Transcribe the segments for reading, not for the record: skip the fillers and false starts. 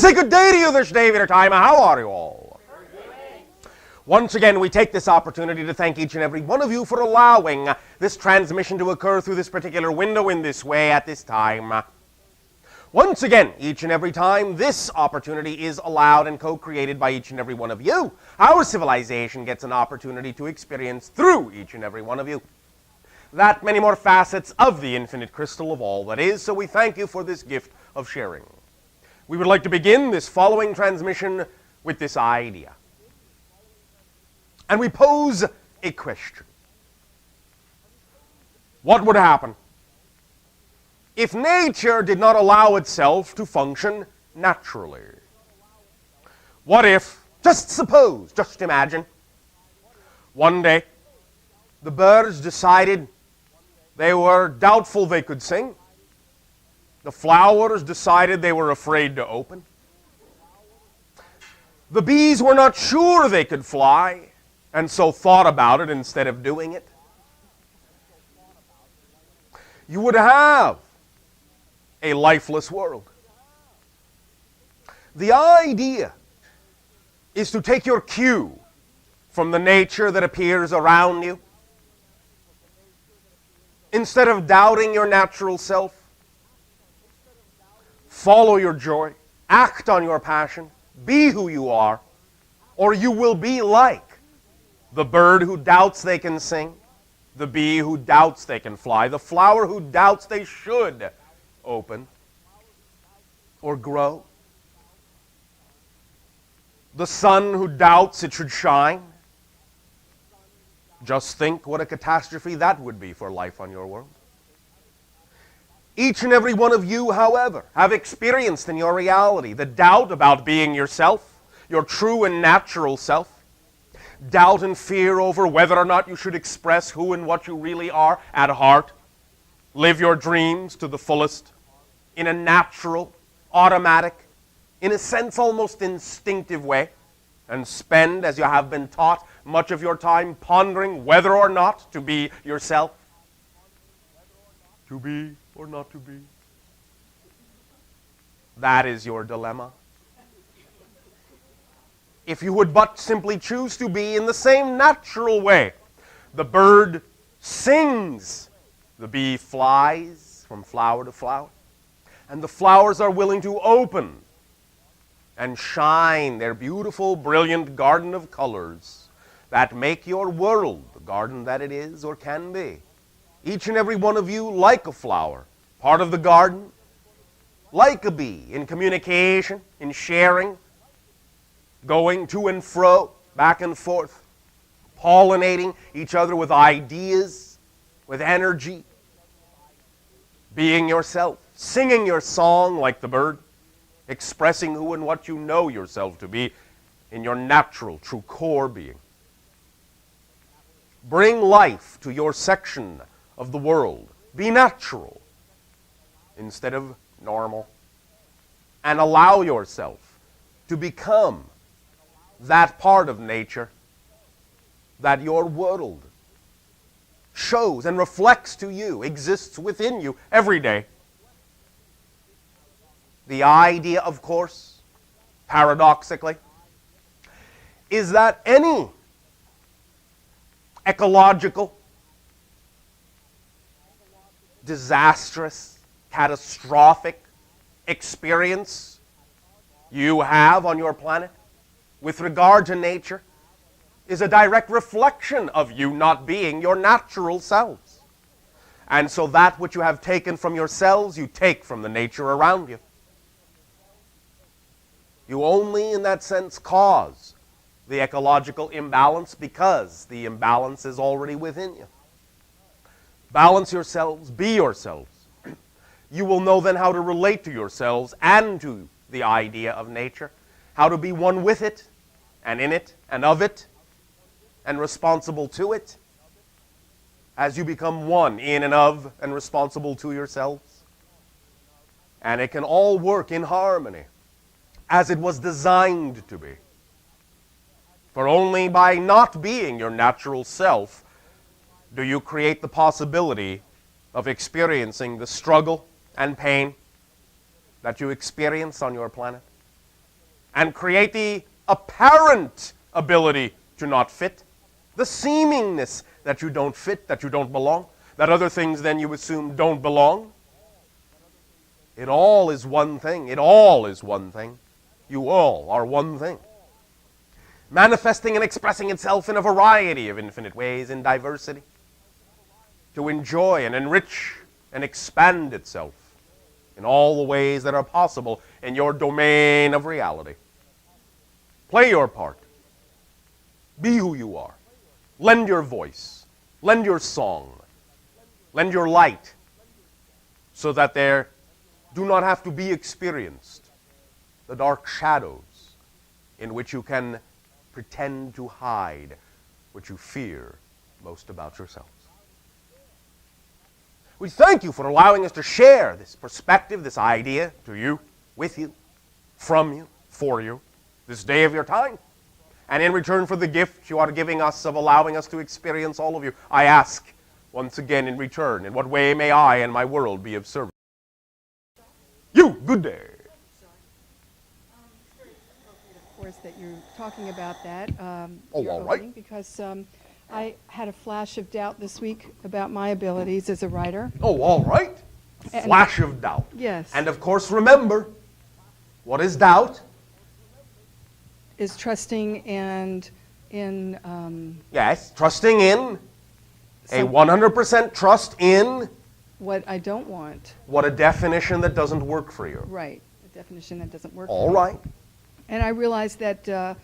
say good day to you this day of your time. How are you all? Once again, we take this opportunity to thank each and every one of you for allowing this transmission to occur through this particular window in this way at this time. Once again, each and every time, this opportunity is allowed and co-created by each and every one of you. Our civilization gets an opportunity to experience through each and every one of you that many more facets of the infinite crystal of all that is, so we thank you for this gift of sharing. We would like to begin this following transmission with this idea. And we pose a question. What would happen if nature did not allow itself to function naturally? What if, just suppose, just imagine, one day the birds decided they were doubtful they could sing. The flowers decided they were afraid to open. The bees were not sure they could fly, and so thought about it instead of doing it. You would have a lifeless world. The idea is to take your cue from the nature that appears around you. Instead of doubting your natural self, follow your joy, act on your passion, be who you are, or you will be like the bird who doubts they can sing, the bee who doubts they can fly, the flower who doubts they should open or grow, the sun who doubts it should shine. Just think what a catastrophe that would be for life on your world. Each and every one of you, however, have experienced in your reality the doubt about being yourself, your true and natural self, doubt and fear over whether or not you should express who and what you really are at heart, live your dreams to the fullest, in a natural, automatic, in a sense almost instinctive way, and spend, as you have been taught, much of your time pondering whether or not to be yourself. To be or not to be. That is your dilemma. If you would but simply choose to be in the same natural way. The bird sings, the bee flies from flower to flower, and the flowers are willing to open and shine their beautiful, brilliant garden of colors that make your world the garden that it is or can be. Each and every one of you like a flower, part of the garden, like a bee, in communication, in sharing, going to and fro, back and forth, pollinating each other with ideas, with energy, being yourself, singing your song like the bird, expressing who and what you know yourself to be in your natural, true core being. Bring life to your section of the world. Be natural instead of normal. And allow yourself to become that part of nature that your world shows and reflects to you, exists within you every day. The idea, of course, paradoxically, is that any ecological, disastrous, catastrophic experience you have on your planet with regard to nature is a direct reflection of you not being your natural selves. And so that which you have taken from yourselves, you take from the nature around you. You only, in that sense, cause the ecological imbalance because the imbalance is already within you. Balance yourselves, be yourselves. You will know then how to relate to yourselves and to the idea of nature, how to be one with it, and in it, and of it, and responsible to it, as you become one in and of and responsible to yourselves. And it can all work in harmony, as it was designed to be. For only by not being your natural self do you create the possibility of experiencing the struggle and pain that you experience on your planet. and create the apparent ability to not fit, the seemingness that you don't fit, that you don't belong, that other things then you assume don't belong. It all is one thing. It all is one thing. You all are one thing. Manifesting and expressing itself in a variety of infinite ways in diversity, to enjoy and enrich and expand itself in all the ways that are possible in your domain of reality. Play your part. Be who you are. Lend your voice. Lend your song. Lend your light, so that there do not have to be experienced the dark shadows in which you can pretend to hide what you fear most about yourselves. We thank you for allowing us to share this perspective, this idea to you, with you, from you, for you, this day of your time. And in return for the gift you are giving us of allowing us to experience all of you, I ask once again in return, in what way may I and my world be of service? You, good day. It's very appropriate, of course, that you're talking about that. All right. Because I had a flash of doubt this week about my abilities as a writer. Oh, all right. Flash of doubt. Yes. And of course, remember, what is doubt? Is trusting and in Yes, trusting in, a 100% trust in what I don't want. what a definition that doesn't work for you. Right. A definition that doesn't work. All for me. right. And I realized that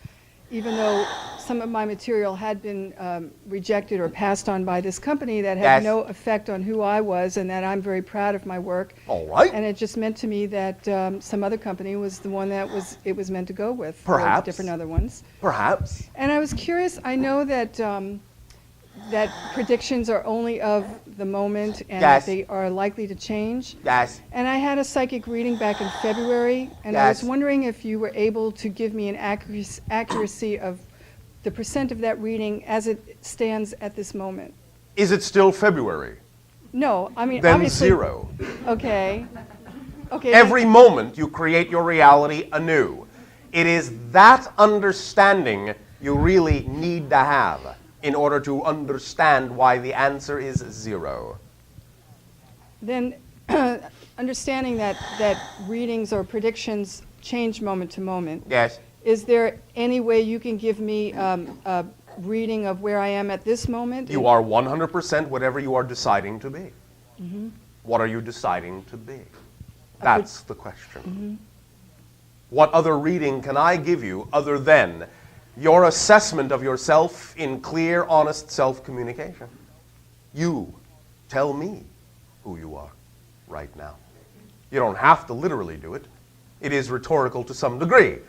even though some of my material had been rejected or passed on by this company, that had Yes. no effect on who I was, and that I'm very proud of my work. All right. And it just meant to me that some other company was the one that it was meant to go with. or Perhaps. different other ones. Perhaps. And I was curious. I know that that predictions are only of the moment, and Yes. that they are likely to change. Yes. And I had a psychic reading back in February, and I was Yes. wondering if you were able to give me an accuracy of the percent of that reading as it stands at this moment. Is it still February? No, I mean, Then obviously. 0. Okay. Okay. Every moment you create your reality anew. It is that understanding you really need to have in order to understand why the answer is 0. Then, understanding that readings or predictions change moment to moment. Yes. Is there any way you can give me a reading of where I am at this moment? You are 100% whatever you are deciding to be. Mm-hmm. What are you deciding to be? That's the question. Mm-hmm. What other reading can I give you other than your assessment of yourself in clear, honest self-communication? You tell me who you are right now. You don't have to literally do it. It is rhetorical to some degree,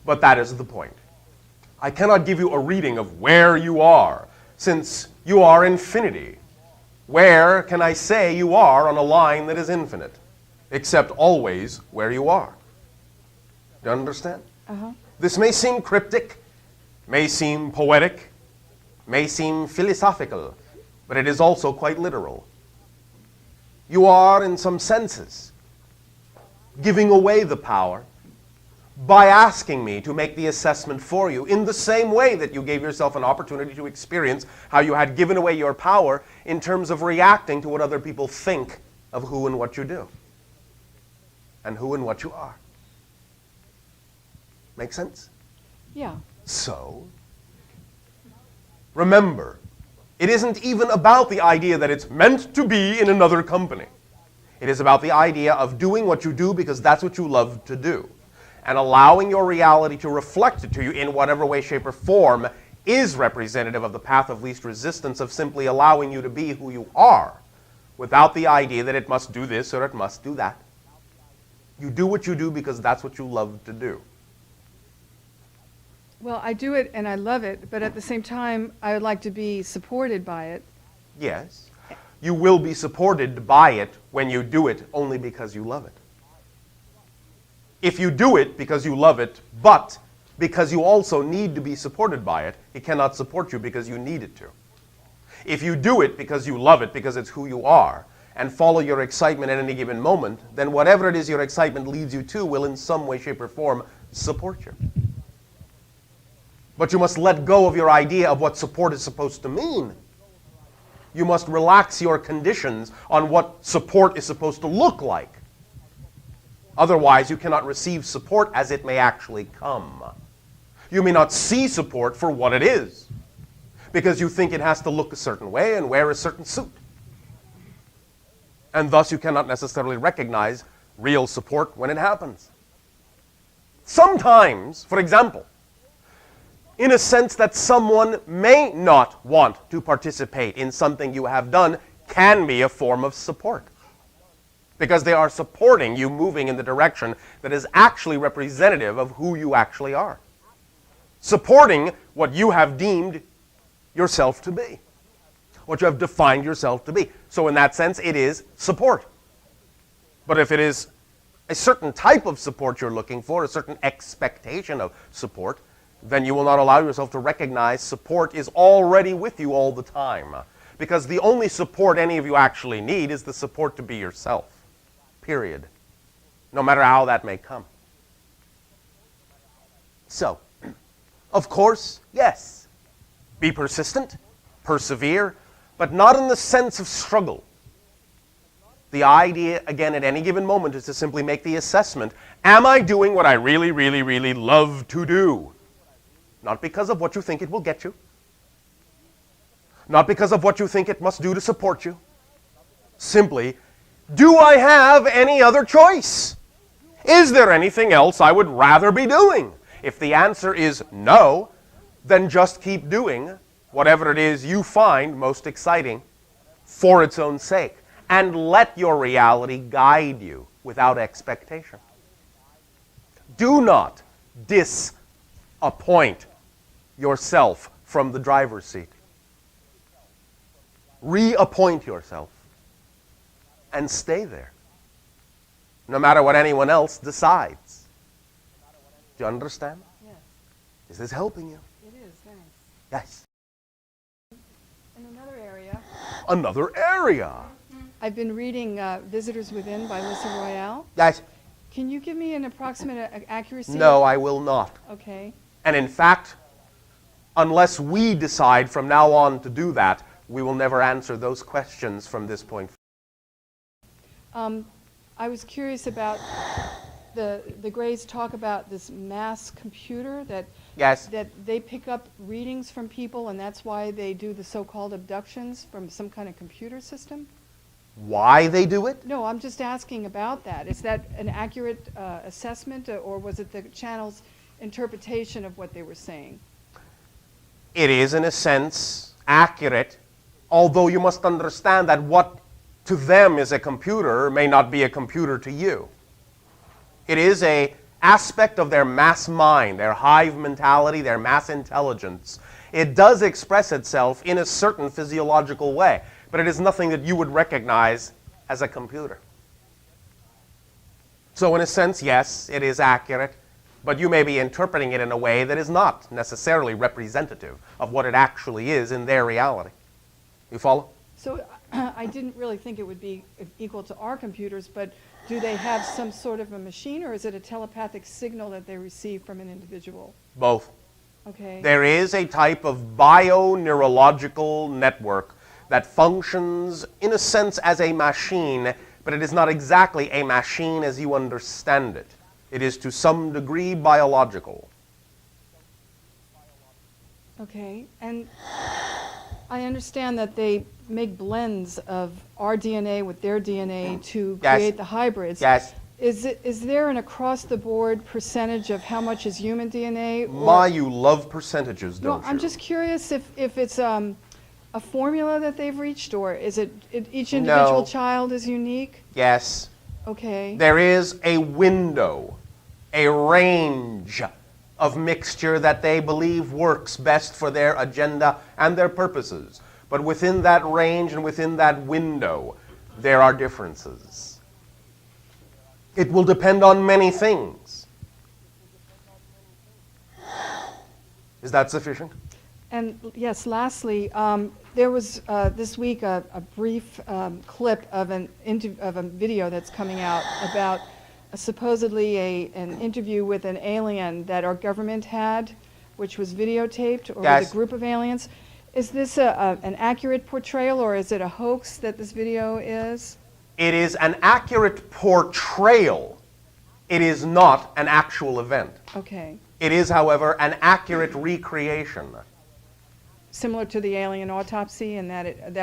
but that is the point. I cannot give you a reading of where you are, since you are infinity. Where can I say you are on a line that is infinite, except always where you are? Do you understand? Uh-huh. This may seem cryptic, may seem poetic, may seem philosophical, but it is also quite literal. You are, in some senses, giving away the power by asking me to make the assessment for you in the same way that you gave yourself an opportunity to experience how you had given away your power in terms of reacting to what other people think of who and what you do and who and what you are. Make sense? Yeah. So, remember, it isn't even about the idea that it's meant to be in another company. It is about the idea of doing what you do because that's what you love to do. And allowing your reality to reflect it to you in whatever way, shape, or form is representative of the path of least resistance of simply allowing you to be who you are without the idea that it must do this or it must do that. You do what you do because that's what you love to do. Well, I do it and I love it, but at the same time, I would like to be supported by it. Yes. You will be supported by it when you do it only because you love it. If you do it because you love it, but because you also need to be supported by it, it cannot support you because you need it to. If you do it because you love it, because it's who you are, and follow your excitement at any given moment, then whatever it is your excitement leads you to will in some way, shape, or form support you. But you must let go of your idea of what support is supposed to mean. You must relax your conditions on what support is supposed to look like. Otherwise, you cannot receive support as it may actually come. You may not see support for what it is, because you think it has to look a certain way and wear a certain suit. And thus you cannot necessarily recognize real support when it happens. Sometimes, for example, in a sense that someone may not want to participate in something you have done can be a form of support. Because they are supporting you moving in the direction that is actually representative of who you actually are. Supporting what you have deemed yourself to be. What you have defined yourself to be. So in that sense, it is support. But if it is a certain type of support you're looking for, a certain expectation of support, then you will not allow yourself to recognize support is already with you all the time. Because the only support any of you actually need is the support to be yourself. Period. No matter how that may come. So, of course, yes, be persistent, persevere, but not in the sense of struggle. The idea, again, at any given moment is to simply make the assessment, am I doing what I really, really, really love to do? Not because of what you think it will get you. Not because of what you think it must do to support you. Simply, do I have any other choice? Is there anything else I would rather be doing? If the answer is no, then just keep doing whatever it is you find most exciting for its own sake. And let your reality guide you without expectation. Do not disappoint yourself from the driver's seat. Reappoint yourself and stay there, no matter what anyone else decides. Do you understand? Yes. Is this helping you? It is, thanks. Yes. In another area, Another area. I've been reading Visitors Within by Lisa Royale. Yes. Can you give me an approximate accuracy? No, I will not. Okay. And in fact, unless we decide from now on to do that, we will never answer those questions from this point. I was curious about the Greys talk about this mass computer that Yes. that they pick up readings from people, and that's why they do the so-called abductions from some kind of computer system. Why they do it? No, I'm just asking about that. Is that an accurate assessment, or was it the channel's interpretation of what they were saying? It is, in a sense, accurate, although you must understand that what to them is a computer may not be a computer to you. It is an aspect of their mass mind, their hive mentality, their mass intelligence. It does express itself in a certain physiological way, but it is nothing that you would recognize as a computer. So in a sense, yes, it is accurate, but you may be interpreting it in a way that is not necessarily representative of what it actually is in their reality. You follow? So I didn't really think it would be equal to our computers, but do they have some sort of a machine, or is it a telepathic signal that they receive from an individual? Both. Okay. There is a type of bio-neurological network that functions, in a sense, as a machine, but it is not exactly a machine as you understand it. It is to some degree biological. Okay. And I understand that they make blends of our DNA with their DNA to Yes. create the hybrids. Yes. Is there an across-the-board percentage of how much is human DNA? My, you love percentages, No, don't you? I'm just curious if it's a formula that they've reached, or is it each individual No. child is unique? Yes. Okay. There is a window, a range of mixture that they believe works best for their agenda and their purposes. But within that range and within that window, there are differences. It will depend on many things. Is that sufficient? And yes, lastly, there was this week a brief clip of a video that's coming out about supposedly an interview with an alien that our government had which was videotaped, or Yes. with a group of aliens. Is this an accurate portrayal, or is it a hoax that this video is? It is an accurate portrayal. It is not an actual event. Okay. It is, however, an accurate recreation. Similar to the alien autopsy, and that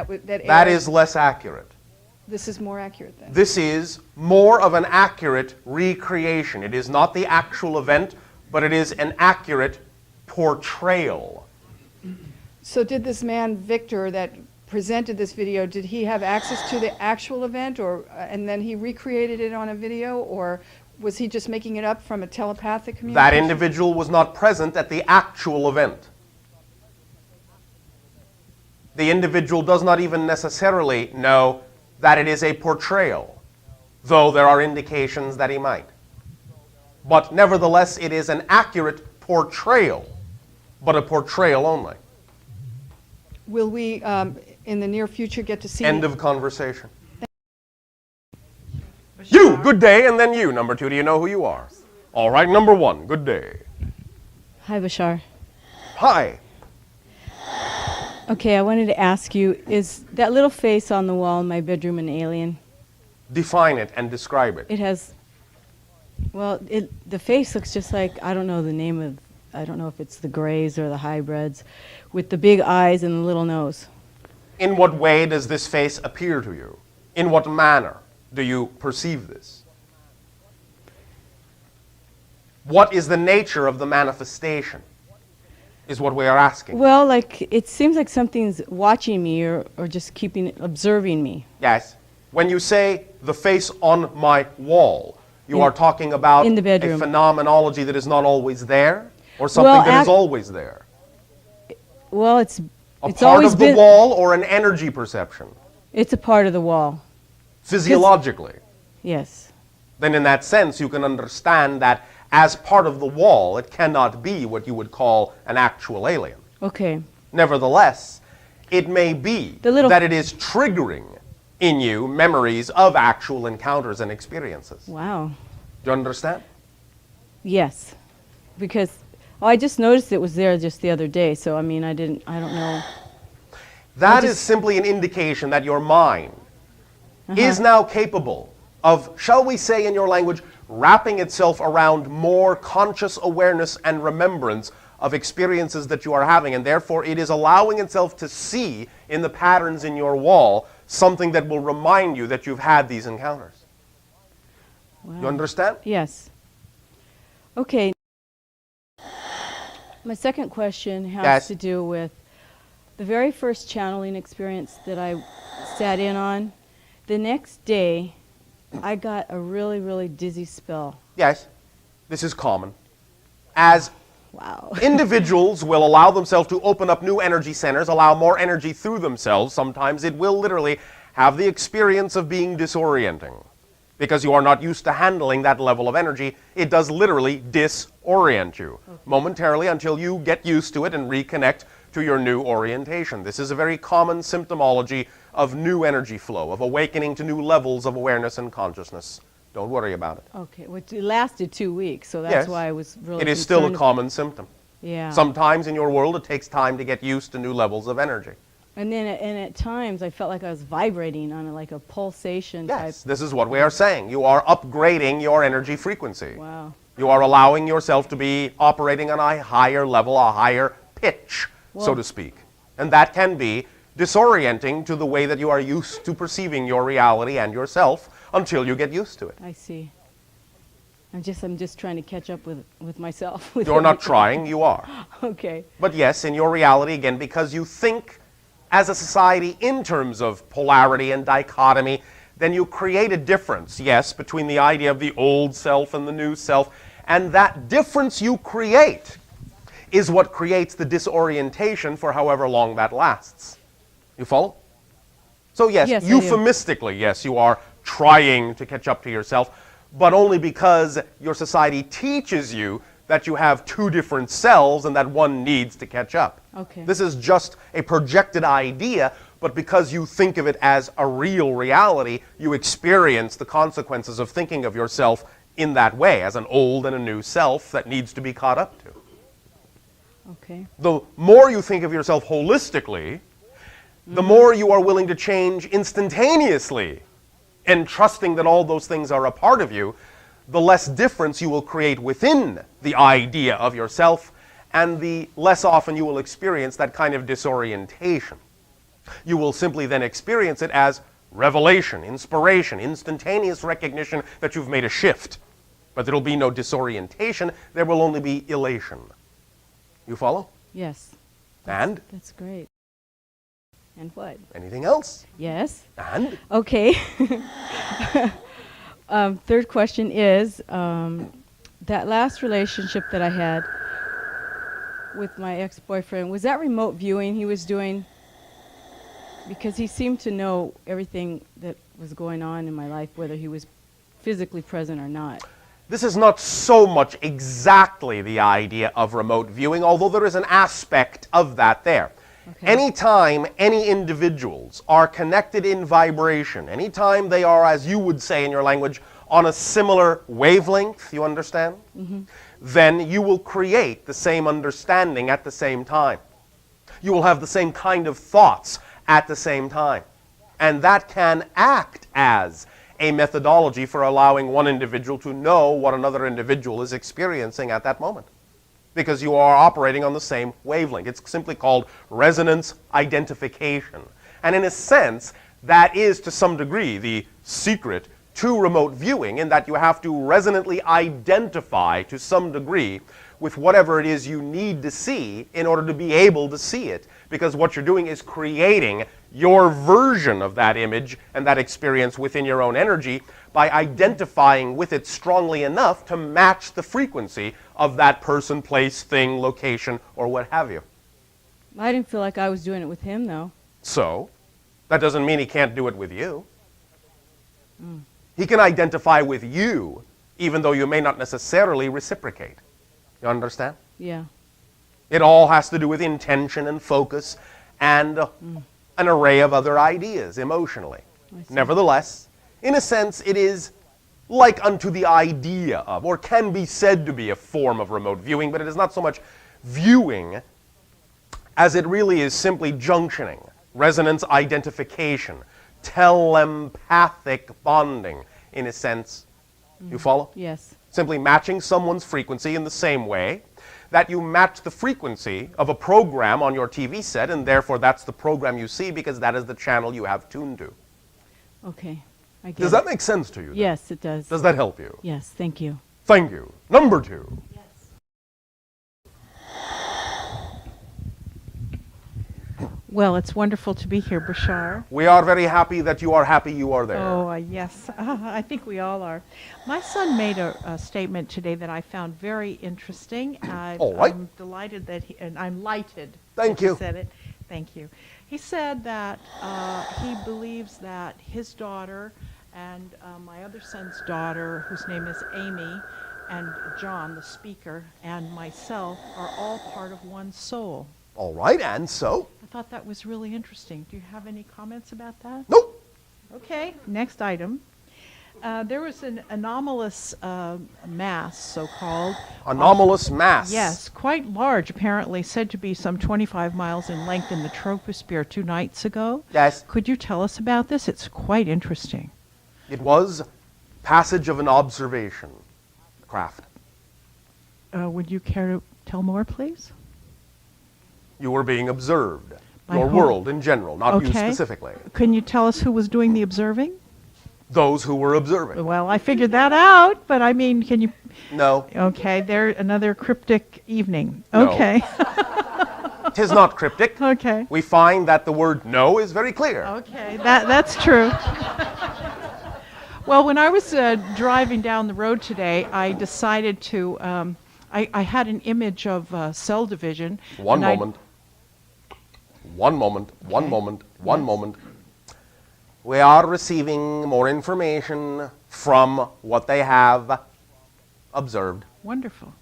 That is less accurate. This is more accurate then. This is more of an accurate recreation. It is not the actual event, but it is an accurate portrayal. So did this man, Victor, that presented this video, did he have access to the actual event, or and then he recreated it on a video, or was he just making it up from a telepathic communication? That individual was not present at the actual event. The individual does not even necessarily know that it is a portrayal, though there are indications that he might. But nevertheless, it is an accurate portrayal, but a portrayal only. Will we, in the near future, get to see... End of conversation. You, good day, and then you, number two. Do you know who you are? All right, number one, good day. Hi, Bashar. Hi. Okay, I wanted to ask you, is that little face on the wall in my bedroom an alien? Define it and describe it. It has, well, the face looks just like, I don't know the name of, I don't know if it's the grays or the hybrids, with the big eyes and the little nose. In what way does this face appear to you? In what manner do you perceive this? What is the nature of the manifestation, is what we are asking. Well, like, it seems like something's watching me or just observing me. Yes. When you say the face on my wall, you are talking about in the a bedroom. phenomenology that is not always there, or something that is always there? Well, it's Part always of the been, wall or an energy perception? it's a part of the wall. Physiologically. Yes. Then in that sense, you can understand that as part of the wall, it cannot be what you would call an actual alien. Okay. Nevertheless, it may be that it is triggering in you memories of actual encounters and experiences. Wow. Do you understand? Yes. Because I just noticed it was there just the other day, so I mean, I don't know. That is simply an indication that your mind is now capable of, shall we say in your language, wrapping itself around more conscious awareness and remembrance of experiences that you are having, and therefore it is allowing itself to see in the patterns in your wall something that will remind you that you've had these encounters. Wow. You understand? Yes. Okay. My second question has Yes. to do with the very first channeling experience that I sat in on. The next day, I got a really, really dizzy spell. Yes. This is common. As Wow. individuals will allow themselves to open up new energy centers, allow more energy through themselves, sometimes it will literally have the experience of being disorienting. Because you are not used to handling that level of energy, it does literally disorient you momentarily until you get used to it and reconnect to your new orientation. This is a very common symptomology of new energy flow, of awakening to new levels of awareness and consciousness. Don't worry about it. Okay. Well, it lasted 2 weeks, so that's Yes. why I was really It is still a concerned. common symptom. Yeah. Sometimes in your world it takes time to get used to new levels of energy. And then at times I felt like I was vibrating on like a pulsation Yes, type. this is what we are saying. You are upgrading your energy frequency. Wow. You are allowing yourself to be operating on a higher level, a higher pitch, so Well- to speak. And that can be disorienting to the way that you are used to perceiving your reality and yourself until you get used to it. I see. I'm just trying to catch up with myself. with You're not everything. trying, you are. Okay. But yes, in your reality, again, because you think as a society in terms of polarity and dichotomy, then you create a difference, yes, between the idea of the old self and the new self. And that difference you create is what creates the disorientation for however long that lasts. You follow? So yes, Yes, I do. euphemistically, yes, you are trying to catch up to yourself, but only because your society teaches you that you have two different selves and that one needs to catch up. Okay. This is just a projected idea, but because you think of it as a real reality, you experience the consequences of thinking of yourself in that way, as an old and a new self that needs to be caught up to. Okay. The more you think of yourself holistically, the more you are willing to change instantaneously and trusting that all those things are a part of you, the less difference you will create within the idea of yourself, and the less often you will experience that kind of disorientation. You will simply then experience it as revelation, inspiration, instantaneous recognition that you've made a shift. But there will be no disorientation, there will only be elation. You follow? Yes. And? That's great. And what? Anything else? Yes. And? Okay. Third question is, that last relationship that I had with my ex-boyfriend, was that remote viewing he was doing? Because he seemed to know everything that was going on in my life, whether he was physically present or not. This is not so much exactly the idea of remote viewing, although there is an aspect of that there. Okay. Anytime any individuals are connected in vibration, anytime they are, as you would say in your language, on a similar wavelength, you understand? Mm-hmm. Then you will create the same understanding at the same time. You will have the same kind of thoughts at the same time. And that can act as a methodology for allowing one individual to know what another individual is experiencing at that moment, because you are operating on the same wavelength. It's simply called resonance identification. And in a sense, that is to some degree the secret to remote viewing, in that you have to resonantly identify to some degree with whatever it is you need to see in order to be able to see it. Because what you're doing is creating your version of that image and that experience within your own energy by identifying with it strongly enough to match the frequency of that person, place, thing, location, or what have you. I didn't feel like I was doing it with him, though. So, that doesn't mean he can't do it with you. He can identify with you, even though you may not necessarily reciprocate. You understand? Yeah. It all has to do with intention and focus and an array of other ideas emotionally. Nevertheless, in a sense, it is like unto the idea of, or can be said to be, a form of remote viewing, but it is not so much viewing as it really is simply junctioning, resonance identification, telepathic bonding, in a sense. You follow? Yes. Simply matching someone's frequency in the same way that you match the frequency of a program on your TV set, and therefore that's the program you see because that is the channel you have tuned to. Okay. I get Does that make sense to you? then? Yes, it does. Does that help you? Yes, thank you. Thank you. Number 2. Well, it's wonderful to be here, Bashar. We are very happy that you are happy you are there. Oh, yes. I think we all are. My son made a statement today that I found very interesting. All right. I'm delighted that and I'm lighted. Thank that you. He said it. Thank you. He said that he believes that his daughter and my other son's daughter, whose name is Amy, and John, the speaker, and myself are all part of one soul. All right, and so? I thought that was really interesting. Do you have any comments about that? Nope. Okay, next item. There was an anomalous mass, so-called. Anomalous mass. Yes, quite large, apparently, said to be some 25 miles in length in the troposphere 2 nights ago. Yes. Could you tell us about this? It's quite interesting. It was passage of an observation craft. Would you care to tell more, please? You were being observed. By Your whom? world in general, not you Okay. specifically. Can you tell us who was doing the observing? Those who were observing. Well, I figured that out, but I mean, can you... No. Okay, there, another cryptic evening. No. Okay. Tis not cryptic. Okay. We find that the word no is very clear. Okay, that's true. Well, when I was driving down the road today, I decided to, I had an image of cell division. One and moment. One moment. One Okay. moment. One Yes. moment. We are receiving more information from what they have observed. Wonderful.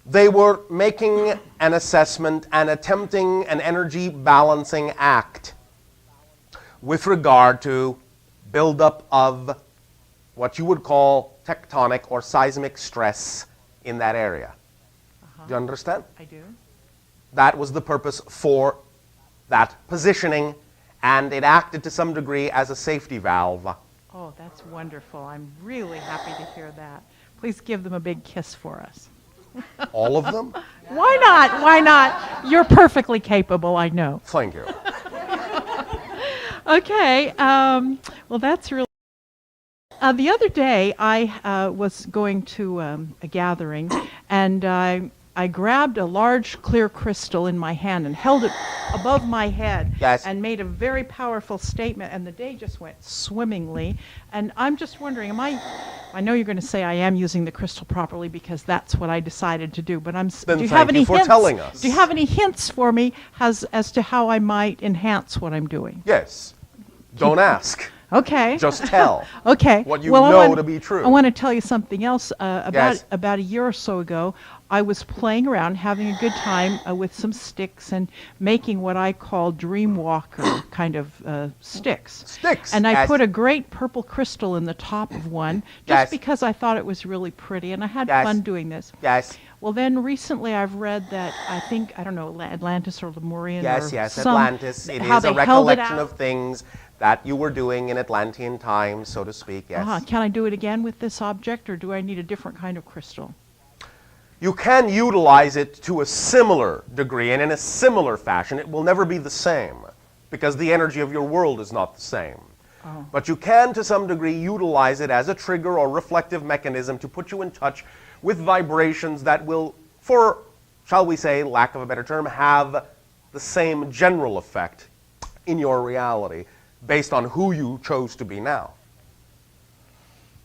They were making an assessment and attempting an energy balancing act with regard to buildup of what you would call tectonic or seismic stress in that area. Do you understand? I do. that was the purpose for that positioning, and it acted to some degree as a safety valve. Oh, that's wonderful. I'm really happy to hear that. Please give them a big kiss for us. All of them? Why not? Why not? You're perfectly capable, I know. Thank you. Okay. Well, that's really... the other day, I was going to a gathering, and I grabbed a large clear crystal in my hand and held it above my head. Yes. And made a very powerful statement, and the day just went swimmingly. And I'm just wondering, I know you're going to say I am using the crystal properly because that's what I decided to do, but Then do you thank have any you for hints? telling us. Do you have any hints for me as to how I might enhance what I'm doing? Yes. Don't ask. Okay. Just tell. Okay. What you Well, know to be true. I want to tell you something else. Yes. About a year or so ago, I was playing around, having a good time with some sticks and making what I call dream walker kind of sticks. Sticks. And I Yes. put a great purple crystal in the top of one just Yes. because I thought it was really pretty, and I had Yes. fun doing this. Yes. Well, then recently I've read that I don't know, Atlantis or Lemurian Yes, or yes, some, Atlantis. It how is they a held it recollection out. of things that you were doing in Atlantean times, so to speak, yes. Can I do it again with this object, or do I need a different kind of crystal? You can utilize it to a similar degree and in a similar fashion. It will never be the same because the energy of your world is not the same. Oh. But you can, to some degree, utilize it as a trigger or reflective mechanism to put you in touch with vibrations that will, for, shall we say, lack of a better term, have the same general effect in your reality based on who you chose to be now.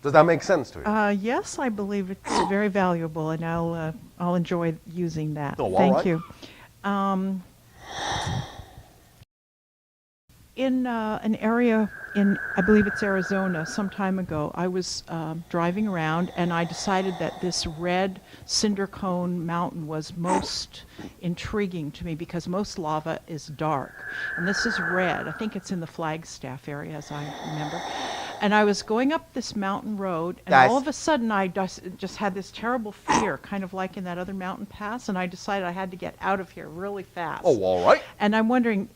Does that make sense to you? Yes, I believe it's very valuable, and I'll enjoy using that. Oh, all Thank right. you. In an area in, I believe it's Arizona, some time ago, I was driving around, and I decided that this red cinder cone mountain was most intriguing to me because most lava is dark, and this is red. I think it's in the Flagstaff area, as I remember. And I was going up this mountain road, and Yes. all of a sudden I just had this terrible fear, kind of like in that other mountain pass, and I decided I had to get out of here really fast. Oh, all right. And I'm wondering,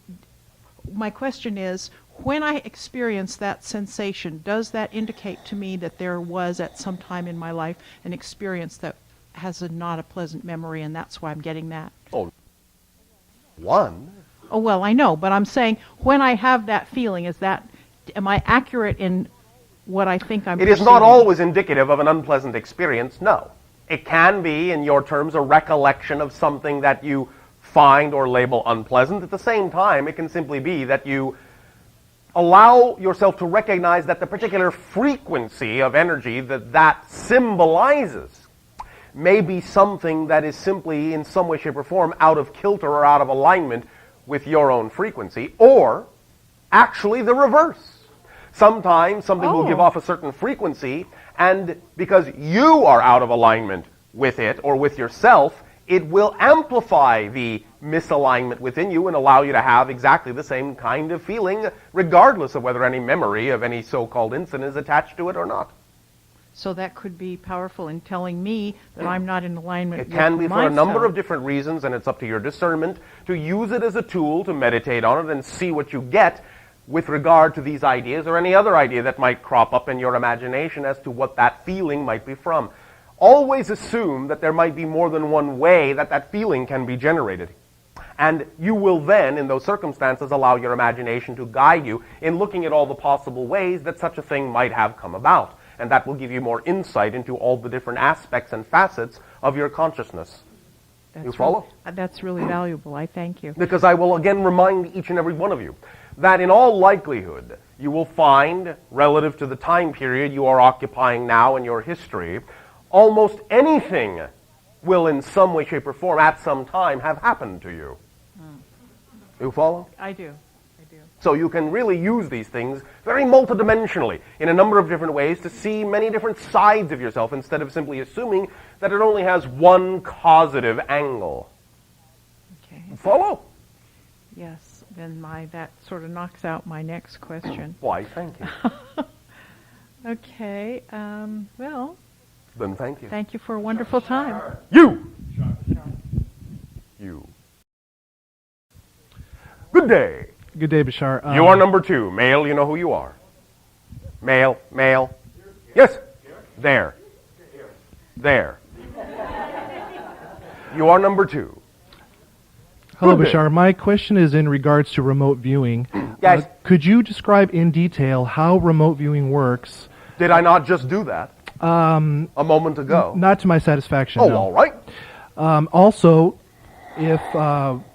my question is, when I experience that sensation, does that indicate to me that there was at some time in my life an experience that has not a pleasant memory, and that's why I'm getting that? Oh, one. Oh, well, I know, but I'm saying when I have that feeling, am I accurate in what I think I'm It is not perceiving? always indicative of an unpleasant experience, no. It can be, in your terms, a recollection of something that you find or label unpleasant. At the same time, it can simply be that you allow yourself to recognize that the particular frequency of energy that symbolizes may be something that is simply, in some way, shape, or form, out of kilter or out of alignment with your own frequency, or actually the reverse. Sometimes something will give off a certain frequency, and because you are out of alignment with it or with yourself, it will amplify the misalignment within you and allow you to have exactly the same kind of feeling, regardless of whether any memory of any so-called incident is attached to it or not. So that could be powerful in telling me that I'm not in alignment It with can be for a number myself. of different reasons, and it's up to your discernment to use it as a tool to meditate on it and see what you get with regard to these ideas or any other idea that might crop up in your imagination as to what that feeling might be from. Always assume that there might be more than one way that that feeling can be generated. And you will then, in those circumstances, allow your imagination to guide you in looking at all the possible ways that such a thing might have come about. And that will give you more insight into all the different aspects and facets of your consciousness. You follow? That's really valuable. I thank you. Because I will again remind each and every one of you that in all likelihood you will find, relative to the time period you are occupying now in your history, almost anything will in some way, shape, or form at some time have happened to you. You follow? I do. So you can really use these things very multidimensionally in a number of different ways to see many different sides of yourself instead of simply assuming that it only has one causative angle. Okay. Follow? Yes. Then that sort of knocks out my next question. Why, thank you. Okay. Well, Then thank you. thank you for a wonderful time. You! You. Good day. Good day, Bashar. You are number 2. Male, you know who you are. Male, male. Yes. There. There. You are number 2. Hello, Good day. Bashar. My question is in regards to remote viewing. Yes. Could you describe in detail how remote viewing works? Did I not just do that a moment ago? Not to my satisfaction. Oh, no. all right. Also, if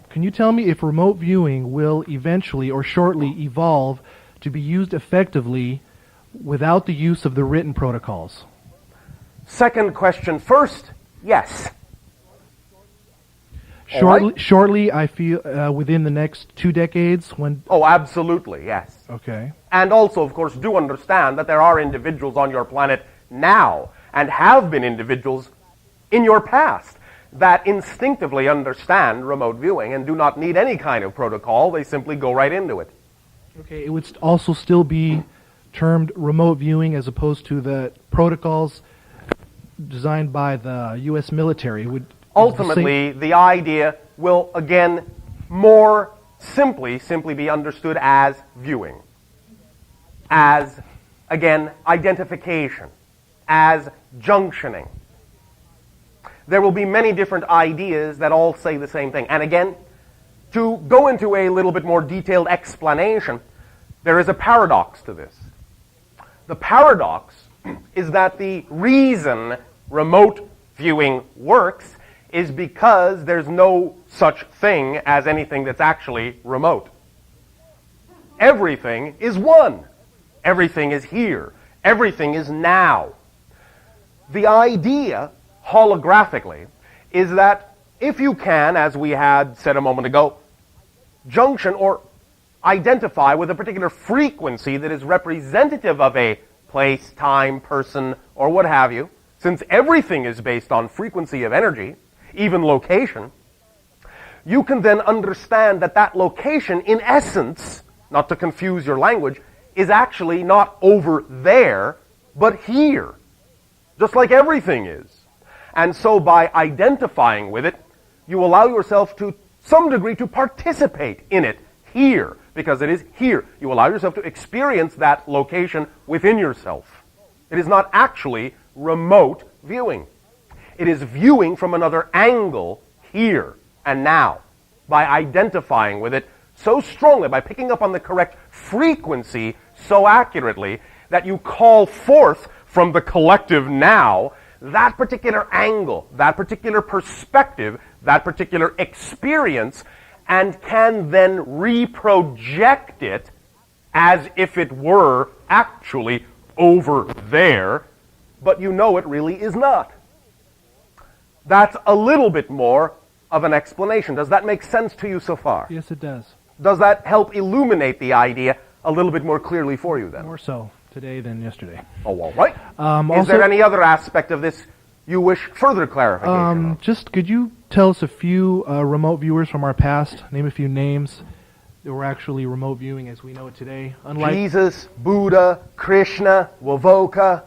can you tell me if remote viewing will eventually or shortly evolve to be used effectively without the use of the written protocols? Second question first. Yes. Shortly, right. shortly, I feel within the next 2 decades. When Oh, absolutely, yes. okay, And also, of course, do understand that there are individuals on your planet now, and have been individuals in your past, that instinctively understand remote viewing and do not need any kind of protocol. They simply go right into it. okay, it would also still be termed remote viewing as opposed to the protocols designed by the U.S. military. It would Ultimately, the idea will, again, more simply be understood as viewing, as, again, identification, as junctioning. There will be many different ideas that all say the same thing. And again, to go into a little bit more detailed explanation, there is a paradox to this. The paradox is that the reason remote viewing works is because there's no such thing as anything that's actually remote. Everything is one. Everything is here. Everything is now. The idea, holographically, is that if you can, as we had said a moment ago, junction or identify with a particular frequency that is representative of a place, time, person, or what have you, since everything is based on frequency of energy, even location, you can then understand that that location, in essence, not to confuse your language, is actually not over there, but here, just like everything is. And so by identifying with it, you allow yourself to some degree to participate in it here, because it is here. You allow yourself to experience that location within yourself. It is not actually remote viewing. It is viewing from another angle here and now by identifying with it so strongly, by picking up on the correct frequency so accurately that you call forth from the collective now that particular angle, that particular perspective, that particular experience, and can then reproject it as if it were actually over there, but you know it really is not. That's a little bit more of an explanation. Does that make sense to you so far? Yes, it does. Does that help illuminate the idea a little bit more clearly for you then? More so today than yesterday. Oh, all right. Is Also, there any other aspect of this you wish further clarification of? just could you tell us a few remote viewers from our past? Name a few names that were actually remote viewing as we know it today. Unlike Jesus, Buddha, Krishna, Wovoka,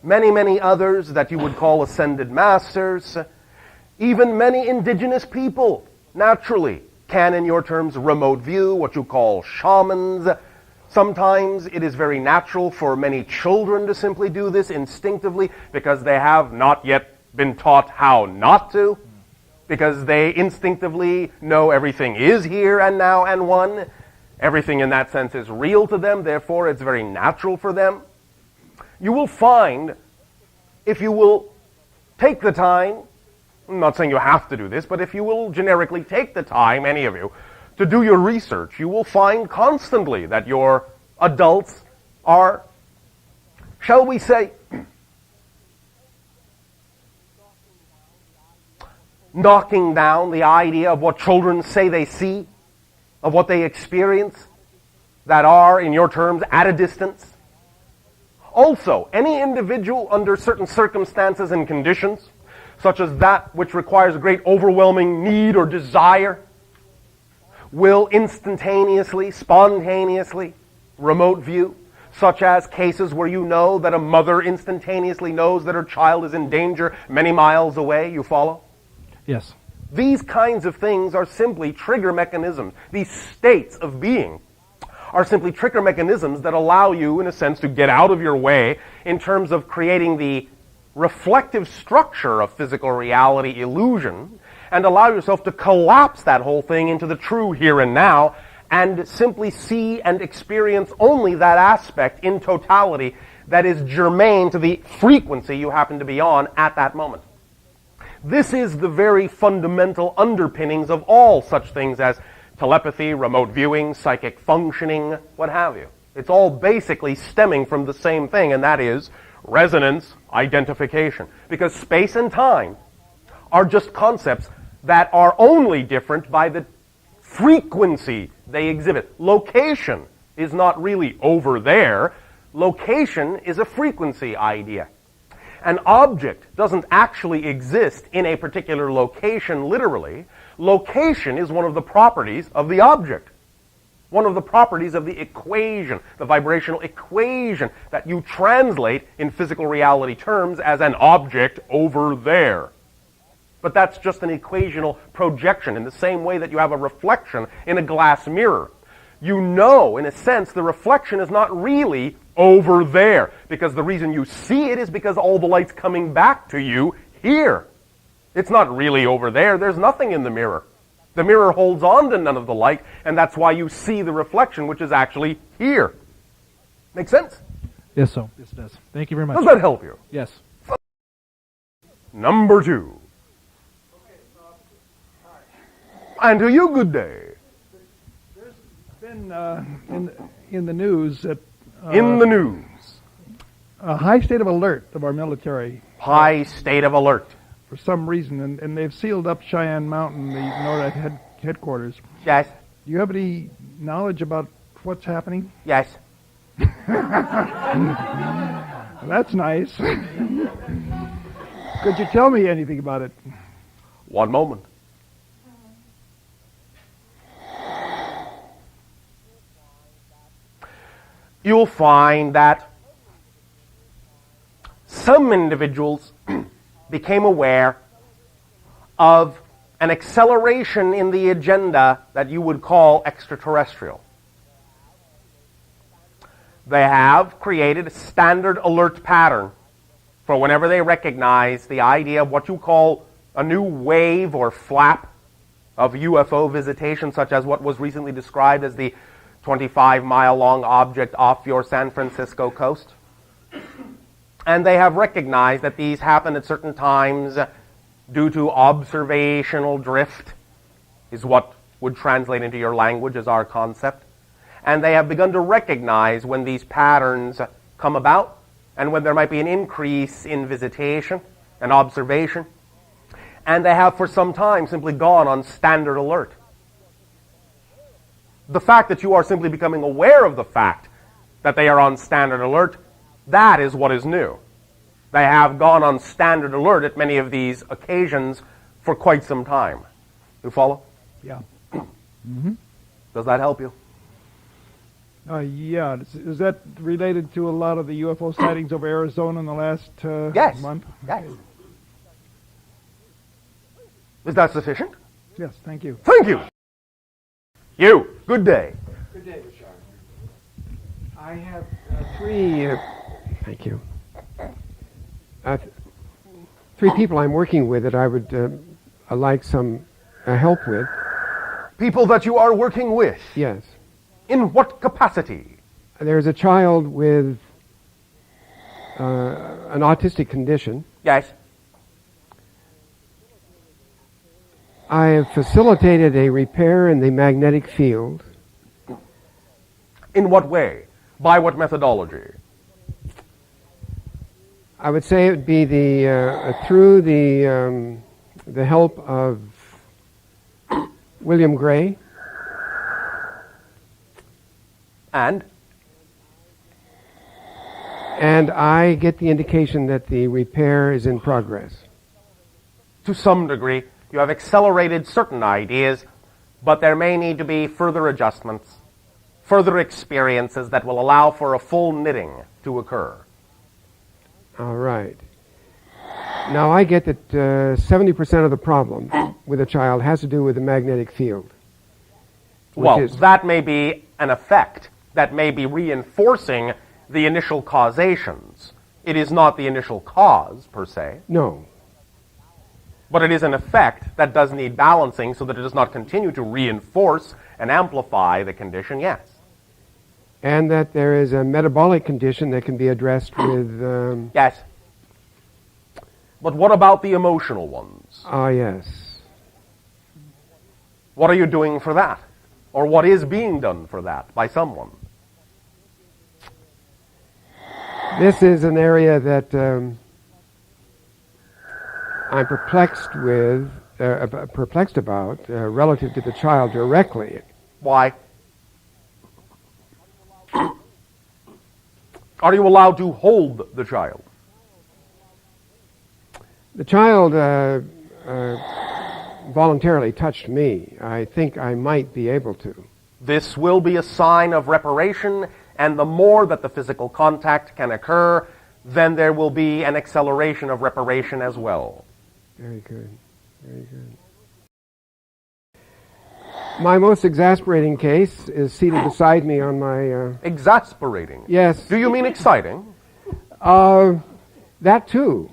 many, many others that you would call ascended masters, even many indigenous people, naturally, can, in your terms, remote view, what you call shamans. Sometimes it is very natural for many children to simply do this instinctively because they have not yet been taught how not to, because they instinctively know everything is here and now and one. Everything in that sense is real to them, therefore it's very natural for them. You will find, if you will take the time, I'm not saying you have to do this, but if you will generically take the time, any of you, to do your research, you will find constantly that your adults are, shall we say, knocking down the idea of what children say they see, of what they experience, that are, in your terms, at a distance. Also, any individual under certain circumstances and conditions, such as that which requires great overwhelming need or desire, will instantaneously, spontaneously remote view, such as cases where you know that a mother instantaneously knows that her child is in danger many miles away. You follow? yes. These kinds of things are simply trigger mechanisms. These states of being are simply trigger mechanisms that allow you, in a sense, to get out of your way in terms of creating the reflective structure of physical reality illusion and allow yourself to collapse that whole thing into the true here and now and simply see and experience only that aspect in totality that is germane to the frequency you happen to be on at that moment. This is the very fundamental underpinnings of all such things as telepathy, remote viewing, psychic functioning, what have you. It's all basically stemming from the same thing, and that is resonance identification. Because space and time are just concepts that are only different by the frequency they exhibit. Location is not really over there. Location is a frequency idea. An object doesn't actually exist in a particular location literally. Location is one of the properties of the object. One of the properties of the equation, the vibrational equation that you translate in physical reality terms as an object over there. But that's just an equational projection in the same way that you have a reflection in a glass mirror. You know, in a sense, the reflection is not really over there, because the reason you see it is because all the light's coming back to you here. It's not really over there. There's nothing in the mirror. The mirror holds on to none of the light, and that's why you see the reflection, which is actually here. Make sense? Yes, so. Yes, it does. Thank you very much. Does that help you? Yes. Number 2. And to you, good day. There's been in the news that In the news. a high state of alert of our military High state of alert. for some reason, and they've sealed up Cheyenne Mountain, the NORAD headquarters. Yes. Do you have any knowledge about what's happening? Yes. That's nice. Could you tell me anything about it? One moment. You'll find that some individuals became aware of an acceleration in the agenda that you would call extraterrestrial. They have created a standard alert pattern for whenever they recognize the idea of what you call a new wave or flap of UFO visitation, such as what was recently described as the 25-mile-long object off your San Francisco coast. And they have recognized that these happen at certain times due to observational drift, is what would translate into your language as our concept. And they have begun to recognize when these patterns come about and when there might be an increase in visitation and observation. And they have for some time simply gone on standard alert. The fact that you are simply becoming aware of the fact that they are on standard alert, that is what is new. They have gone on standard alert at many of these occasions for quite some time. You follow? Yeah. Does that help you? Yeah. Is that related to a lot of the UFO sightings over Arizona in the last Yes. month? Yes. Is that sufficient? Yes, thank you. Thank you. You. Good day. Good day, Bashar. I have three. Thank you. Three people I'm working with that I would like some help with. People that you are working with. Yes. In what capacity? There's a child with an autistic condition. Yes. I have facilitated a repair in the magnetic field. In what way? By what methodology? I would say it would be through the help of William Gray. And I get the indication that the repair is in progress. to some degree, you have accelerated certain ideas, but there may need to be further adjustments, further experiences that will allow for a full knitting to occur. All right. Now, I get that 70% of the problem with a child has to do with the magnetic field. Well, that may be an effect. That may be reinforcing the initial causations. It is not the initial cause, per se. No. But it is an effect that does need balancing so that it does not continue to reinforce and amplify the condition, yes. And that there is a metabolic condition that can be addressed with... Yes. But what about the emotional ones? Yes. What are you doing for that? Or what is being done for that by someone? This is an area that I'm perplexed with, perplexed about, relative to the child directly. Why? Are you allowed to hold the child? The child voluntarily touched me. I think I might be able to. This will be a sign of reparation, and the more that the physical contact can occur, then there will be an acceleration of reparation as well. Very good. Very good. My most exasperating case is seated beside me on my... Exasperating? Yes. Do you mean exciting? That too.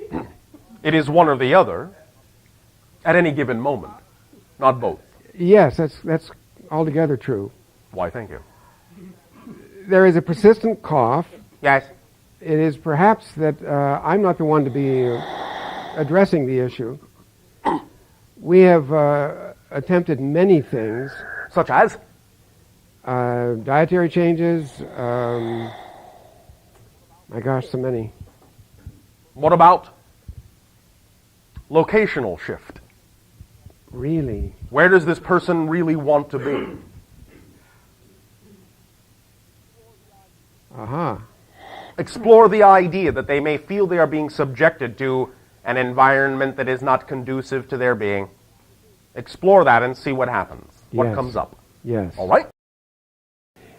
It is one or the other at any given moment, not both. Yes, that's altogether true. Why, thank you. There is a persistent cough. Yes. It is perhaps that I'm not the one to be addressing the issue. We have attempted many things. Such as? Dietary changes. My gosh, so many. What about locational shift? Really? Where does this person really want to be? Aha. Explore the idea that they may feel they are being subjected to an environment that is not conducive to their being. Explore that and see what happens, what Yes. comes up. Yes. All right?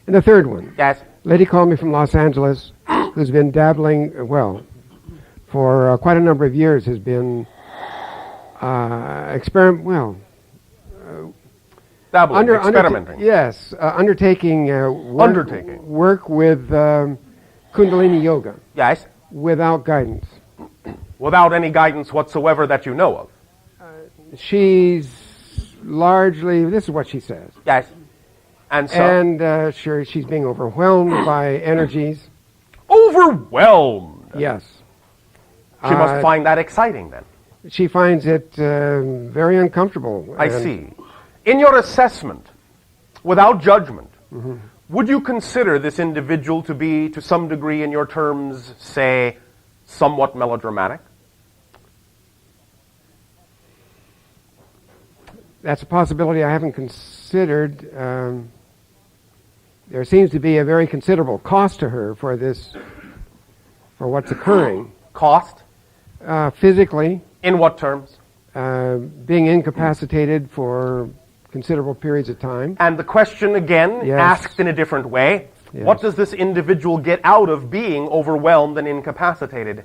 And the third one. Yes. Lady called me from Los Angeles, who's been dabbling, for quite a number of years, has been Dabbling, experimenting. undertaking work with Kundalini Yoga Yes. without guidance. Without any guidance whatsoever that you know of. She's largely, this is what she says. Yes. And so? And sure, she's being overwhelmed by energies. Overwhelmed! Yes. She must find that exciting then. She finds it very uncomfortable. I see. In your assessment, without judgment, would you consider this individual to be, to some degree in your terms, say, somewhat melodramatic? That's a possibility I haven't considered. There seems to be a very considerable cost to her for this, for what's occurring. Cost? Physically. In what terms? Being incapacitated for considerable periods of time. And the question again, Yes. asked in a different way, Yes. what does this individual get out of being overwhelmed and incapacitated?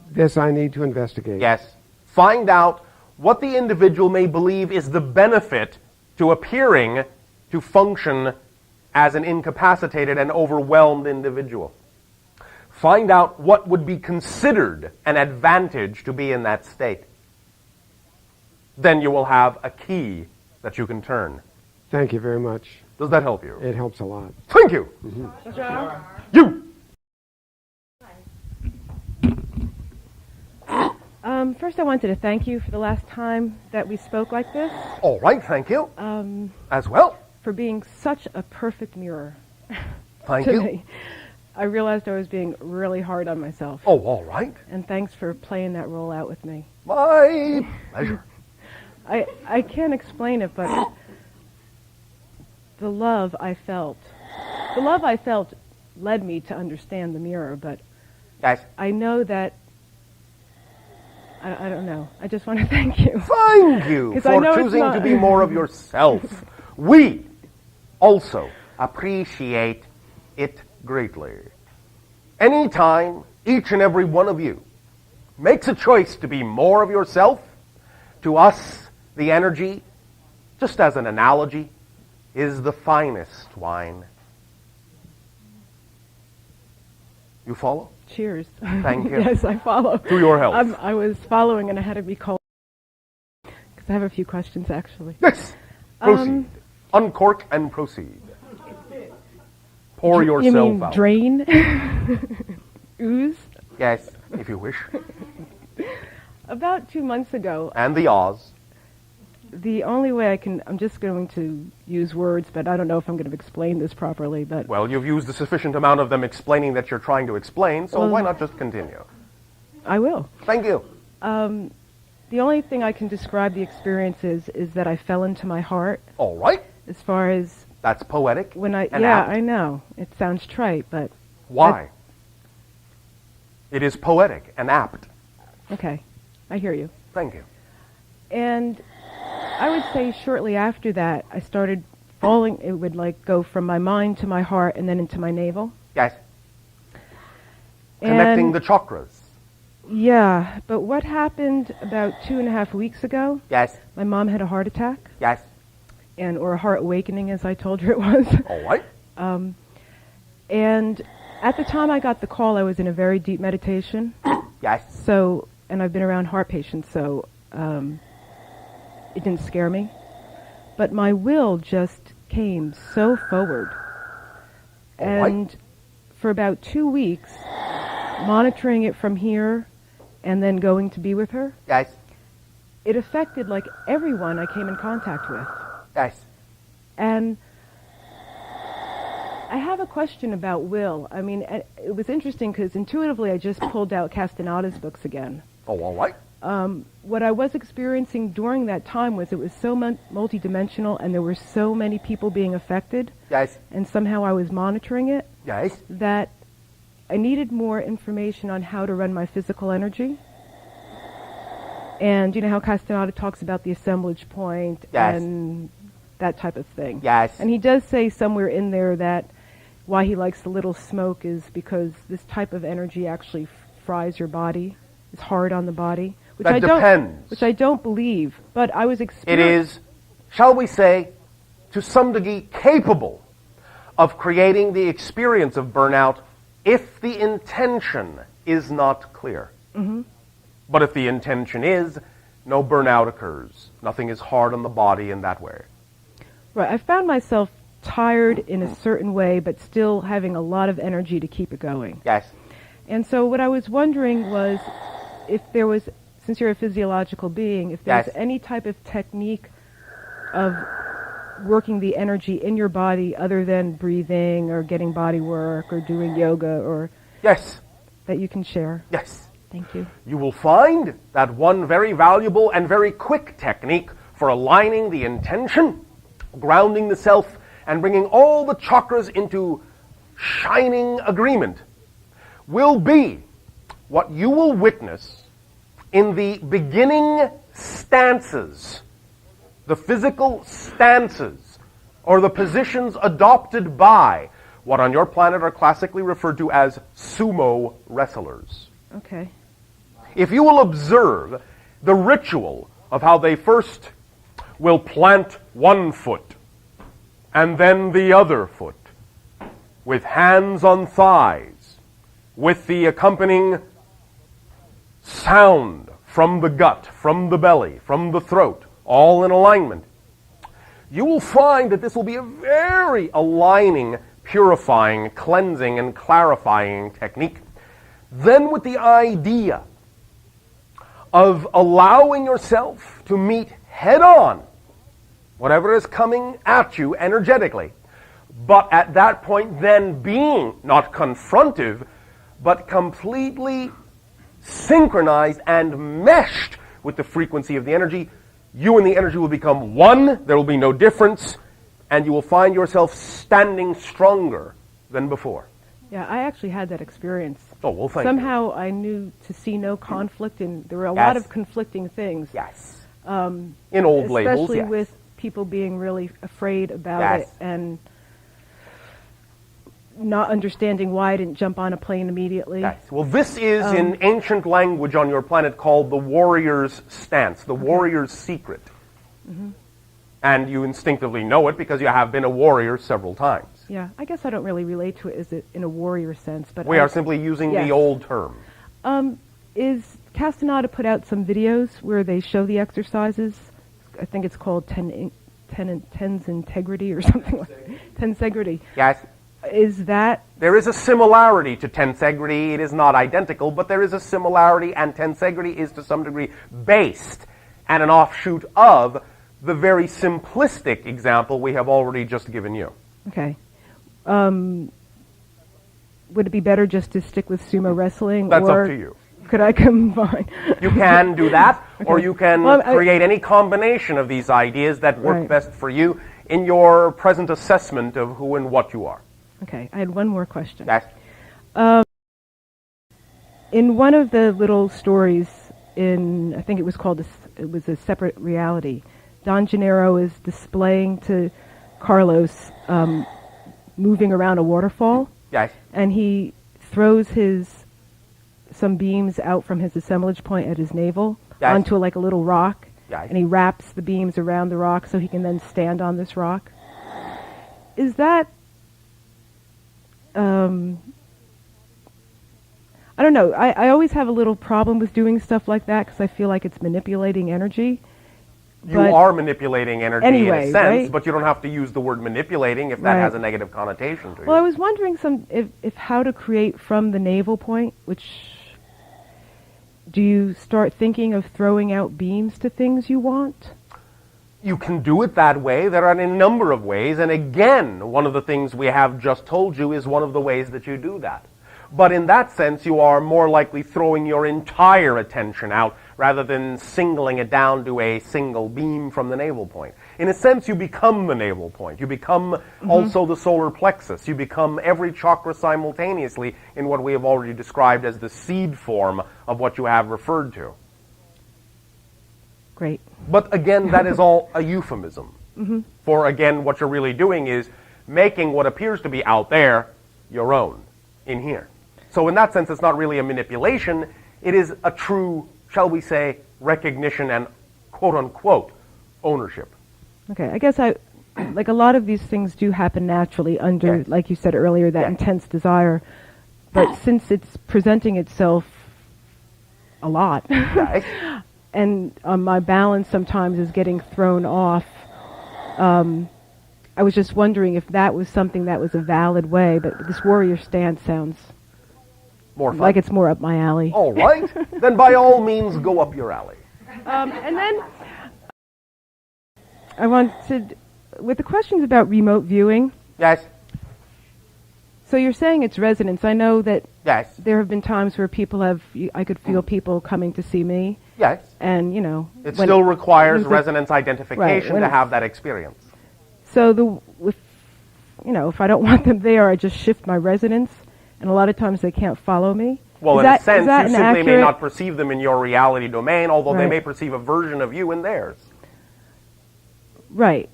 This I need to investigate. Yes. Find out what the individual may believe is the benefit to appearing to function as an incapacitated and overwhelmed individual. Find out what would be considered an advantage to be in that state. Then you will have a key that you can turn. Thank you very much. Does that help you? It helps a lot. Thank you. You. First, I wanted to thank you for the last time that we spoke like this, All right, thank you. As well. for being such a perfect mirror Thank to you. me. I realized I was being really hard on myself. Oh, all right. And thanks for playing that role out with me. My pleasure. I can't explain it, but the love I felt led me to understand the mirror, but Yes. I know that, I don't know. I just want to thank you. Thank you 'Cause I for know it's choosing not- to be more of yourself. We also appreciate it greatly. Anytime each and every one of you makes a choice to be more of yourself, to us, the energy, just as an analogy, is the finest wine. You follow? Cheers. Thank you. Yes, I follow. To your health. I was following and I had to be called because I have a few questions actually. Yes. Proceed. Uncork and proceed. Pour yourself You mean out. drain? Ooze? Yes, if you wish. About 2 months ago, And the Oz. the only way I'm just going to use words, but I don't know if I'm going to explain this properly, but Well, you've used a sufficient amount of them explaining that you're trying to explain, so why not just continue? I will. Thank you. The only thing I can describe the experience is that I fell into my heart All right. as far as That's poetic. when and yeah, apt. I know. It sounds trite, but Why? It is poetic and apt. okay. I hear you. Thank you. And I would say shortly after that, I started falling. It would like go from my mind to my heart and then into my navel. Yes. Connecting And the chakras. yeah, but what happened about 2.5 weeks ago, Yes. my mom had a heart attack, Yes. or a heart awakening, as I told her it was. All right. And at the time I got the call, I was in a very deep meditation. Yes. So, and I've been around heart patients, so it didn't scare me. But my will just came so forward. All right. And for about 2 weeks, monitoring it from here and then going to be with her, Yes. it affected like everyone I came in contact with. Yes. And I have a question about will. I mean, it was interesting because intuitively I just pulled out Castanada's books again. Oh, all right. What I was experiencing during that time was it was so multidimensional and there were so many people being affected, Yes. and somehow I was monitoring it, Yes. that I needed more information on how to run my physical energy. And you know how Castaneda talks about the assemblage point Yes. and that type of thing. Yes. And he does say somewhere in there that why he likes the little smoke is because this type of energy actually fries your body. It's hard on the body. Which That depends. Which I don't believe. But I was It experiencing... is, shall we say, to some degree capable of creating the experience of burnout if the intention is not clear. Mm-hmm. But if the intention is, no burnout occurs. Nothing is hard on the body in that way. Right. I found myself tired in a certain way, but still having a lot of energy to keep it going. Yes. And so what I was wondering was if there was, since you're a physiological being, if there's Yes. any type of technique of working the energy in your body other than breathing or getting body work or doing yoga, or Yes. that you can share. Yes. Thank you. You will find that one very valuable and very quick technique for aligning the intention, grounding the self, and bringing all the chakras into shining agreement will be what you will witness in the beginning stances, the physical stances, or the positions adopted by what on your planet are classically referred to as sumo wrestlers. Okay. If you will observe the ritual of how they first will plant one foot and then the other foot with hands on thighs, with the accompanying sound from the gut, from the belly, from the throat, all in alignment, you will find that this will be a very aligning, purifying, cleansing, and clarifying technique. Then with the idea of allowing yourself to meet head-on whatever is coming at you energetically, but at that point then being not confrontive, but completely synchronized and meshed with the frequency of the energy. You and the energy will become one, there will be no difference, and you will find yourself standing stronger than before. Yeah, I actually had that experience. Oh, well, thank you. Somehow I knew to see no conflict, and there were a Yes. lot of conflicting things. Yes. In old labels, Especially yes. with people being really afraid about Yes. it. And not understanding why I didn't jump on a plane immediately. Yes. Well, this is in ancient language on your planet called the warrior's stance, the warrior's secret. And you instinctively know it because you have been a warrior several times. Yeah, I guess I don't really relate to it as in a warrior sense, but We are simply using the old term. Is Castaneda put out some videos where they show the exercises? I think it's called Ten's Integrity or something like that. Tensegrity. Yes. Is that... There is a similarity to tensegrity. It is not identical, but there is a similarity, and tensegrity is to some degree based and an offshoot of the very simplistic example we have already just given you. Okay. Would it be better just to stick with sumo wrestling? That's or up to you. Could I combine? You can do that, or Okay. you can create any combination of these ideas that work Right. best for you in your present assessment of who and what you are. Okay, I had one more question. Yes. In one of the little stories I think it was called, it was a separate reality, Don Gennaro is displaying to Carlos moving around a waterfall. Yes. And he throws some beams out from his assemblage point at his navel Yes. onto like a little rock. Yes. And he wraps the beams around the rock so he can then stand on this rock. Is that... I don't know. I always have a little problem with doing stuff like that because I feel like it's manipulating energy. You But are manipulating energy anyway, in a sense, right? but you don't have to use the word manipulating if that Right. has a negative connotation to you. Well, I was wondering if how to create from the navel point, which... Do you start thinking of throwing out beams to things you want? You can do it that way. There are a number of ways, and again, one of the things we have just told you is one of the ways that you do that. But in that sense, you are more likely throwing your entire attention out rather than singling it down to a single beam from the navel point. In a sense, you become the navel point. You become also the solar plexus. You become every chakra simultaneously in what we have already described as the seed form of what you have referred to. Great. But again, that is all a euphemism. For again, what you're really doing is making what appears to be out there your own in here. So in that sense, it's not really a manipulation. It is a true, shall we say, recognition and quote-unquote ownership. Okay, I guess like a lot of these things do happen naturally under, Yes. like you said earlier, that Yes. intense desire. But since it's presenting itself a lot, Right? and my balance sometimes is getting thrown off, I was just wondering if that was something that was a valid way, but this warrior stance sounds More fun. like it's more up my alley. All right. Then by all means, go up your alley. And then I wanted, with the questions about remote viewing, Yes. so you're saying it's resonance. I know that Yes. there have been times where I could feel people coming to see me, Yes. and, It when still requires when the- resonance identification when to it's- have that experience. So if I don't want them there, I just shift my resonance, and a lot of times they can't follow me. Well, Is in that- a sense, is that you an simply may accurate- not perceive them in your reality domain, although they Right. may perceive a version of you in theirs. Right.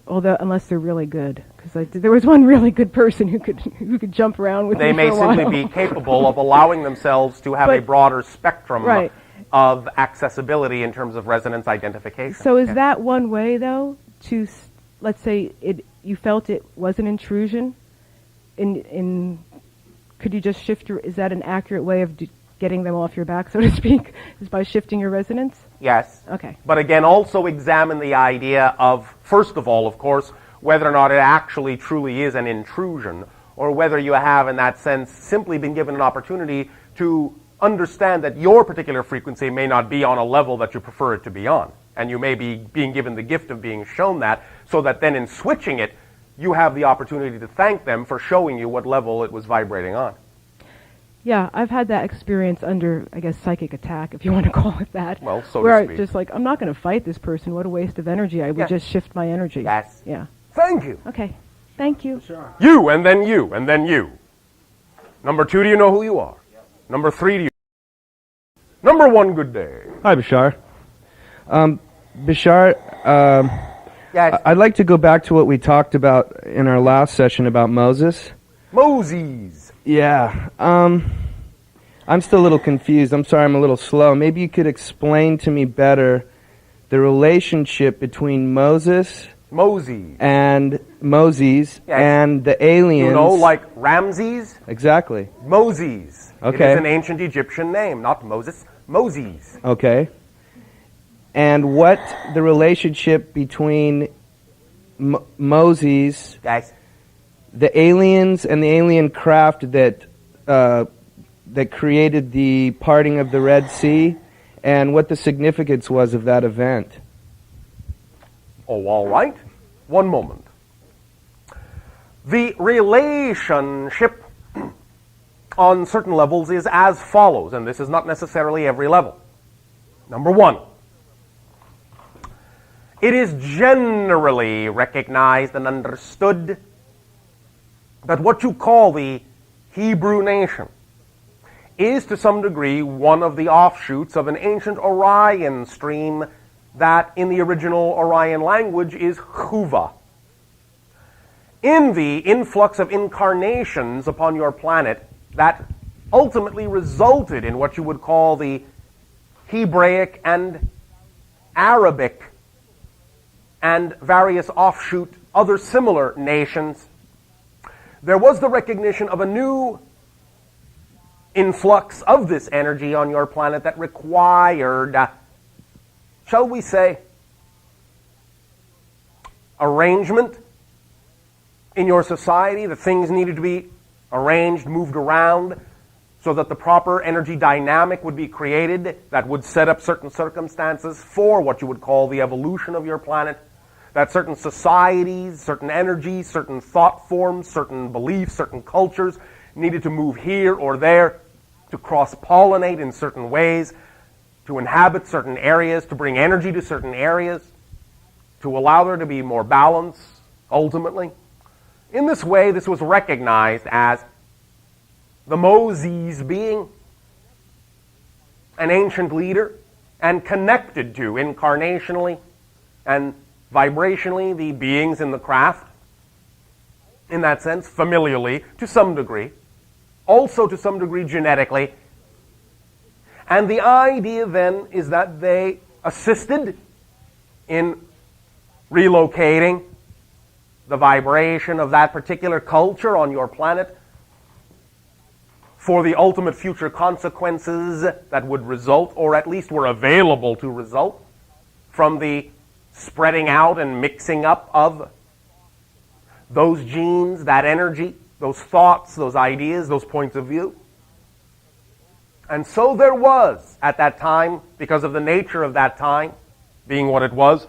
Although, unless they're really good, because there was one really good person who could jump around with They me may for a while. simply be capable of allowing themselves to have a But- broader spectrum Right. of accessibility in terms of resonance identification. So is Yes. that one way, though, to, let's say, you felt it was an intrusion? Could you just shift is that an accurate way of getting them off your back, so to speak, is by shifting your resonance? Yes. Okay. But again, also examine the idea of, first of all, of course, whether or not it actually truly is an intrusion, or whether you have, in that sense, simply been given an opportunity to understand that your particular frequency may not be on a level that you prefer it to be on. And you may be being given the gift of being shown that, so that then in switching it, you have the opportunity to thank them for showing you what level it was vibrating on. Yeah, I've had that experience under, I guess, psychic attack, if you want to call it that. Well, so to where speak. I just like, I'm not going to fight this person. What a waste of energy. I would Yeah. just shift my energy. Yes. Yeah. Thank you. Okay. Thank you. You, and then you, and then you. Number 2, do you know who you are? Number 3, do you? Number 1, good day. Hi, Bashar. Bashar, Yes. I'd like to go back to what we talked about in our last session about Moses. Moses. Yeah. I'm still a little confused. I'm sorry, I'm a little slow. Maybe you could explain to me better the relationship between Moses and Moses Yes. and the aliens. You know, like Ramses? Exactly. Moses. Okay. It is an ancient Egyptian name, not Moses. Moses. Okay. And what the relationship between Moses, Yes. the aliens, and the alien craft that that created the parting of the Red Sea, and what the significance was of that event? Oh, all right. One moment. The relationship on certain levels is as follows, and this is not necessarily every level. Number one, it is generally recognized and understood that what you call the Hebrew nation is to some degree one of the offshoots of an ancient Orion stream that in the original Orion language is Chuva. In the influx of incarnations upon your planet that ultimately resulted in what you would call the Hebraic and Arabic and various offshoot other similar nations, there was the recognition of a new influx of this energy on your planet that required, shall we say, arrangement in your society, that things needed to be arranged, moved around, so that the proper energy dynamic would be created that would set up certain circumstances for what you would call the evolution of your planet, that certain societies, certain energies, certain thought forms, certain beliefs, certain cultures needed to move here or there, to cross-pollinate in certain ways, to inhabit certain areas, to bring energy to certain areas, to allow there to be more balance, ultimately. In this way, this was recognized as the Moses being an ancient leader and connected to, incarnationally and vibrationally, the beings in the craft, in that sense, familially, to some degree, also to some degree genetically. And the idea then is that they assisted in relocating the vibration of that particular culture on your planet for the ultimate future consequences that would result, or at least were available to result, from the spreading out and mixing up of those genes, that energy, those thoughts, those ideas, those points of view. And so there was, at that time, because of the nature of that time, being what it was,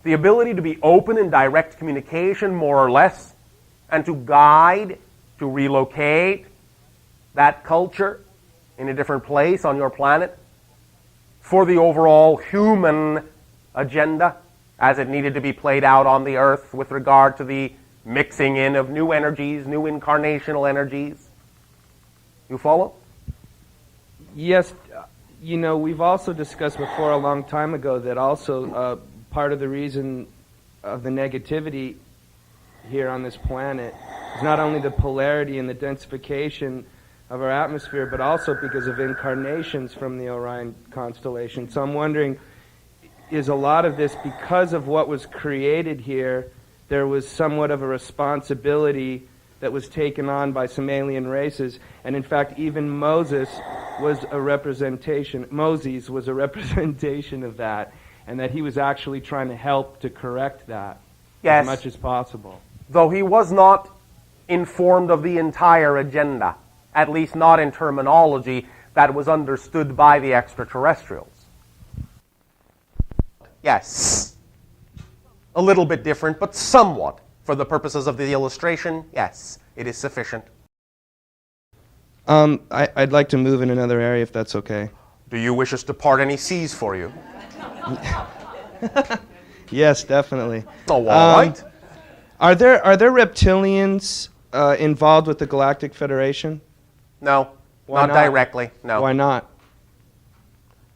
the ability to be open in direct communication, more or less, and to guide, to relocate that culture in a different place on your planet for the overall human agenda as it needed to be played out on the earth with regard to the mixing in of new energies, new incarnational energies. You follow? Yes. You know, we've also discussed before a long time ago that also part of the reason of the negativity here on this planet is not only the polarity and the densification of our atmosphere, but also because of incarnations from the Orion constellation. So I'm wondering, is a lot of this because of what was created here, there was somewhat of a responsibility that was taken on by some alien races, and in fact even Moses was a representation of that, and that he was actually trying to help to correct that as much as possible. Though he was not informed of the entire agenda, at least not in terminology that was understood by the extraterrestrials. Yes. A little bit different, but somewhat. For the purposes of the illustration, yes, it is sufficient. I'd like to move in another area if that's okay. Do you wish us to part any seas for you? Yes, definitely. Oh, all right. Are there reptilians involved with the Galactic Federation? No, Why not not? directly, no. Why not?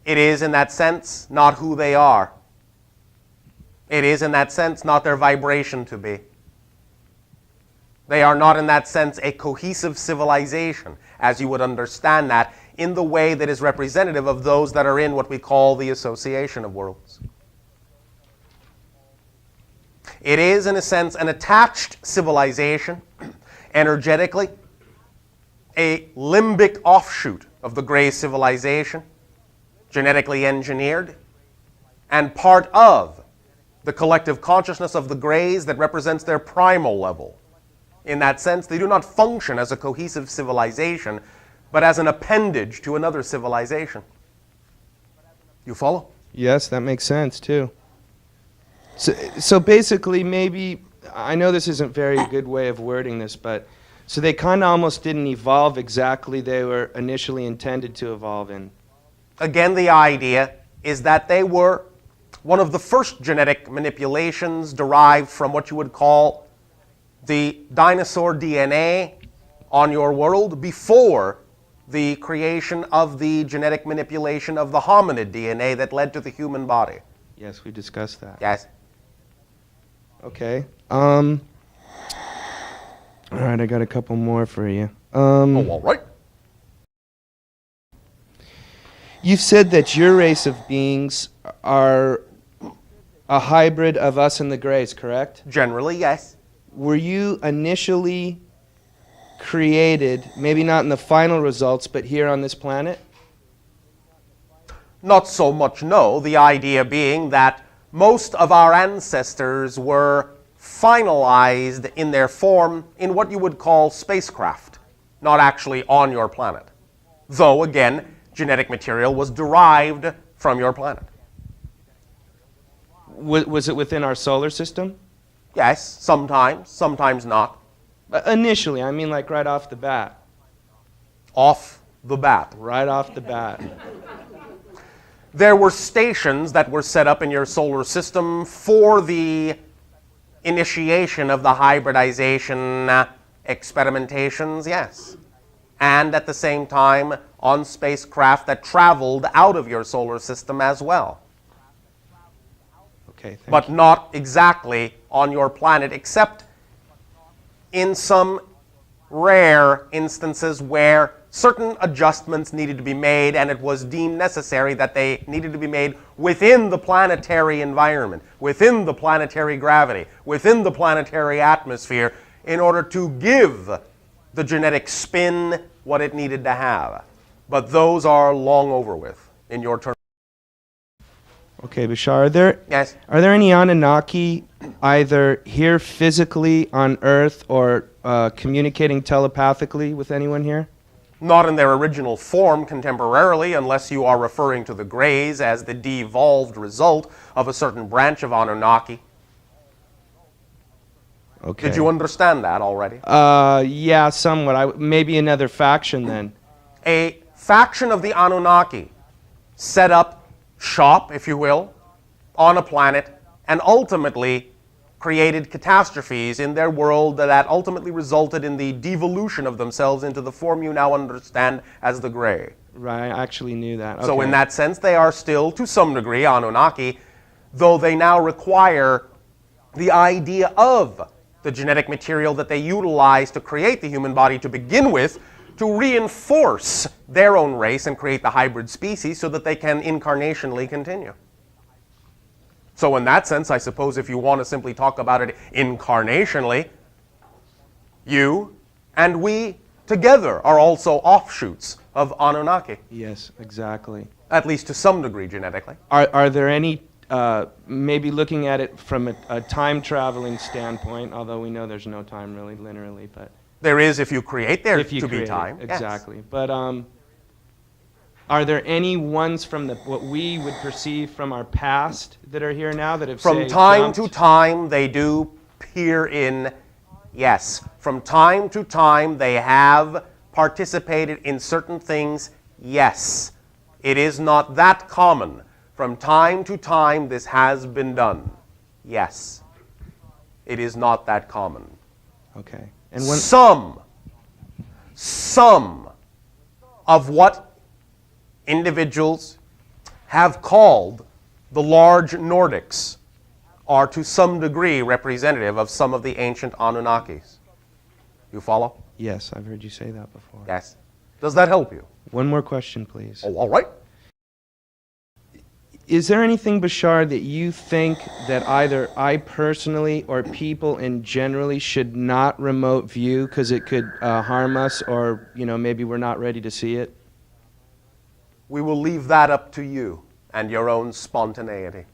It is, in that sense, not who they are. It is, in that sense, not their vibration to be. They are not in that sense a cohesive civilization, as you would understand that, in the way that is representative of those that are in what we call the association of worlds. It is, in a sense, an attached civilization, energetically, a limbic offshoot of the gray civilization, genetically engineered, and part of the collective consciousness of the grays that represents their primal level. In that sense, they do not function as a cohesive civilization, but as an appendage to another civilization. You follow? Yes, that makes sense too. So basically, maybe, I know this isn't a very good way of wording this, but so they kind of almost didn't evolve exactly they were initially intended to evolve in. Again, the idea is that they were one of the first genetic manipulations derived from what you would call the dinosaur DNA on your world before the creation of the genetic manipulation of the hominid DNA that led to the human body. Yes, we discussed that. Yes. Okay. All right, I got a couple more for you. All right. You've said that your race of beings are a hybrid of us and the Greys, correct? Generally, yes. Were you initially created, maybe not in the final results, but here on this planet? Not so much, no. The idea being that most of our ancestors were finalized in their form in what you would call spacecraft, not actually on your planet. Though, again, genetic material was derived from your planet. Was it within our solar system? Yes, sometimes not. Initially, I mean like right off the bat. Off the bat. Right off the bat. There were stations that were set up in your solar system for the initiation of the hybridization experimentations, yes. And at the same time, on spacecraft that traveled out of your solar system as well. Okay, thank But you. not exactly on your planet, except in some rare instances where certain adjustments needed to be made, and it was deemed necessary that they needed to be made within the planetary environment, within the planetary gravity, within the planetary atmosphere, in order to give the genetic spin what it needed to have. But those are long over with in your term. Okay, Bashar, Yes. are there any Anunnaki either here physically on Earth or communicating telepathically with anyone here? Not in their original form contemporarily, unless you are referring to the Greys as the devolved result of a certain branch of Anunnaki. Okay. Did you understand that already? Yeah, somewhat. Maybe another faction then. A faction of the Anunnaki set up shop, if you will, on a planet, and ultimately created catastrophes in their world that ultimately resulted in the devolution of themselves into the form you now understand as the Grey. Right, I actually knew that. So Okay. in that sense, they are still, to some degree, Anunnaki, though they now require the idea of the genetic material that they utilize to create the human body to begin with, to reinforce their own race and create the hybrid species so that they can incarnationally continue. So in that sense, I suppose if you want to simply talk about it incarnationally, you and we together are also offshoots of Anunnaki, Yes, exactly. at least to some degree genetically. Are there any, maybe looking at it from a time traveling standpoint, although we know there's no time really linearly, but There is if you create there if you to be create it, time. Yes. exactly. But are there any ones from what we would perceive from our past that are here now that have From say, time jumped? to time, they do peer in. Yes, from time to time, they have participated in certain things. Yes, it is not that common. From time to time, this has been done. Yes, it is not that common. Okay. And when Some of what individuals have called the large Nordics are to some degree representative of some of the ancient Anunnakis. You follow? Yes, I've heard you say that before. Yes. Does that help you? One more question, please. Oh, all right. Is there anything, Bashar, that you think that either I personally or people in generally should not remote view because it could harm us, or maybe we're not ready to see it? We will leave that up to you and your own spontaneity.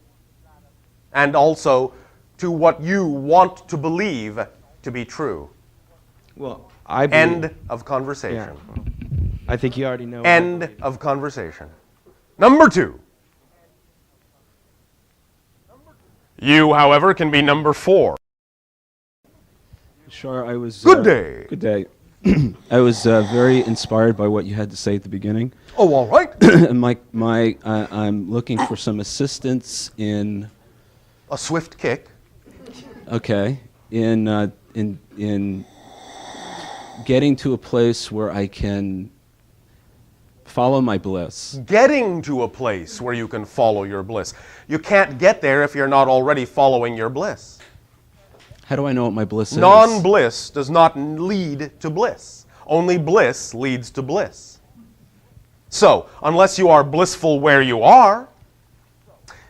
And also to what you want to believe to be true. Well, I believe... End of conversation. Yeah, well, I think you already know. End of conversation. Number 2. You, however, can be number 4. Sure, I was... Good day. Good day. I was very inspired by what you had to say at the beginning. Oh, all right. And I'm looking for some assistance in... A swift kick. Okay. In getting to a place where I can follow my bliss. Getting to a place where you can follow your bliss. You can't get there if you're not already following your bliss. How do I know what my bliss is? Non-bliss does not lead to bliss. Only bliss leads to bliss. So, unless you are blissful where you are,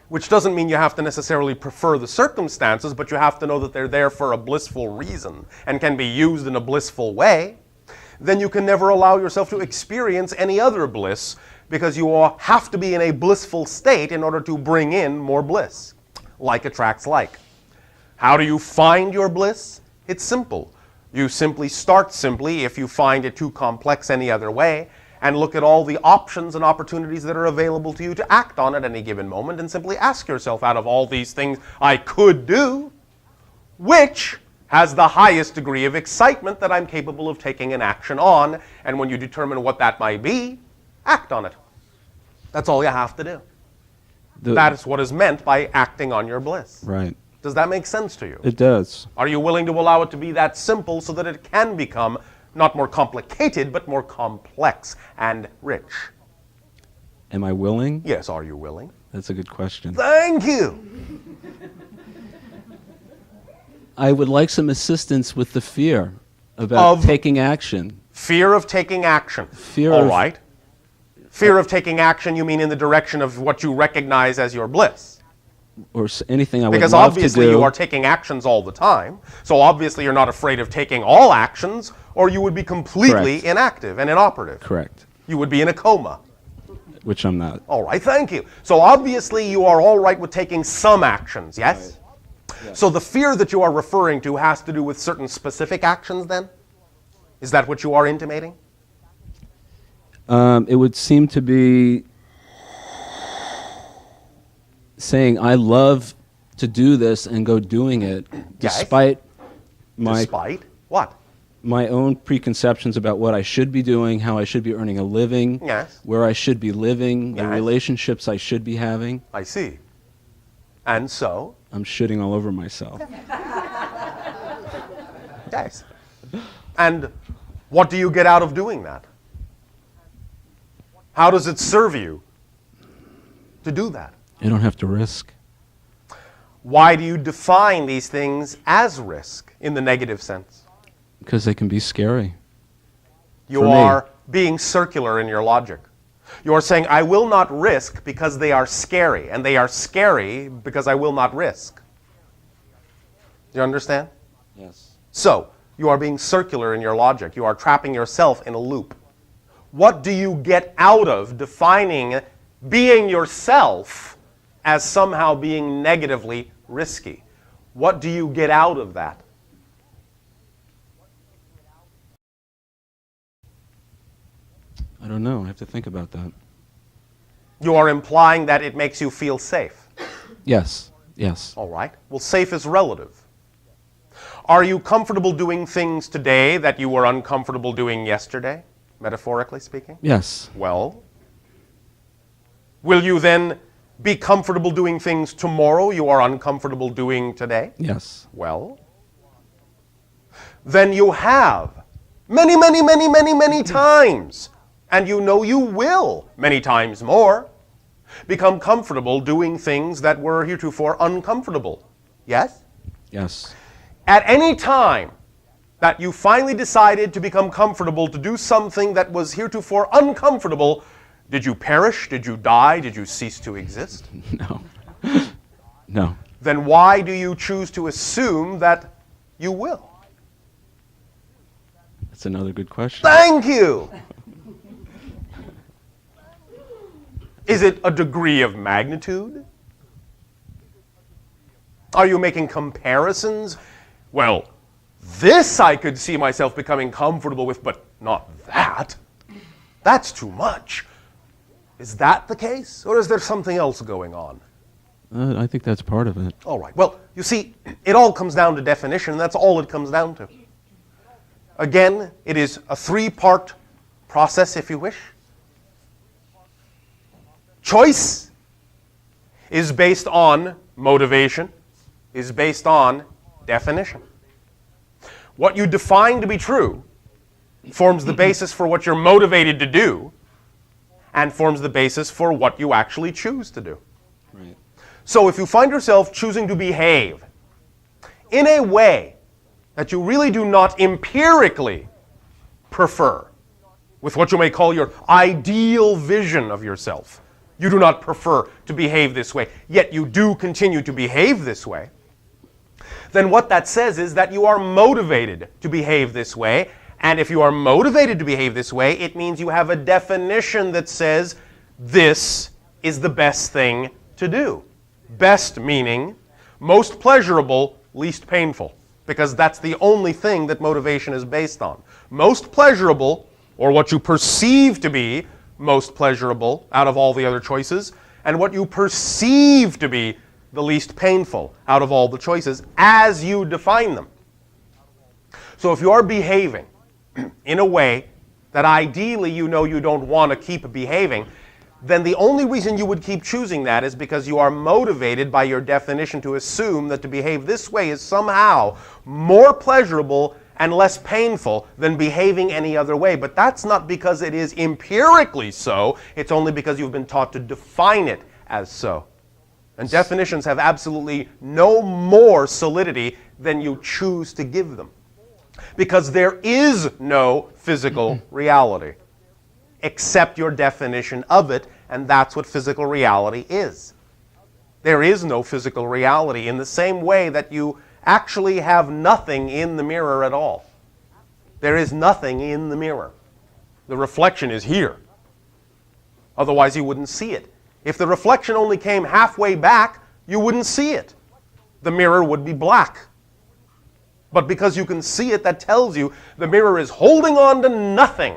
which doesn't mean you have to necessarily prefer the circumstances, but you have to know that they're there for a blissful reason and can be used in a blissful way, then you can never allow yourself to experience any other bliss because you have to be in a blissful state in order to bring in more bliss. Like attracts like. How do you find your bliss? It's simple. You simply start simply if you find it too complex any other way, and look at all the options and opportunities that are available to you to act on at any given moment, and simply ask yourself, out of all these things I could do, which has the highest degree of excitement that I'm capable of taking an action on, and when you determine what that might be, act on it. That's all you have to do. That is what is meant by acting on your bliss. Right. Does that make sense to you? It does. Are you willing to allow it to be that simple so that it can become not more complicated, but more complex and rich? Am I willing? Yes, are you willing? That's a good question. Thank you. I would like some assistance with the fear about taking action. Fear of taking action. Fear All of- right. Fear of taking action, you mean in the direction of what you recognize as your bliss? Or anything I would Because love to do. obviously you are taking actions all the time, so obviously you're not afraid of taking all actions, or you would be completely Correct. inactive and inoperative. Correct. You would be in a coma. Which I'm not. All right, thank you. So obviously you are all right with taking some actions, yes? Right. So the fear that you are referring to has to do with certain specific actions then? Is that what you are intimating? It would seem to be saying I love to do this and go doing it despite Despite what? my own preconceptions about what I should be doing, how I should be earning a living, Yes. where I should be living, the Yes. relationships I should be having. I see. And so? I'm shitting all over myself. Yes. And what do you get out of doing that? How does it serve you to do that? I don't have to risk. Why do you define these things as risk in the negative sense? Because they can be scary. You For me. are being circular in your logic. You are saying, I will not risk because they are scary, and they are scary because I will not risk. Do you understand? Yes. So, you are being circular in your logic. You are trapping yourself in a loop. What do you get out of defining being yourself as somehow being negatively risky? What do you get out of that? I don't know. I have to think about that. You are implying that it makes you feel safe. Yes. Yes. All right. Well, safe is relative. Are you comfortable doing things today that you were uncomfortable doing yesterday, metaphorically speaking? Yes. Well, will you then be comfortable doing things tomorrow you are uncomfortable doing today? Yes. Well, then you have many times, and you know you will many times more, become comfortable doing things that were heretofore uncomfortable. Yes? Yes. At any time, that you finally decided to become comfortable to do something that was heretofore uncomfortable, did you perish? Did you die? Did you cease to exist? No. No. Then why do you choose to assume that you will? That's another good question. Thank you! Is it a degree of magnitude? Are you making comparisons? Well, this I could see myself becoming comfortable with, but not that. That's too much. Is that the case? Or is there something else going on? I think that's part of it. All right. Well, you see, it all comes down to definition. That's all it comes down to. Again, it is a three-part process, if you wish. Choice is based on motivation, is based on definition. What you define to be true forms the basis for what you're motivated to do and forms the basis for what you actually choose to do. Right. So if you find yourself choosing to behave in a way that you really do not empirically prefer, with what you may call your ideal vision of yourself, you do not prefer to behave this way, yet you do continue to behave this way, then what that says is that you are motivated to behave this way. And if you are motivated to behave this way, it means you have a definition that says this is the best thing to do. Best meaning most pleasurable, least painful, because that's the only thing that motivation is based on. Most pleasurable, or what you perceive to be most pleasurable out of all the other choices, and what you perceive to be the least painful out of all the choices as you define them. So if you are behaving in a way that ideally you know you don't want to keep behaving, then the only reason you would keep choosing that is because you are motivated by your definition to assume that to behave this way is somehow more pleasurable and less painful than behaving any other way. But that's not because it is empirically so. It's only because you've been taught to define it as so. And definitions have absolutely no more solidity than you choose to give them. Because there is no physical reality except your definition of it, and that's what physical reality is. There is no physical reality in the same way that you actually have nothing in the mirror at all. There is nothing in the mirror. The reflection is here. Otherwise you wouldn't see it. If the reflection only came halfway back, you wouldn't see it. The mirror would be black. But because you can see it, that tells you the mirror is holding on to nothing.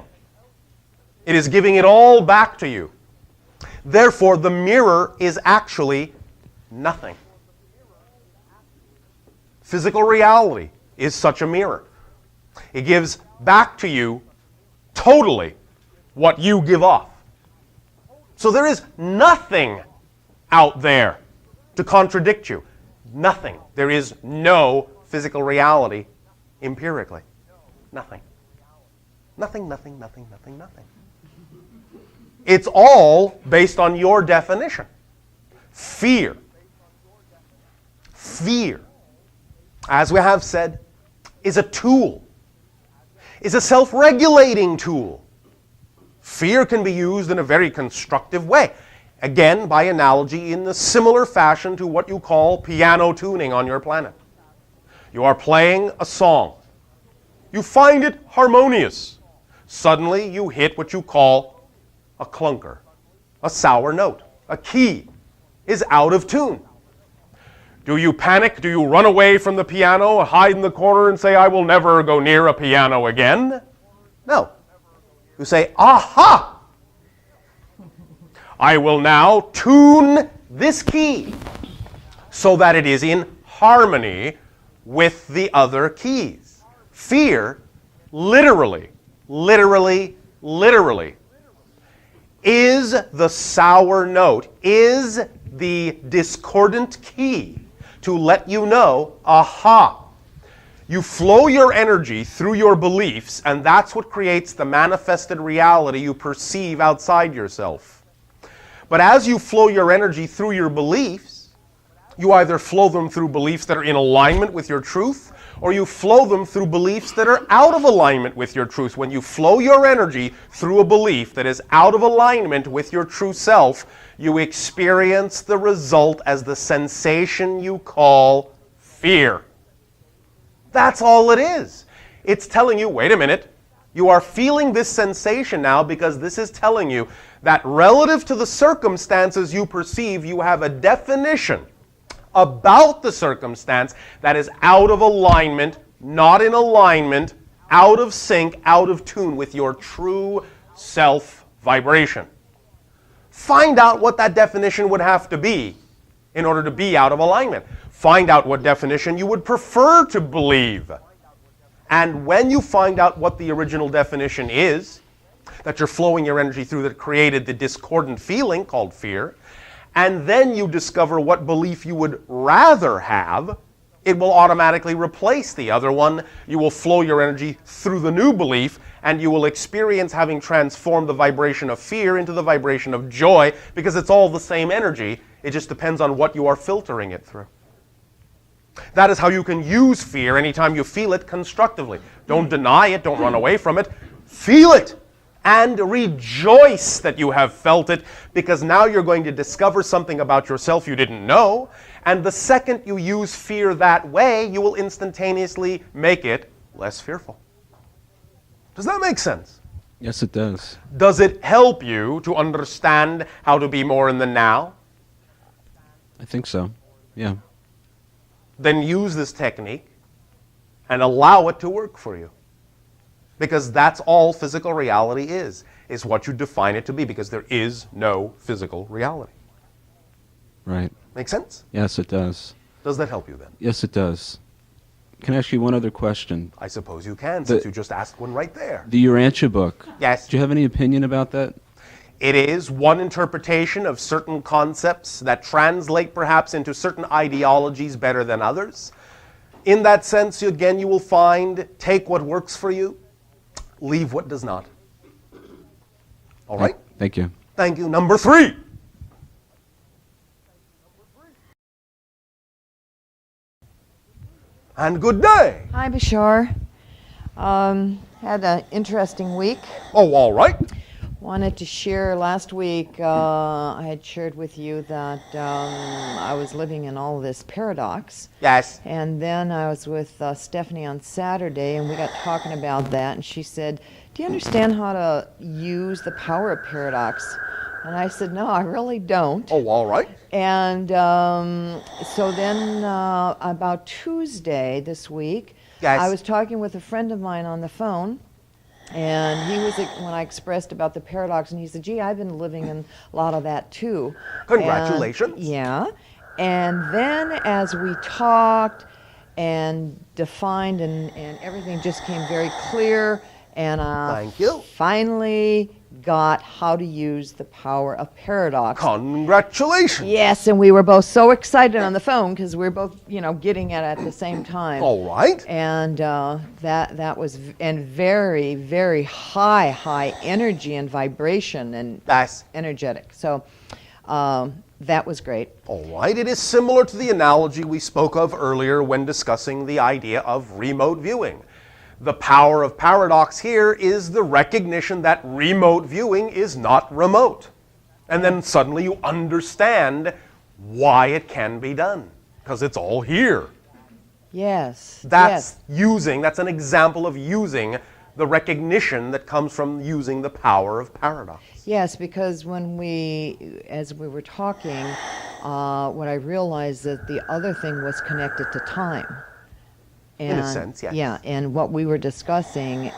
It is giving it all back to you. Therefore, the mirror is actually nothing. Physical reality is such a mirror. It gives back to you totally what you give off. So there is nothing out there to contradict you. Nothing. There is no physical reality empirically. Nothing. Nothing, nothing, nothing, nothing, nothing. It's all based on your definition. Fear. Fear, as we have said, is a tool, is a self-regulating tool. Fear can be used in a very constructive way. Again, by analogy, in the similar fashion to what you call piano tuning on your planet. You are playing a song. You find it harmonious. Suddenly you hit what you call a clunker, a sour note. A key is out of tune. Do you panic? Do you run away from the piano, hide in the corner and say, I will never go near a piano again? No. You say, aha! I will now tune this key so that it is in harmony with the other keys. Fear, literally, is the sour note, is the discordant key to let you know, aha. You flow your energy through your beliefs, and that's what creates the manifested reality you perceive outside yourself. But as you flow your energy through your beliefs, you either flow them through beliefs that are in alignment with your truth, or you flow them through beliefs that are out of alignment with your truth. When you flow your energy through a belief that is out of alignment with your true self, you experience the result as the sensation you call fear. That's all it is. It's telling you, wait a minute, you are feeling this sensation now because this is telling you that relative to the circumstances you perceive, you have a definition about the circumstance that is out of alignment, not in alignment, out of sync, out of tune with your true self vibration. Find out what that definition would have to be in order to be out of alignment. Find out what definition you would prefer to believe. And when you find out what the original definition is, that you're flowing your energy through that created the discordant feeling called fear, and then you discover what belief you would rather have, it will automatically replace the other one. You will flow your energy through the new belief, and you will experience having transformed the vibration of fear into the vibration of joy, because it's all the same energy. It just depends on what you are filtering it through. That is how you can use fear anytime you feel it constructively. Don't deny it, don't run away from it. Feel it and rejoice that you have felt it, because now you're going to discover something about yourself you didn't know. And the second you use fear that way, you will instantaneously make it less fearful. Does that make sense? Yes, it does. Does it help you to understand how to be more in the now? I think so. Yeah. Then use this technique and allow it to work for you. Because that's all physical reality is what you define it to be, because there is no physical reality. Right. Make sense? Yes, it does. Does that help you then? Yes, it does. Can I ask you one other question? I suppose you can, since you just asked one right there. The Urantia book. Yes. Do you have any opinion about that? It is one interpretation of certain concepts that translate perhaps into certain ideologies better than others. In that sense, again, you will find, take what works for you, leave what does not. All right? Thank you. Thank you. Number 3. And good day. Hi, Bashar. Had an interesting week. Oh, all right. Wanted to share last week, I had shared with you that I was living in all this paradox. Yes. And then I was with Stephanie on Saturday, and we got talking about that, and she said, do you understand how to use the power of paradox? And I said, no, I really don't. Oh, all right. And so then about Tuesday this week, Yes. I was talking with a friend of mine on the phone, and he was, when I expressed about the paradox, and he said, gee, I've been living in a lot of that too. Congratulations. And, yeah. And then as we talked and defined, and everything just came very clear, and Thank you. finally got how to use the power of paradox. Congratulations. Yes, and we were both so excited on the phone because we were both, getting it at the same time. All right. And that was very, very high energy and vibration and That's energetic. So that was great. all right. It is similar to the analogy we spoke of earlier when discussing the idea of remote viewing. The power of paradox here is the recognition that remote viewing is not remote. And then suddenly you understand why it can be done, because it's all here. Yes. That's yes. that's an example of using the recognition that comes from using the power of paradox. Yes, because as we were talking, what I realized that the other thing was connected to time. In a sense, yes. Yeah, and what we were discussing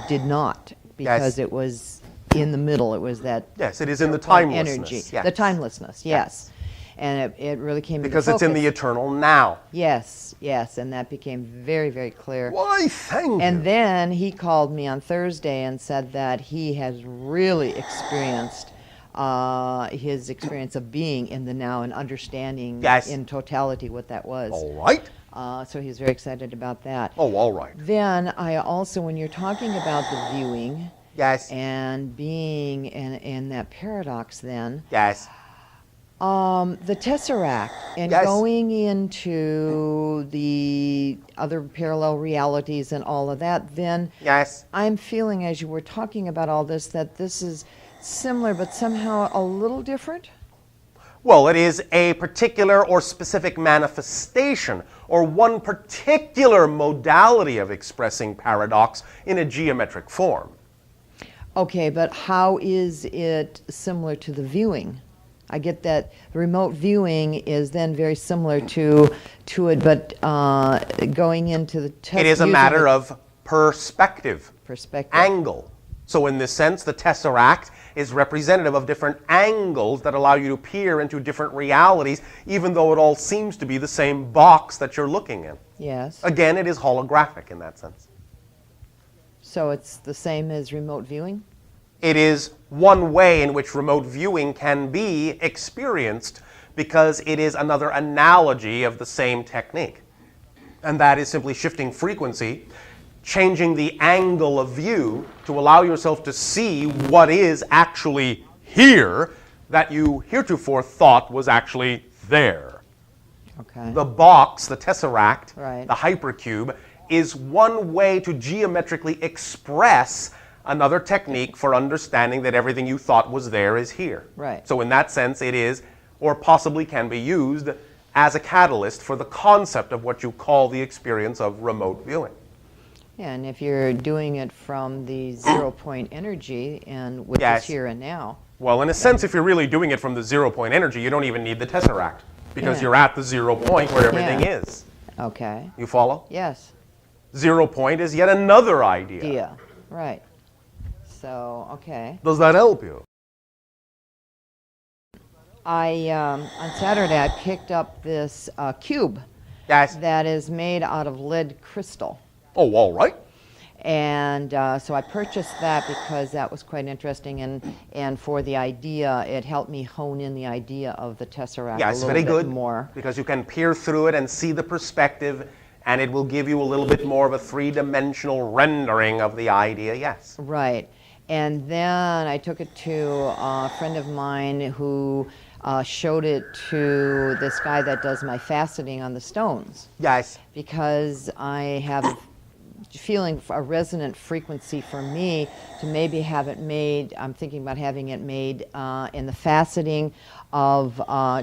did not, because it was in the middle. It was that. Yes, it is in the timelessness. Energy. Yes. The timelessness, yes. And it really came into Because it's in the focus. eternal now. Yes, and that became very, very clear. Why, thank you. And then he called me on Thursday and said that he has really experienced his experience of being in the now and understanding in totality what that was. All right. So he's very excited about that. Oh, all right. Then I also, when you're talking about the viewing Yes. and being in that paradox then, Yes. The Tesseract and Yes. going into the other parallel realities and all of that, then Yes. I'm feeling as you were talking about all this that this is similar but somehow a little different. Well, it is a particular or specific manifestation or one particular modality of expressing paradox in a geometric form. Okay, but how is it similar to the viewing? I get that the remote viewing is then very similar to it, but going into the It is a matter of perspective, angle. So in this sense, the Tesseract is representative of different angles that allow you to peer into different realities, even though it all seems to be the same box that you're looking in. Yes. Again, it is holographic in that sense. So it's the same as remote viewing? It is one way in which remote viewing can be experienced because it is another analogy of the same technique. And that is simply shifting frequency, changing the angle of view to allow yourself to see what is actually here that you heretofore thought was actually there. Okay. The box, the Tesseract, Right. the hypercube, is one way to geometrically express another technique for understanding that everything you thought was there is here. Right. So in that sense, it is, or possibly can be used as a catalyst for the concept of what you call the experience of remote viewing. Yeah, and if you're doing it from the 0-point energy and with Yes. this here and now. Well, in a sense, if you're really doing it from the 0-point energy, you don't even need the Tesseract because Yeah. you're at the 0 point where everything Yeah. is. Okay. You follow? Yes. 0 point is yet another idea. Idea. Right. So, okay. Does that help you? On Saturday I picked up this cube Yes. that is made out of lead crystal. Oh, all right. And so I purchased that because that was quite interesting, and for the idea, it helped me hone in the idea of the Tesseract Yes, a little very bit good. more. Because you can peer through it and see the perspective, and it will give you a little bit more of a three-dimensional rendering of the idea, yes. Right. And then I took it to a friend of mine who showed it to this guy that does my faceting on the stones. Yes. Because I have a feeling a resonant frequency for me to maybe have it made, I'm thinking about having it made in the faceting of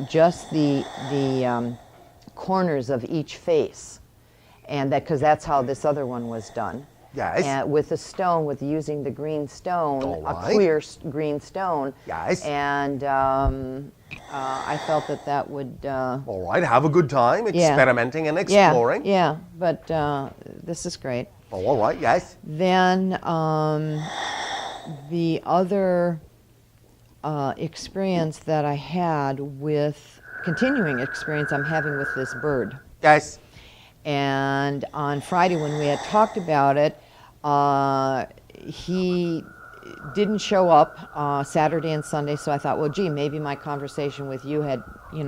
just the corners of each face. And that, because that's how this other one was done. Yes. And with the stone, with using the green stone, All a right. clear green stone. Yes. And I felt that that would. All right, have a good time experimenting and exploring. Yeah, but this is great. Oh, all right, yes. Then the other experience that I had with, continuing experience I'm having with this bird. Yes. And on Friday when we had talked about it, he didn't show up Saturday and Sunday, so I thought, well, gee, maybe my conversation with you had,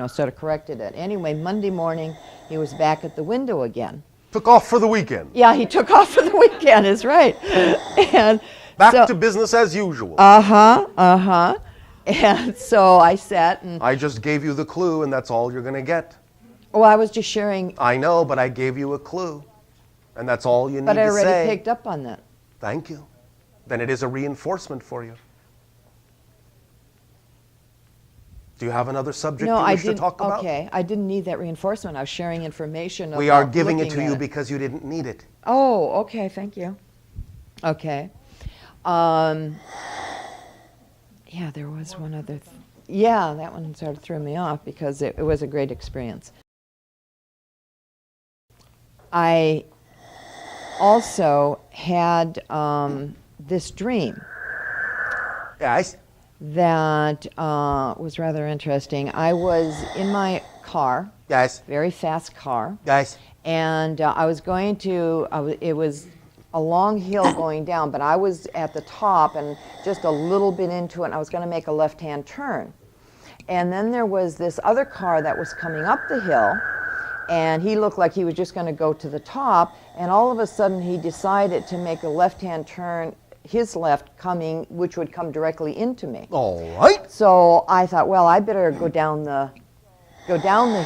sort of corrected it. Anyway, Monday morning, he was back at the window again. Took off for the weekend. Yeah, he took off for the weekend, is right. And Back to business as usual. And so I sat and... I just gave you the clue, and that's all you're going to get. Oh, I was just sharing... I know, but I gave you a clue, and that's all you need to say. But I already picked up on that. Thank you. Then it is a reinforcement for you. Do you have another subject you wish to talk about? Okay, I didn't need that reinforcement. I was sharing information. We are giving it to you because you didn't need it. Oh, okay, thank you. Okay. Yeah, there was one other. Yeah, that one sort of threw me off because it was a great experience. I also had this dream. Yes. That was rather interesting. I was in my car. Yes. Very fast car. Yes. And I was going to, it was a long hill going down, but I was at the top and just a little bit into it, and I was going to make a left-hand turn. And then there was this other car that was coming up the hill, and he looked like he was just going to go to the top, and all of a sudden he decided to make a left-hand turn his left coming, which would come directly into me. All right. So I thought, well, I better go down the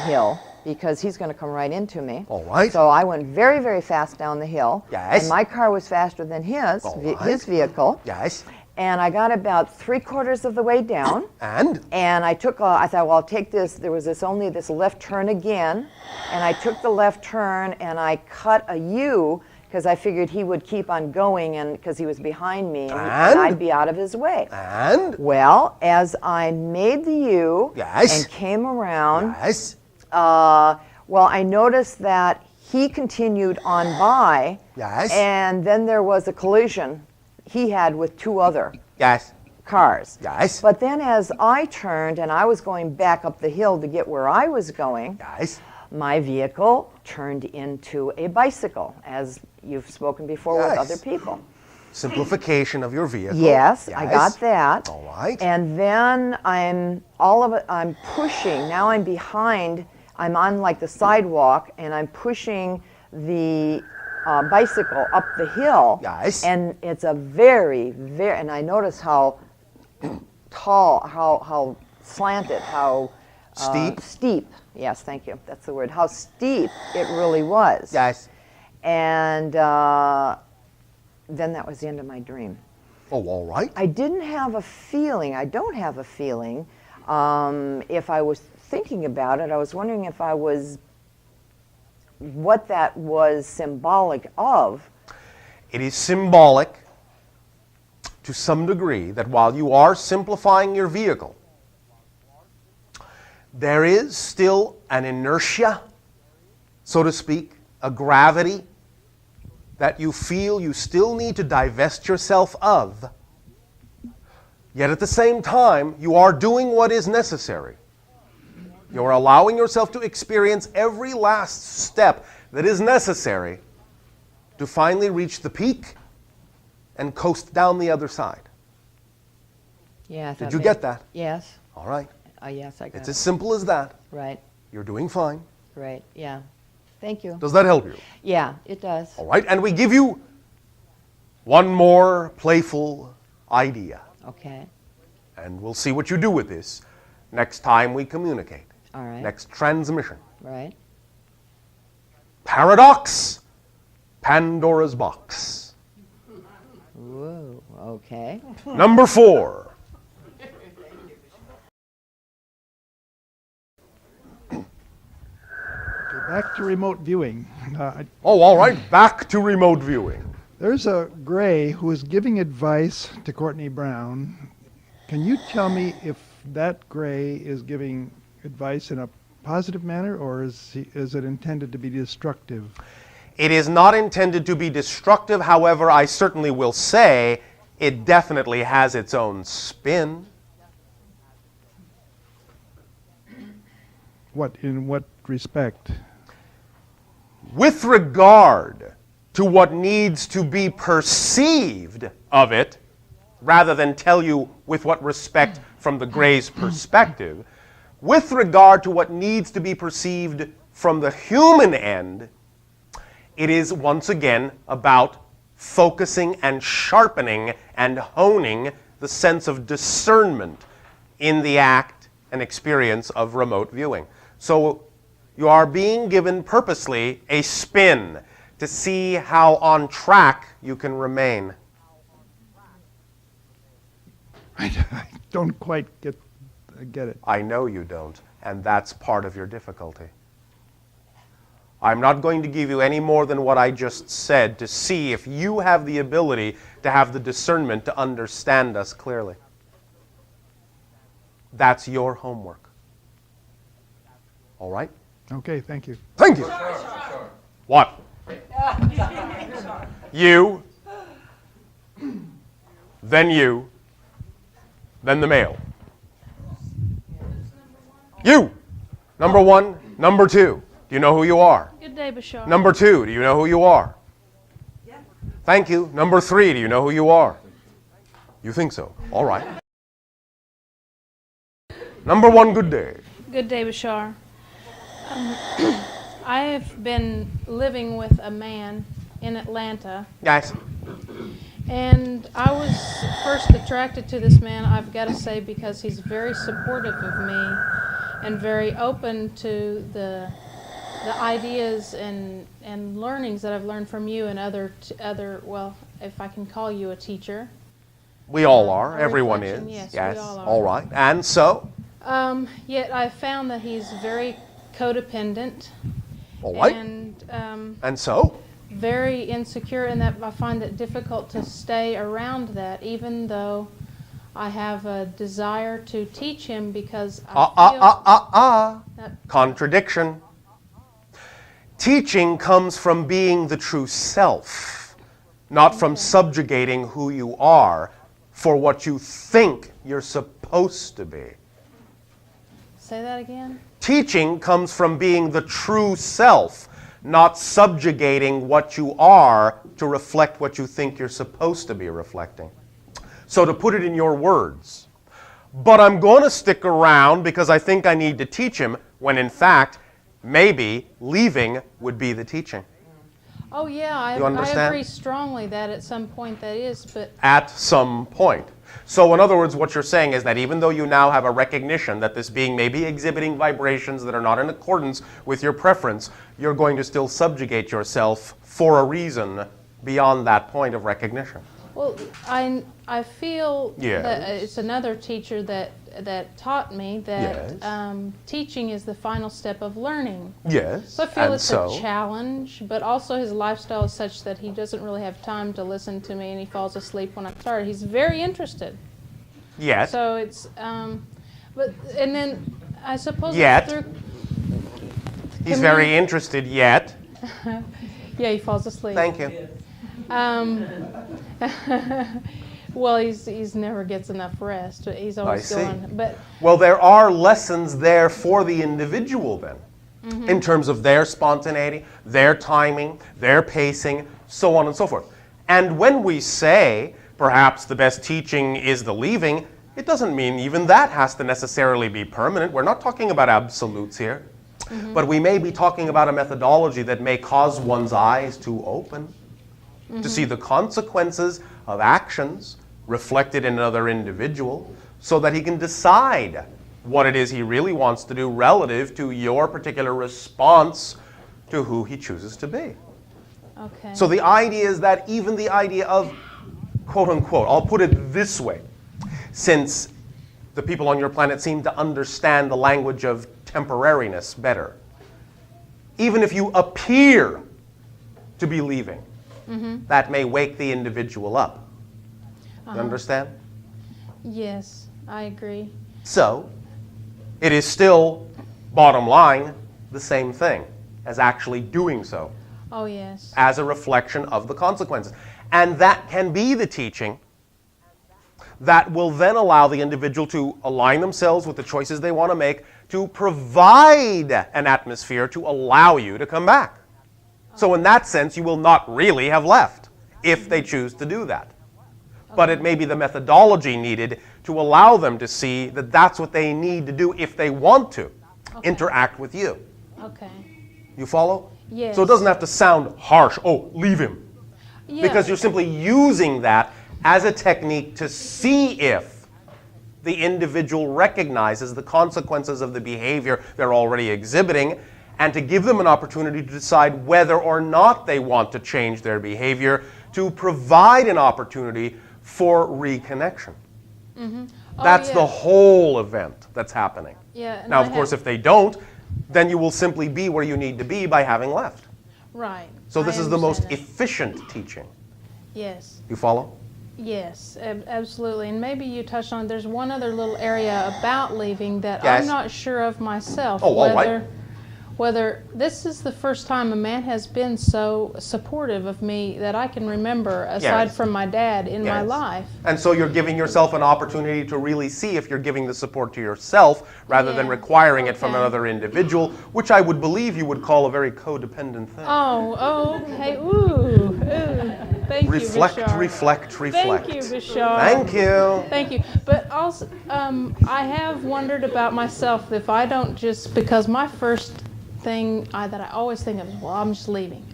hill because he's going to come right into me. All right. So I went very, very fast down the hill. Yes. And my car was faster than his, his vehicle. Yes. And I got about 3/4 of the way down. And I took, I thought, well, I'll take this. There was only this left turn again. And I took the left turn and I cut a U because I figured he would keep on going and because he was behind me and I'd be out of his way. And? Well, as I made the U yes. and came around, yes. well, I noticed that he continued on by. Yes. And then there was a collision he had with 2 other yes. cars. Yes. But then as I turned and I was going back up the hill to get where I was going, yes. my vehicle turned into a bicycle, as you've spoken before with other people. Simplification of your vehicle. Yes, I got that. All right. And then I'm pushing. Now I'm behind. I'm on like the sidewalk, and I'm pushing the bicycle up the hill. Yes. And it's a very, very. And I notice how tall, how slanted, how steep. Steep. Yes, thank you. That's the word. How steep it really was. Yes. And then that was the end of my dream. Oh, all right. I didn't have a feeling. I don't have a feeling. If I was thinking about it, I was wondering if I was, what that was symbolic of. It is symbolic to some degree that while you are simplifying your vehicle, there is still an inertia, so to speak, a gravity that you feel you still need to divest yourself of. Yet at the same time, you are doing what is necessary. You are allowing yourself to experience every last step that is necessary to finally reach the peak and coast down the other side. Yeah. Did you get that? Yes. All right. Yes, I got it. It's as simple as that. Right. You're doing fine. Right. Yeah. Thank you. Does that help you? Yeah, it does. All right. And we give you one more playful idea. Okay. And we'll see what you do with this next time we communicate. All right. Next transmission. Right. Paradox, Pandora's box. Whoa, okay. Number 4. Back to remote viewing. Oh, all right. Back to remote viewing. There's a Gray who is giving advice to Courtney Brown. Can you tell me if that Gray is giving advice in a positive manner, or is it intended to be destructive? It is not intended to be destructive. However, I certainly will say it definitely has its own spin. In what respect? With regard to what needs to be perceived of it, rather than tell you with what respect from the Gray's perspective, with regard to what needs to be perceived from the human end, it is once again about focusing and sharpening and honing the sense of discernment in the act and experience of remote viewing. So you are being given purposely a spin to see how on track you can remain. I don't quite get it. I know you don't, and that's part of your difficulty. I'm not going to give you any more than what I just said to see if you have the ability to have the discernment to understand us clearly. That's your homework. All right? Okay, thank you. Thank you. What? You, then the male. You, number 1, number 2. Do you know who you are? Good day, Bashar. Number 2, do you know who you are? Yeah. Thank you. Number 3, do you know who you are? You think so? All right. Number 1, good day. Good day, Bashar. I've been living with a man in Atlanta. Yes. And I was first attracted to this man, I've got to say, because he's very supportive of me and very open to the ideas and learnings that I've learned from you and other, well, if I can call you a teacher. We all are. A Everyone is. reflection, yes, Yes. we all are. All right. And so? Yet I found that he's very codependent. All right. And so? Very insecure, and that I find it difficult to stay around that, even though I have a desire to teach him, because I feel Contradiction. Teaching comes from being the true self, not from subjugating who you are for what you think you're supposed to be. Say that again? Teaching comes from being the true self, not subjugating what you are to reflect what you think you're supposed to be reflecting. So to put it in your words, but I'm going to stick around because I think I need to teach him, when in fact, maybe leaving would be the teaching. Oh yeah, I agree strongly that at some point that is, but... At some point. So in other words, what you're saying is that even though you now have a recognition that this being may be exhibiting vibrations that are not in accordance with your preference, you're going to still subjugate yourself for a reason beyond that point of recognition. Well, I feel that it's another teacher that taught me that teaching is the final step of learning. Yes. So I feel it's a challenge, but also his lifestyle is such that he doesn't really have time to listen to me, and he falls asleep when I start. He's very interested. Yes. So it's, and then I suppose he's very interested yet. Yeah, he falls asleep. Thank you. Well, he's never gets enough rest. He's always going. But well, there are lessons there for the individual then, in terms of their spontaneity, their timing, their pacing, so on and so forth. And when we say perhaps the best teaching is the leaving, it doesn't mean even that has to necessarily be permanent. We're not talking about absolutes here. But we may be talking about a methodology that may cause one's eyes to open, to see the consequences of actions reflected in another individual, so that he can decide what it is he really wants to do relative to your particular response to who he chooses to be. Okay. So the idea is that even the idea of, quote unquote, I'll put it this way, since the people on your planet seem to understand the language of temporariness better, even if you appear to be leaving, that may wake the individual up. You understand? Yes, I agree. So, it is still, bottom line, the same thing as actually doing so. Oh, yes. As a reflection of the consequences. And that can be the teaching that will then allow the individual to align themselves with the choices they want to make, to provide an atmosphere to allow you to come back. So in that sense, you will not really have left if they choose to do that. But it may be the methodology needed to allow them to see that that's what they need to do if they want to interact with you. Okay. You follow? Yes. So it doesn't have to sound harsh. Oh, leave him. Yeah. Because you're simply using that as a technique to see if the individual recognizes the consequences of the behavior they're already exhibiting, and to give them an opportunity to decide whether or not they want to change their behavior, to provide an opportunity for reconnection. That's the whole event that's happening. Yeah. Now, of course, if they don't, then you will simply be where you need to be by having left. Right. So this is the most efficient teaching. Yes. You follow? Yes, absolutely. And maybe you touched on, there's one other little area about leaving that Yes. I'm not sure of myself. Oh, all right. Whether this is the first time a man has been so supportive of me that I can remember, aside from my dad in my life. And so you're giving yourself an opportunity to really see if you're giving the support to yourself rather than requiring it from another individual, which I would believe you would call a very codependent thing. Oh, okay. Ooh. Thank you, Bashar. Reflect. Thank you, Bashar. Thank you. Thank you. But also, I have wondered about myself if I don't just, because my first thing that I always think of is, well, I'm just leaving.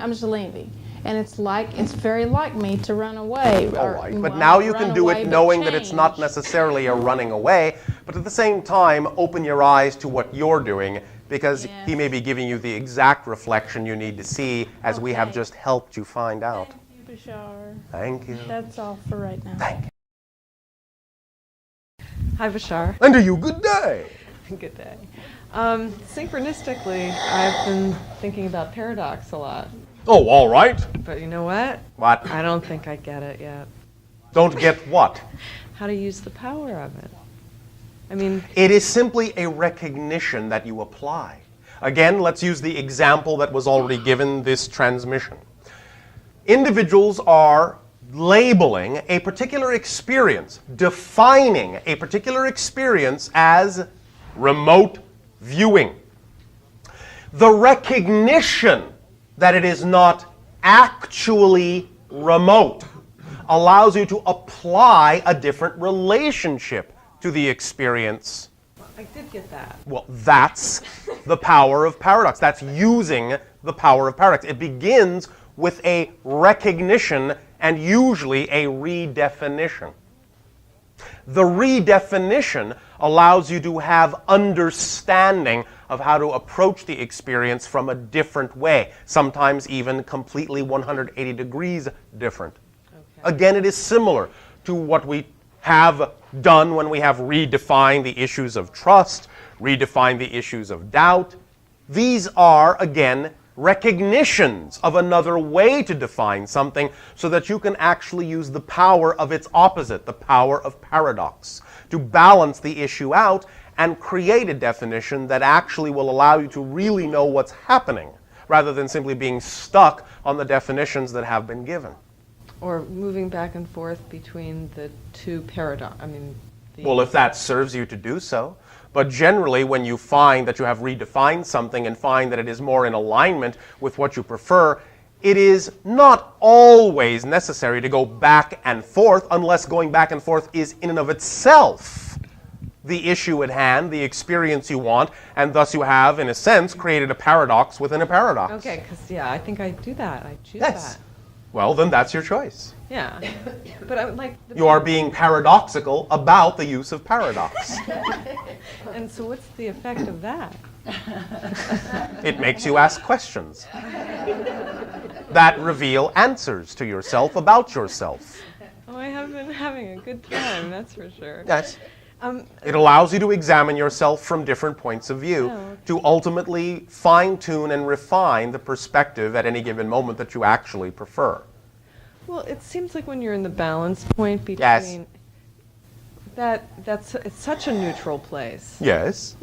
and it's very like me to run away. All right, but now you can do it knowing that it's not necessarily a running away, but at the same time, open your eyes to what you're doing, because he may be giving you the exact reflection you need to see, as we have just helped you find out. Thank you, Bashar. Thank you. That's all for right now. Thank you. Hi, Bashar. And to you, good day. Good day. Synchronistically, I've been thinking about paradox a lot. Oh, all right. But you know what? What? I don't think I get it yet. Don't get what? How to use the power of it. I mean... It is simply a recognition that you apply. Again, let's use the example that was already given this transmission. Individuals are labeling a particular experience, defining a particular experience as remote viewing. The recognition that it is not actually remote allows you to apply a different relationship to the experience. I did get that. Well, that's the power of paradox. That's using the power of paradox. It begins with a recognition and usually a redefinition. The redefinition allows you to have understanding of how to approach the experience from a different way, sometimes even completely 180 degrees different. Okay. Again, it is similar to what we have done when we have redefined the issues of trust, redefined the issues of doubt. These are, again, recognitions of another way to define something so that you can actually use the power of its opposite, the power of paradox, to balance the issue out and create a definition that actually will allow you to really know what's happening, rather than simply being stuck on the definitions that have been given. Or moving back and forth between the two paradox. Well, if that serves you to do so. But generally, when you find that you have redefined something and find that it is more in alignment with what you prefer, it is not always necessary to go back and forth, unless going back and forth is in and of itself the issue at hand, the experience you want, and thus you have, in a sense, created a paradox within a paradox. Okay, because, I think I do that. I choose that. That. Well, then that's your choice. Yeah. But I would like... You are being paradoxical about the use of paradox. And so what's the effect of that? It makes you ask questions that reveal answers to yourself about yourself. Oh, I have been having a good time, that's for sure. Yes. It allows you to examine yourself from different points of view, to ultimately fine-tune and refine the perspective at any given moment that you actually prefer. Well, it seems like when you're in the balance point between... Yes. It's such a neutral place. Yes.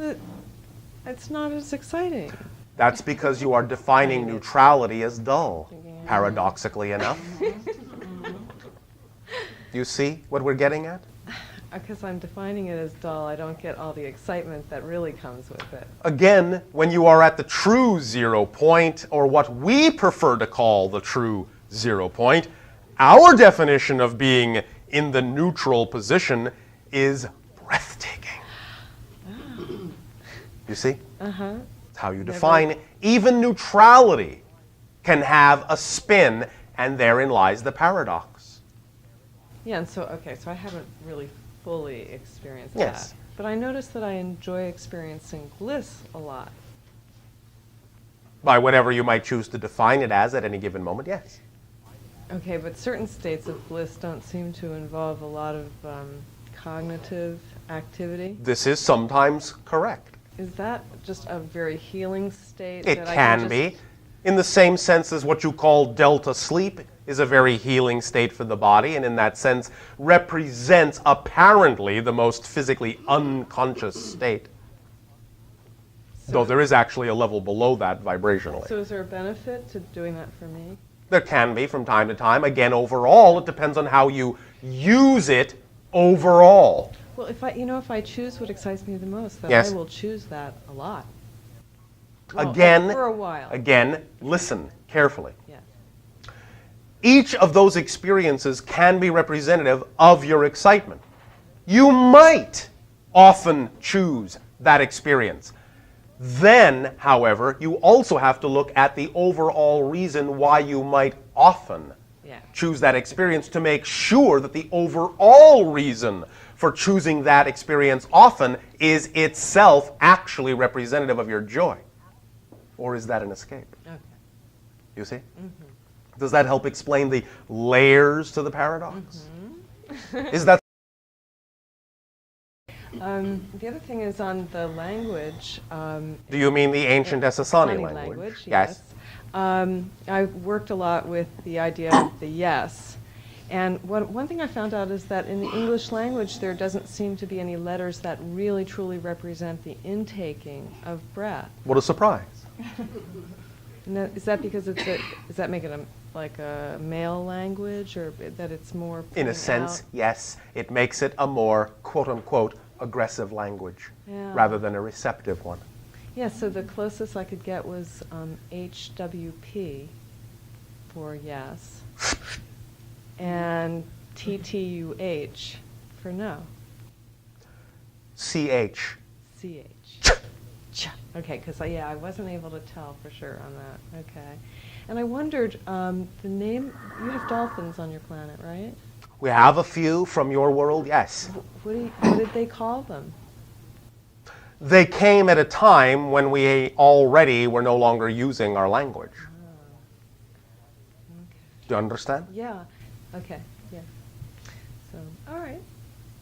It's not as exciting. That's because you are defining neutrality as dull, paradoxically enough. You see what we're getting at? Because I'm defining it as dull, I don't get all the excitement that really comes with it. Again, when you are at the true 0 point, or what we prefer to call the true 0 point, our definition of being in the neutral position is breathtaking. Oh. You see? Uh-huh. It's how you define it. Even neutrality can have a spin, and therein lies the paradox. Yeah, and so I haven't really fully experienced yes. that. But I notice that I enjoy experiencing bliss a lot. By whatever you might choose to define it as at any given moment, yes. Okay, but certain states of bliss don't seem to involve a lot of cognitive activity. This is sometimes correct. Is that just a very healing state? It can be. In the same sense as what you call delta sleep is a very healing state for the body, and in that sense represents apparently the most physically unconscious state. Though there is actually a level below that vibrationally. So is there a benefit to doing that for me? There can be from time to time. Again, overall, it depends on how you use it overall. Well, if I choose what excites me the most, then yes. I will choose that a lot. Well, again, for a while. Again, listen carefully. Yes. Each of those experiences can be representative of your excitement. You might often choose that experience. Then, however, you also have to look at the overall reason why you might often choose that experience to make sure that the overall reason for choosing that experience often is itself actually representative of your joy. Or is that an escape? Okay. You see? Mm-hmm. Does that help explain the layers to the paradox? Mm-hmm. Is that the other thing is on the language. Do you mean the ancient Essassani language? Yes. I worked a lot with the idea of the yes. And one thing I found out is that in the English language, there doesn't seem to be any letters that really, truly represent the intaking of breath. What a surprise. Is that because does that make it like a male language, or that it's more in a sense, yes. It makes it a more, quote-unquote, aggressive language rather than a receptive one. Yeah, so the closest I could get was HWP for yes, and TTUH for no. CH. CH. Okay, because I wasn't able to tell for sure on that. Okay. And I wondered, the name, you have dolphins on your planet, right? We have a few from your world, yes. What did they call them? They came at a time when we already were no longer using our language. Oh. Okay. Do you understand? Yeah. Okay. Yeah. So, all right.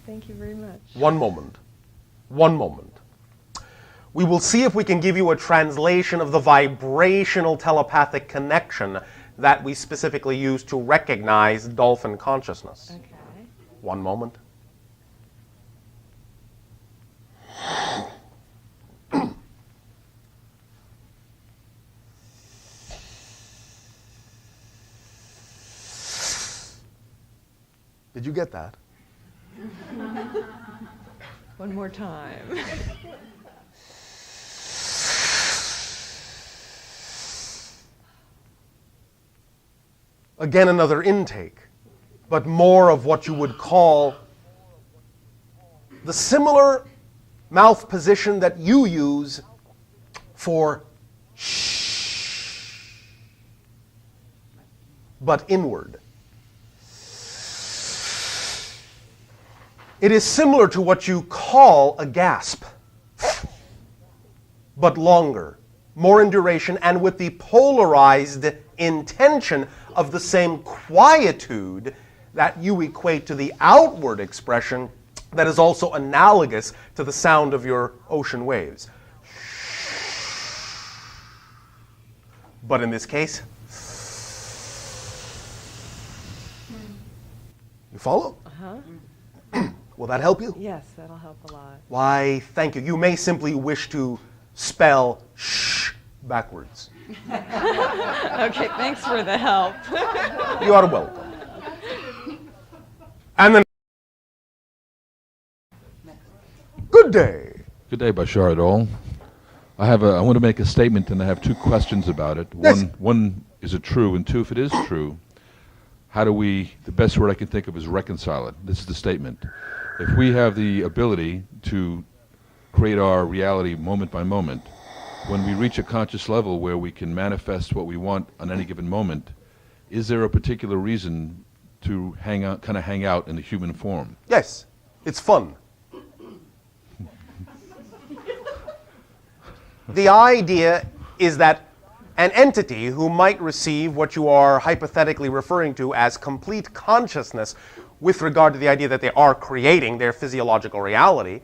Thank you very much. One moment. One moment. We will see if we can give you a translation of the vibrational telepathic connection that we specifically use to recognize dolphin consciousness. Okay. One moment. Did you get that? One more time. Again, another intake, but more of what you would call the similar mouth position that you use for shh, but inward. It is similar to what you call a gasp, but longer, more in duration, and with the polarized intention of the same quietude that you equate to the outward expression that is also analogous to the sound of your ocean waves. But in this case, you follow? Uh-huh. Will that help you? Yes, that'll help a lot. Why, thank you. You may simply wish to spell shh backwards. Okay, thanks for the help. You are welcome. And then, good day. Good day, Bashar et al. I want to make a statement, and I have two questions about it. Yes. One, is it true? And two, if it is true, how do we, the best word I can think of is reconcile it. This is the statement. If we have the ability to create our reality moment by moment, when we reach a conscious level where we can manifest what we want on any given moment, is there a particular reason to hang out in the human form? Yes, it's fun. The idea is that an entity who might receive what you are hypothetically referring to as complete consciousness with regard to the idea that they are creating their physiological reality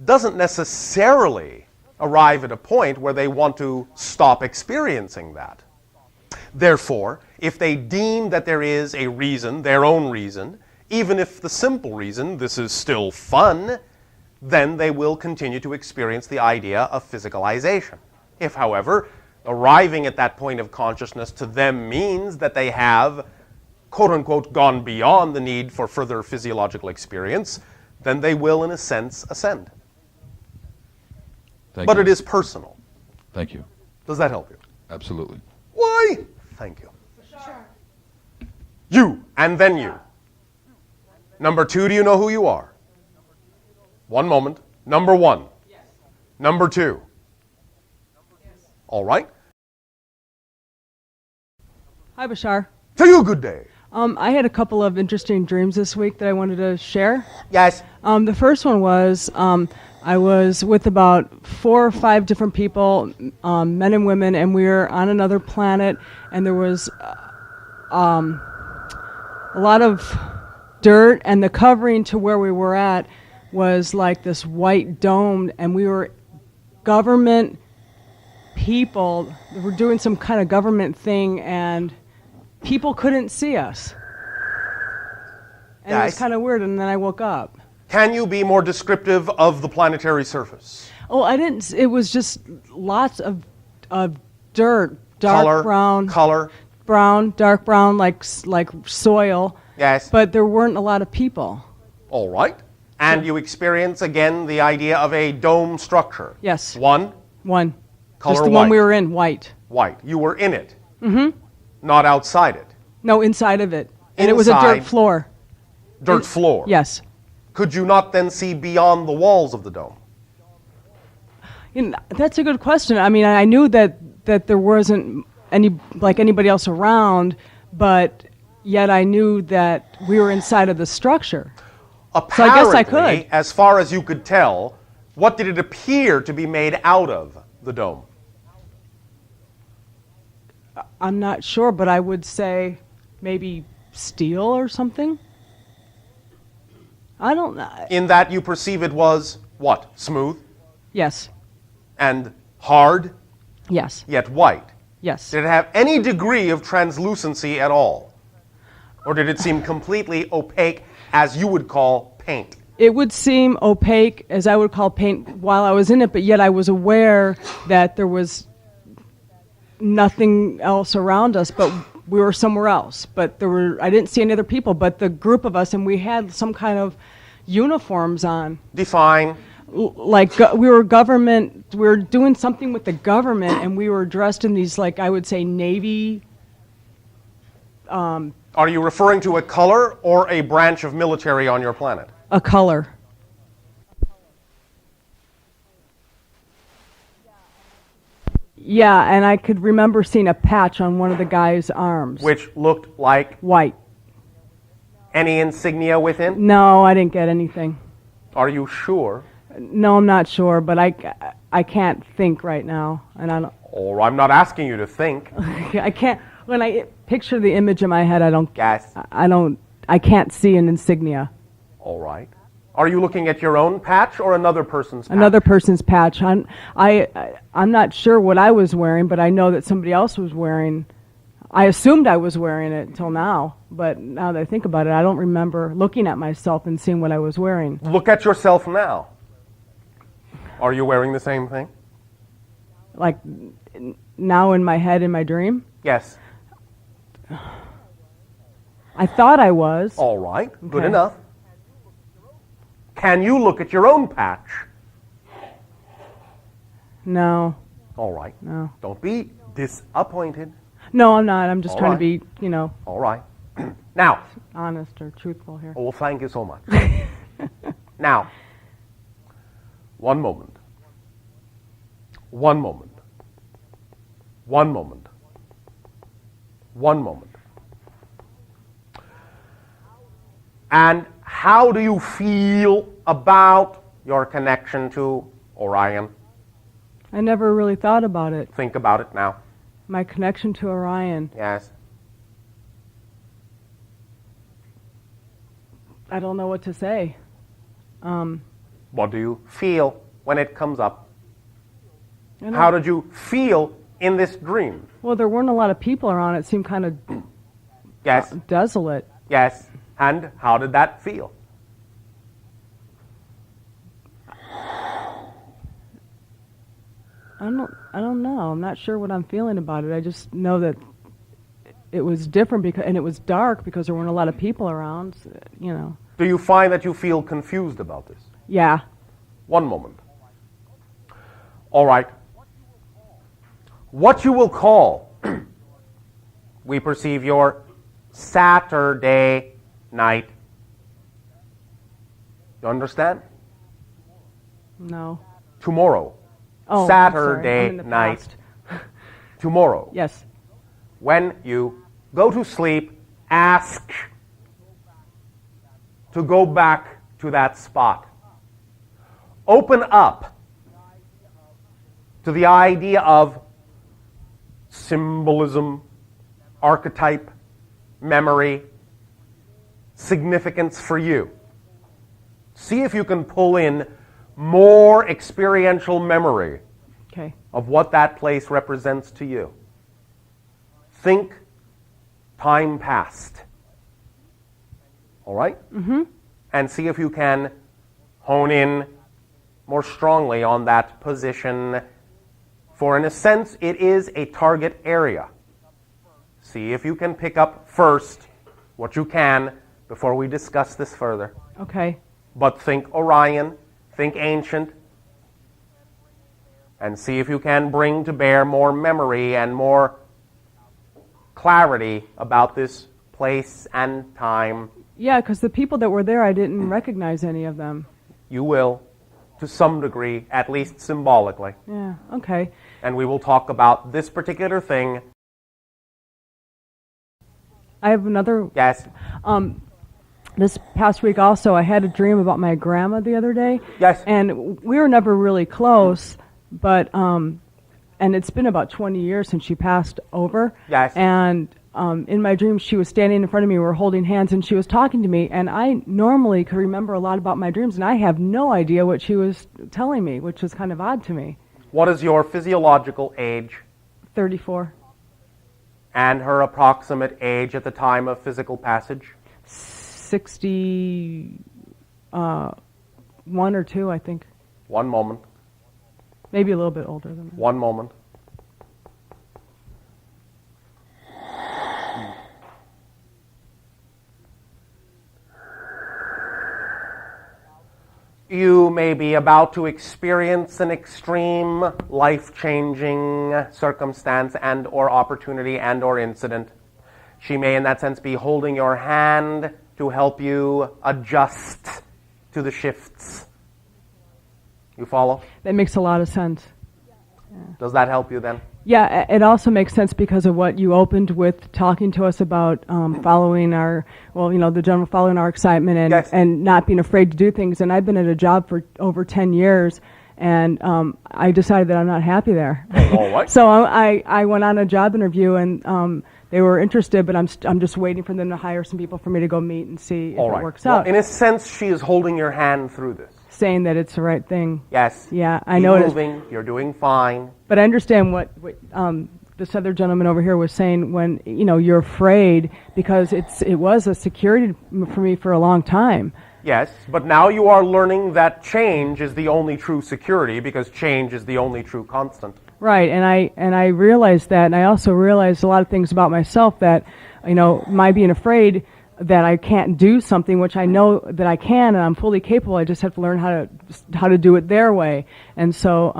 doesn't necessarily arrive at a point where they want to stop experiencing that. Therefore, if they deem that there is a reason, their own reason, even if the simple reason, this is still fun, then they will continue to experience the idea of physicalization. If, however, arriving at that point of consciousness to them means that they have, quote-unquote, gone beyond the need for further physiological experience, then they will, in a sense, ascend. But it is personal. Thank you. Does that help you? Absolutely. Why? Thank you. Sure. You, and then you. Number two, do you know who you are? One moment. Number one. Yes. Number two. All right. Hi, Bashar. To you, good day. I had a couple of interesting dreams this week that I wanted to share. Yes. The first one was I was with about 4 or 5 different people, men and women, and we were on another planet, and there was a lot of dirt, and the covering to where we were at was like this white dome, and we were government people. We were doing some kind of government thing, and people couldn't see us. And it was kind of weird, and then I woke up. Can you be more descriptive of the planetary surface? Oh, I didn't. It was just lots of dirt, dark brown. Color. Brown, dark brown, like soil. Yes. But there weren't a lot of people. All right. And you experience, again, the idea of a dome structure. Yes. One. One. Color just the white. one we were in, white. White. You were in it. Mm-hmm. Not outside it. No, inside of it. And it was a dirt floor. Dirt floor? Yes. Could you not then see beyond the walls of the dome? That's a good question. I mean, I knew that there wasn't anybody else around, but yet I knew that we were inside of the structure. Apparently, so I guess I could. As far as you could tell, what did it appear to be made out of, the dome? I'm not sure, but I would say maybe steel or something. I don't know. In that you perceive it was what? Smooth? Yes. And hard? Yes. Yet white? Yes. Did it have any degree of translucency at all? Or did it seem completely opaque, as you would call paint? It would seem opaque, as I would call paint, while I was in it, but yet I was aware that there was nothing else around us, but we were somewhere else. But I didn't see any other people, but the group of us, and we had some kind of uniforms on. Define. We were government, we were doing something with the government, and we were dressed in these, I would say, Navy. Are you referring to a color or a branch of military on your planet? A color. Yeah, and I could remember seeing a patch on one of the guy's arms. Which looked like? White. Any insignia within? No, I didn't get anything. Are you sure? No, I'm not sure, but I can't think right now, and I don't. Or I'm not asking you to think. I can't. When I picture the image in my head, I don't. Yes. I can't see an insignia. All right. Are you looking at your own patch or another person's patch? Another person's patch. I'm not sure what I was wearing, but I know that somebody else was wearing. I assumed I was wearing it until now, but now that I think about it, I don't remember looking at myself and seeing what I was wearing. Look at yourself now. Are you wearing the same thing? Like now in my head, in my dream? Yes. I thought I was. All right. Good enough. Can you look at your own patch? No. All right. No. Don't be disappointed. No, I'm not. I'm just All trying right. to be, All right. Now. Honest or truthful here. Oh, well, thank you so much. Now. One moment. One moment. One moment. One moment. And how do you feel about your connection to Orion? I never really thought about it. Think about it now. My connection to Orion. Yes. I don't know what to say. What do you feel when it comes up? How did you feel in this dream? Well, there weren't a lot of people around. It seemed kind of desolate. Yes. And how did that feel? I don't know. I'm not sure what I'm feeling about it. I just know that it was different and it was dark because there weren't a lot of people around, Do you find that you feel confused about this? Yeah. One moment. All right. What you will call, we perceive your Saturday night. You understand? No. Tomorrow. Oh, Saturday I'm in the night. past. tomorrow. Yes. When you go to sleep, ask to go back to that spot. Open up to the idea of symbolism, archetype, memory, significance for you. See if you can pull in more experiential memory of what that place represents to you. Think time past. All right? Mm-hmm. And see if you can hone in more strongly on that position. For in a sense, it is a target area. See if you can pick up first what you can before we discuss this further. Okay. But think Orion, think ancient, and see if you can bring to bear more memory and more clarity about this place and time. Yeah, because the people that were there, I didn't recognize any of them. You will, to some degree, at least symbolically. Yeah, okay. And we will talk about this particular thing. I have another... Yes. This past week also, I had a dream about my grandma the other day. Yes. And we were never really close, but, and it's been about 20 years since she passed over. Yes. And in my dreams, she was standing in front of me, we were holding hands, and she was talking to me, and I normally could remember a lot about my dreams, and I have no idea what she was telling me, which was kind of odd to me. What is your physiological age? 34. And her approximate age at the time of physical passage? 61 or 2, I think. One moment. Maybe a little bit older than that. One moment. You may be about to experience an extreme, life-changing circumstance and or opportunity and or incident. She may, in that sense, be holding your hand to help you adjust to the shifts. You follow? That makes a lot of sense. Yeah. Does that help you then? Yeah, it also makes sense because of what you opened with talking to us about following our, the general following our excitement and, yes. and not being afraid to do things. And I've been at a job for over 10 years, and I decided that I'm not happy there. All right. So I went on a job interview, and they were interested, but I'm just waiting for them to hire some people for me to go meet and see if it works out. In a sense, she is holding your hand through this. Saying that it's the right thing. Yes. Yeah, I know it is. You're doing fine. But I understand what this other gentleman over here was saying when, you're afraid because it was a security for me for a long time. Yes, but now you are learning that change is the only true security because change is the only true constant. Right, and I realized that, and I also realized a lot of things about myself that, my being afraid that I can't do something, which I know that I can, and I'm fully capable. I just have to learn how to do it their way, and so.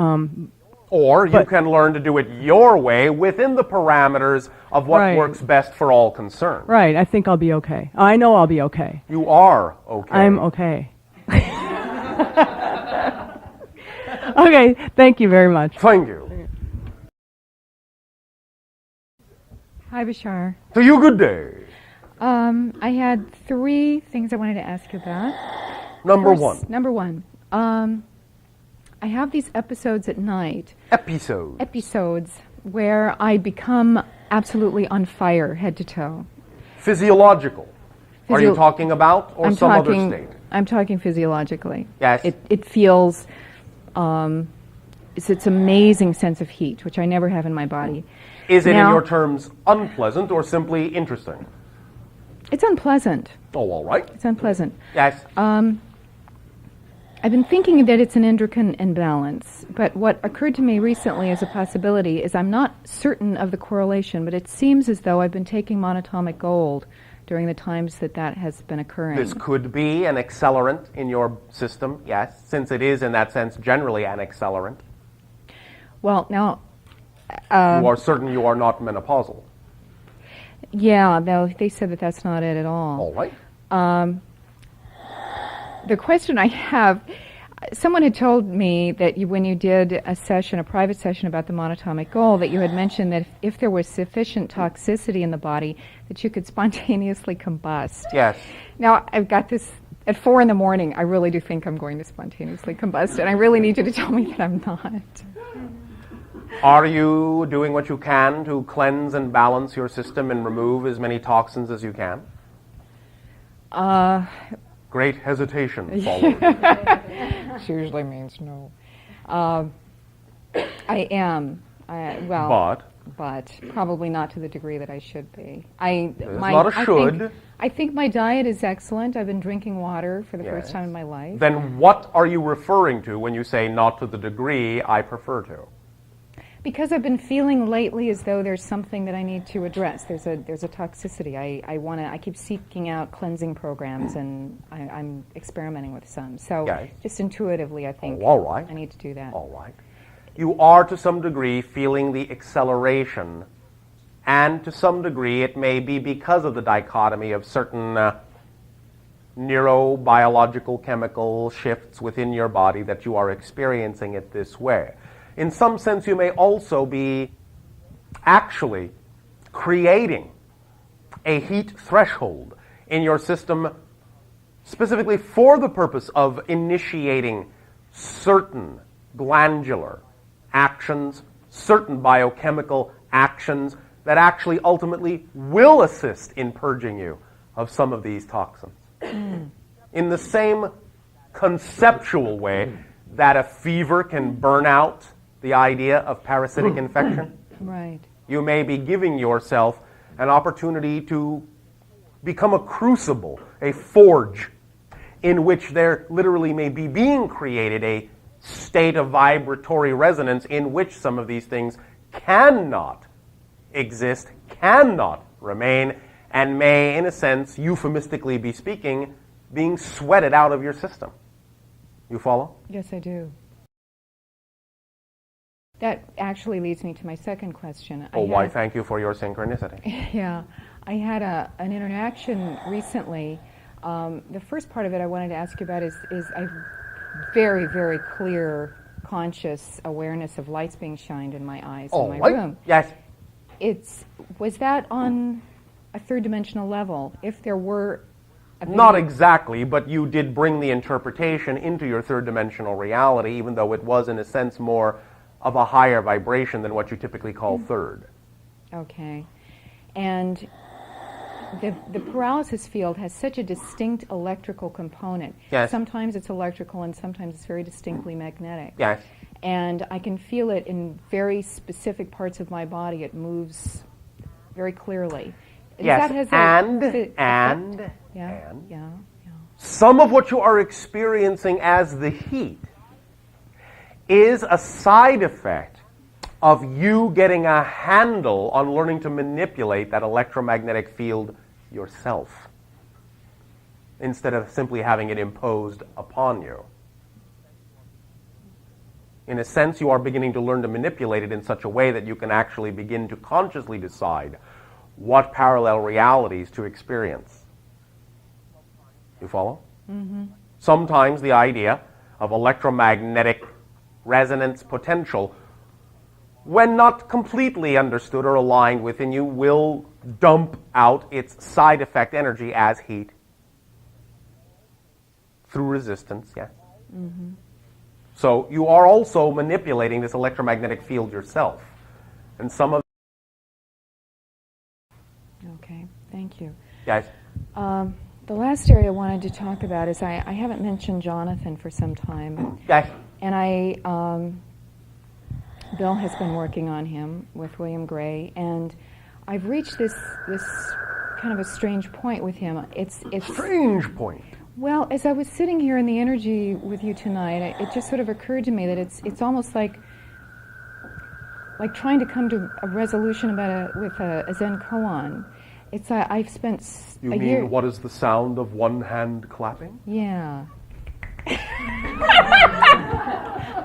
Or you can learn to do it your way within the parameters of what works best for all concerned. Right. I think I'll be okay. I know I'll be okay. You are okay. I'm okay. Okay. Thank you very much. Thank you. Hi, Bashar. To you, good day. I had 3 things I wanted to ask you about. Number one. I have these episodes at night. Episodes where I become absolutely on fire, head to toe. Physiological. Are you talking about, or some other state? I'm talking physiologically. Yes. It feels, it's amazing sense of heat, which I never have in my body. Is it, in your terms, unpleasant or simply interesting? It's unpleasant. Oh, all right. It's unpleasant. Yes. I've been thinking that it's an endocrine imbalance, but what occurred to me recently as a possibility is I'm not certain of the correlation, but it seems as though I've been taking monatomic gold during the times that has been occurring. This could be an accelerant in your system, yes, since it is, in that sense, generally an accelerant. Well, now... you are certain you are not menopausal. Yeah, though they said that that's not it at all. All right. The question I have, Someone had told me that when you did a session, a private session about the monatomic goal, that you had mentioned that if there was sufficient toxicity in the body, that you could spontaneously combust. Yes. Now, I've got this at 4 in the morning. I really do think I'm going to spontaneously combust, and I really need you to tell me that I'm not. Are you doing what you can to cleanse and balance your system and remove as many toxins as you can? Great hesitation followed. Which usually means no. I am. But probably not to the degree that I should be. Not a should. I think my diet is excellent. I've been drinking water for the first time in my life. Then what are you referring to when you say not to the degree I prefer to? Because I've been feeling lately as though there's something that I need to address. There's a toxicity. I keep seeking out cleansing programs, and I'm experimenting with some. So just intuitively, I think I need to do that. All right. You are to some degree feeling the acceleration, and to some degree it may be because of the dichotomy of certain neurobiological chemical shifts within your body that you are experiencing it this way. In some sense, you may also be actually creating a heat threshold in your system specifically for the purpose of initiating certain glandular actions, certain biochemical actions that actually ultimately will assist in purging you of some of these toxins. In the same conceptual way that a fever can burn out the idea of parasitic infection, right. You may be giving yourself an opportunity to become a crucible, a forge, in which there literally may be being created a state of vibratory resonance in which some of these things cannot exist, cannot remain, and may, in a sense, euphemistically be speaking, being sweated out of your system. You follow? Yes, I do. That actually leads me to my second question. Why thank you for your synchronicity. Yeah. I had an interaction recently. The first part of it I wanted to ask you about is I very, very clear, conscious awareness of lights being shined in my eyes in my room. Yes. Was that on a third-dimensional level? If there were... Not exactly, but you did bring the interpretation into your third-dimensional reality, even though it was, in a sense, more of a higher vibration than what you typically call third. Okay. And the paralysis field has such a distinct electrical component. Yes. Sometimes it's electrical and sometimes it's very distinctly magnetic. Yes. And I can feel it in very specific parts of my body. It moves very clearly. Yes, and some of what you are experiencing as the heat is a side effect of you getting a handle on learning to manipulate that electromagnetic field yourself instead of simply having it imposed upon you. In a sense, you are beginning to learn to manipulate it in such a way that you can actually begin to consciously decide what parallel realities to experience. You follow? Mm-hmm. Sometimes the idea of electromagnetic resonance potential, when not completely understood or aligned within you, will dump out its side effect energy as heat through resistance, yes? Mm-hmm. So you are also manipulating this electromagnetic field yourself. And some of... Okay, thank you. Yes. The last area I wanted to talk about is I haven't mentioned Jonathan for some time. Yes. And Bill has been working on him with William Gray, and I've reached this kind of a strange point with him. It's strange point. Well, as I was sitting here in the energy with you tonight, it just sort of occurred to me that it's almost like trying to come to a resolution with a Zen koan. It's I've spent you a mean year. What is the sound of one hand clapping? Yeah. Well,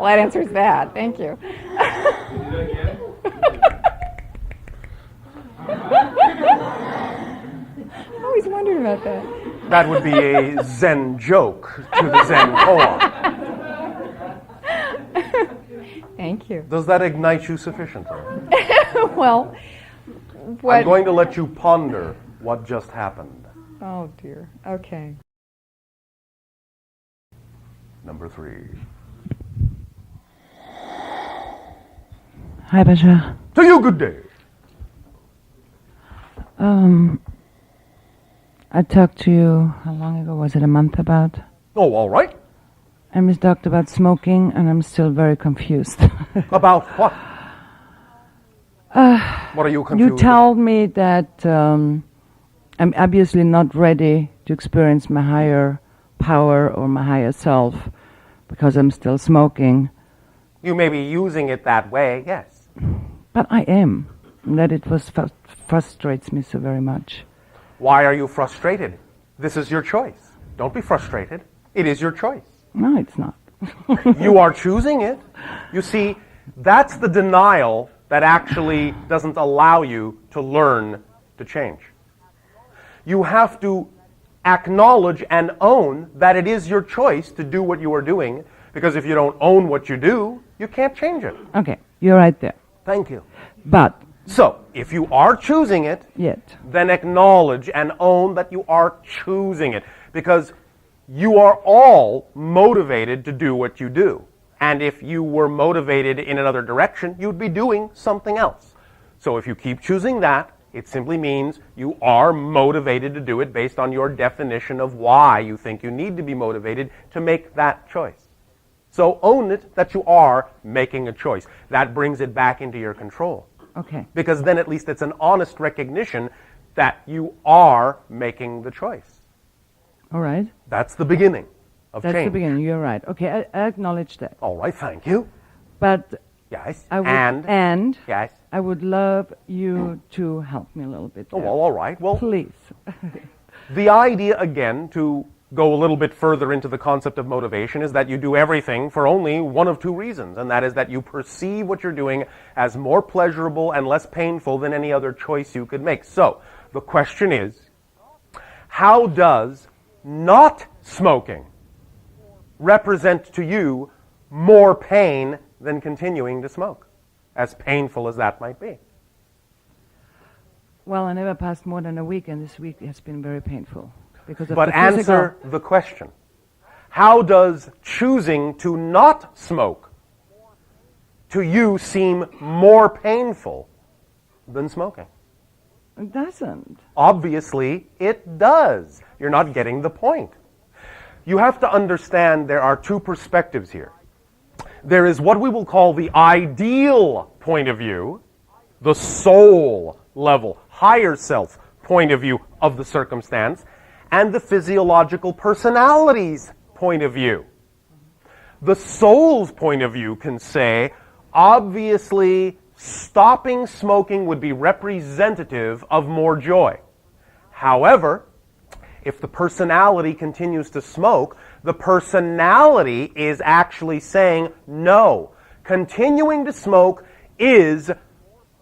that answers that. Thank you. I always wondered about that. That would be a Zen joke to the Zen koan. Thank you. Does that ignite you sufficiently? Well, what? I'm going to let you ponder what just happened. Oh, dear. Okay. Number 3. Hi, Bashar. To you, good day. I talked to you, how long ago? Was it a month about? Oh, all right. And we talked about smoking, and I'm still very confused. About what? What are you confused You told me that I'm obviously not ready to experience my higher power or my higher self because I'm still smoking. You may be using it that way, yes. But I am. And that it frustrates me so very much. Why are you frustrated? This is your choice. Don't be frustrated. It is your choice. No, it's not. You are choosing it. You see, that's the denial that actually doesn't allow you to learn to change. You have to acknowledge and own that it is your choice to do what you are doing, because if you don't own what you do, you can't change it. Okay, you're right there. Thank you. But so, if you are choosing it, then acknowledge and own that you are choosing it, because you are all motivated to do what you do. And if you were motivated in another direction, you'd be doing something else. So if you keep choosing that, it simply means you are motivated to do it based on your definition of why you think you need to be motivated to make that choice. So own it that you are making a choice. That brings it back into your control. Okay. Because then at least it's an honest recognition that you are making the choice. All right. That's the beginning of change. That's the beginning. You're right. Okay, I acknowledge that. All right, thank you. But yes, I would, yes, I would love you to help me a little bit. Oh, well, all right. Well, please. The idea, again, to go a little bit further into the concept of motivation is that you do everything for only one of two reasons, and that is that you perceive what you're doing as more pleasurable and less painful than any other choice you could make. So, the question is, how does not smoking represent to you more pain than continuing to smoke, as painful as that might be? Well, I never passed more than a week, and this week has been very painful. Because of but the answer the question. How does choosing to not smoke to you seem more painful than smoking? It doesn't. Obviously, it does. You're not getting the point. You have to understand there are two perspectives here. There is what we will call the ideal point of view, the soul level, higher self point of view of the circumstance, and the physiological personality's point of view. The soul's point of view can say, obviously, stopping smoking would be representative of more joy. However, if the personality continues to smoke, the personality is actually saying, no, continuing to smoke is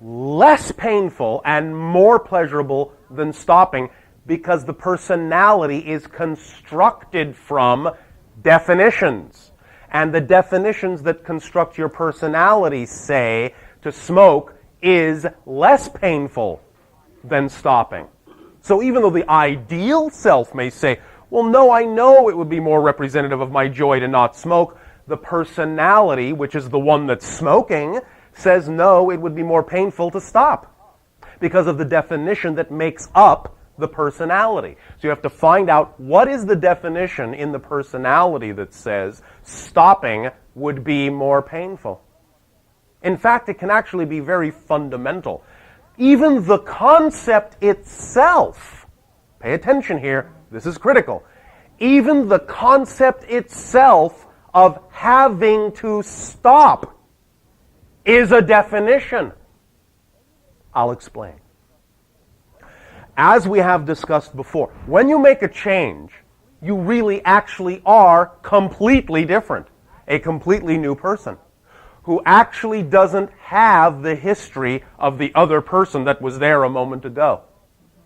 less painful and more pleasurable than stopping, because the personality is constructed from definitions. And the definitions that construct your personality say to smoke is less painful than stopping. So even though the ideal self may say, well, no, I know it would be more representative of my joy to not smoke, the personality, which is the one that's smoking, says no, it would be more painful to stop because of the definition that makes up the personality. So you have to find out what is the definition in the personality that says stopping would be more painful. In fact, it can actually be very fundamental. Even the concept itself, pay attention here, this is critical, even the concept itself of having to stop is a definition. I'll explain. As we have discussed before, when you make a change, you really actually are completely different, a completely new person who actually doesn't have the history of the other person that was there a moment ago.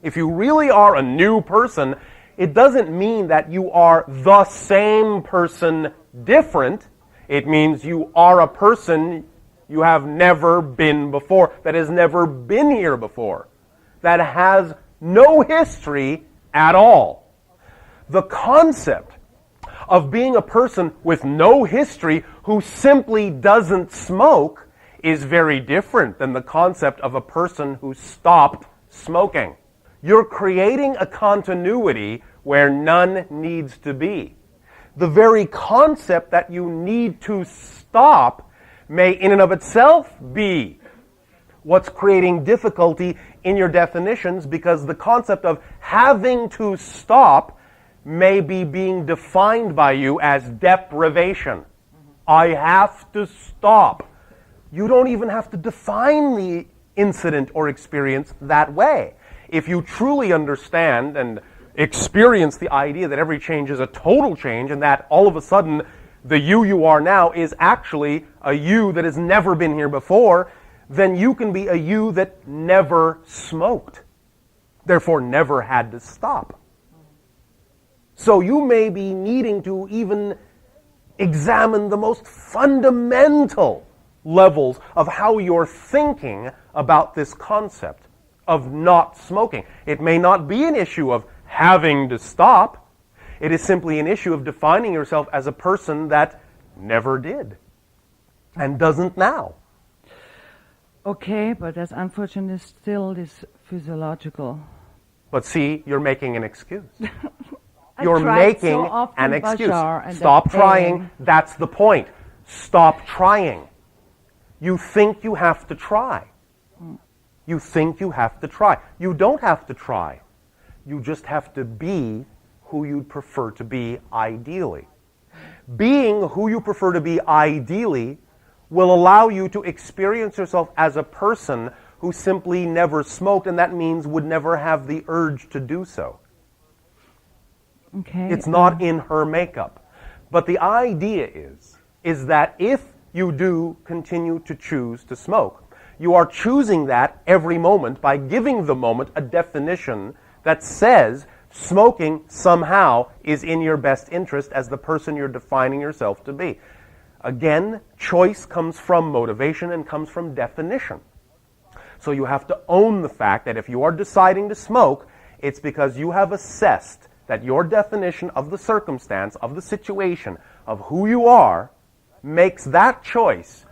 If you really are a new person, it doesn't mean that you are the same person different. It means you are a person you have never been before, that has never been here before, that has no history at all. The concept of being a person with no history who simply doesn't smoke is very different than the concept of a person who stopped smoking. You're creating a continuity where none needs to be. The very concept that you need to stop may in and of itself be what's creating difficulty in your definitions, because the concept of having to stop may be being defined by you as deprivation. I have to stop. You don't even have to define the incident or experience that way. If you truly understand and experience the idea that every change is a total change, and that all of a sudden the you are now is actually a you that has never been here before, then you can be a you that never smoked, therefore never had to stop. So you may be needing to even examine the most fundamental levels of how you're thinking about this concept of not smoking. It may not be an issue of having to stop. It is simply an issue of defining yourself as a person that never did and doesn't now. Okay, but that's unfortunately still this physiological. But see, you're making an excuse. I You're tried making so often, an excuse. Bashar, and Stop that trying. pain. That's the point. Stop trying. You think you have to try. You think you have to try. You don't have to try. You just have to be who you'd prefer to be ideally. Being who you prefer to be ideally will allow you to experience yourself as a person who simply never smoked, and that means would never have the urge to do so. Okay. It's not in her makeup. But the idea is that if you do continue to choose to smoke, you are choosing that every moment by giving the moment a definition that says smoking somehow is in your best interest as the person you're defining yourself to be. Again, choice comes from motivation and comes from definition. So you have to own the fact that if you are deciding to smoke, it's because you have assessed that your definition of the circumstance, of the situation, of who you are, makes that choice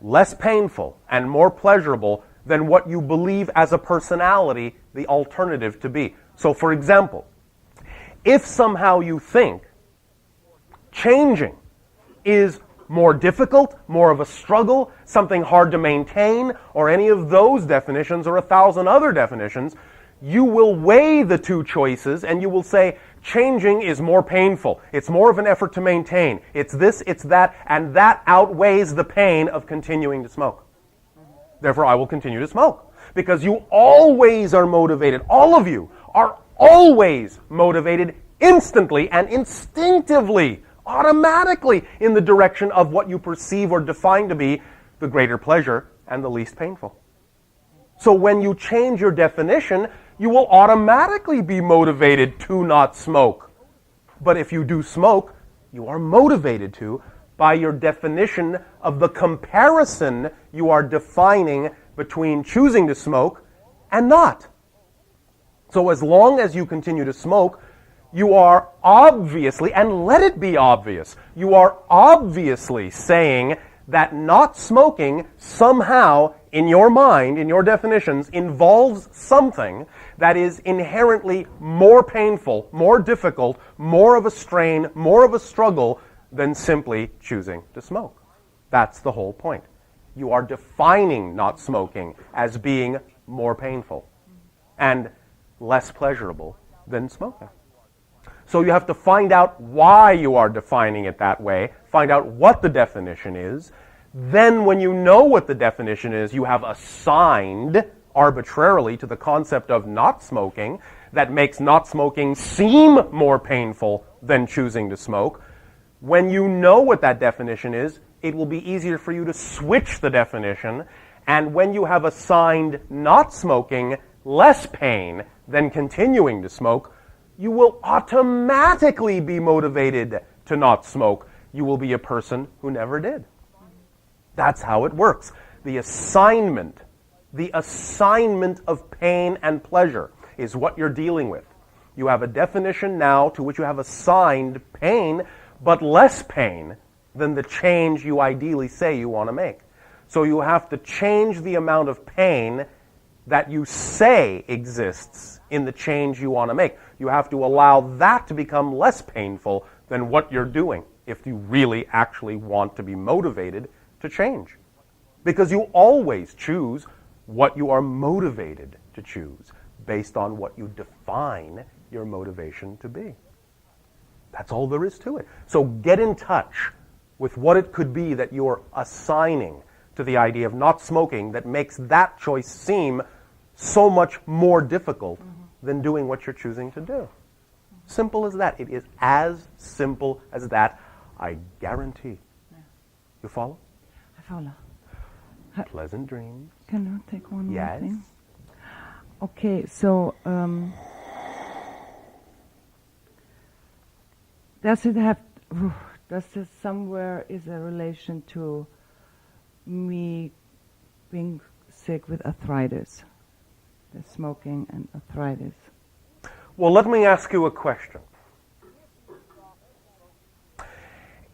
less painful and more pleasurable than what you believe as a personality the alternative to be. So, for example, if somehow you think changing is more difficult, more of a struggle, something hard to maintain, or any of those definitions or 1,000 other definitions, you will weigh the two choices and you will say, changing is more painful. It's more of an effort to maintain. It's this, it's that, and that outweighs the pain of continuing to smoke. Therefore, I will continue to smoke. Because you always are motivated. All of you are always motivated instantly and instinctively, automatically in the direction of what you perceive or define to be the greater pleasure and the least painful. So when you change your definition, you will automatically be motivated to not smoke. But if you do smoke, you are motivated to by your definition of the comparison you are defining between choosing to smoke and not. So as long as you continue to smoke, you are obviously, and let it be obvious, you are obviously saying that not smoking somehow, in your mind, in your definitions, involves something that is inherently more painful, more difficult, more of a strain, more of a struggle than simply choosing to smoke. That's the whole point. You are defining not smoking as being more painful and less pleasurable than smoking. So you have to find out why you are defining it that way, find out what the definition is. Then when you know what the definition is, you have assigned arbitrarily to the concept of not smoking that makes not smoking seem more painful than choosing to smoke. When you know what that definition is, it will be easier for you to switch the definition. And when you have assigned not smoking less pain than continuing to smoke, you will automatically be motivated to not smoke. You will be a person who never did. That's how it works. The assignment of pain and pleasure is what you're dealing with. You have a definition now to which you have assigned pain, but less pain than the change you ideally say you want to make. So you have to change the amount of pain that you say exists in the change you want to make. You have to allow that to become less painful than what you're doing if you really actually want to be motivated to change. Because you always choose what you are motivated to choose based on what you define your motivation to be. That's all there is to it. So get in touch with what it could be that you're assigning to the idea of not smoking that makes that choice seem so much more difficult than doing what you're choosing to do. Simple as that. It is as simple as that, I guarantee. You follow? I follow. Pleasant dreams. Can I take one more thing? Yes. Okay, so does this somewhere is a relation to me being sick with arthritis, the smoking and arthritis? Well, let me ask you a question.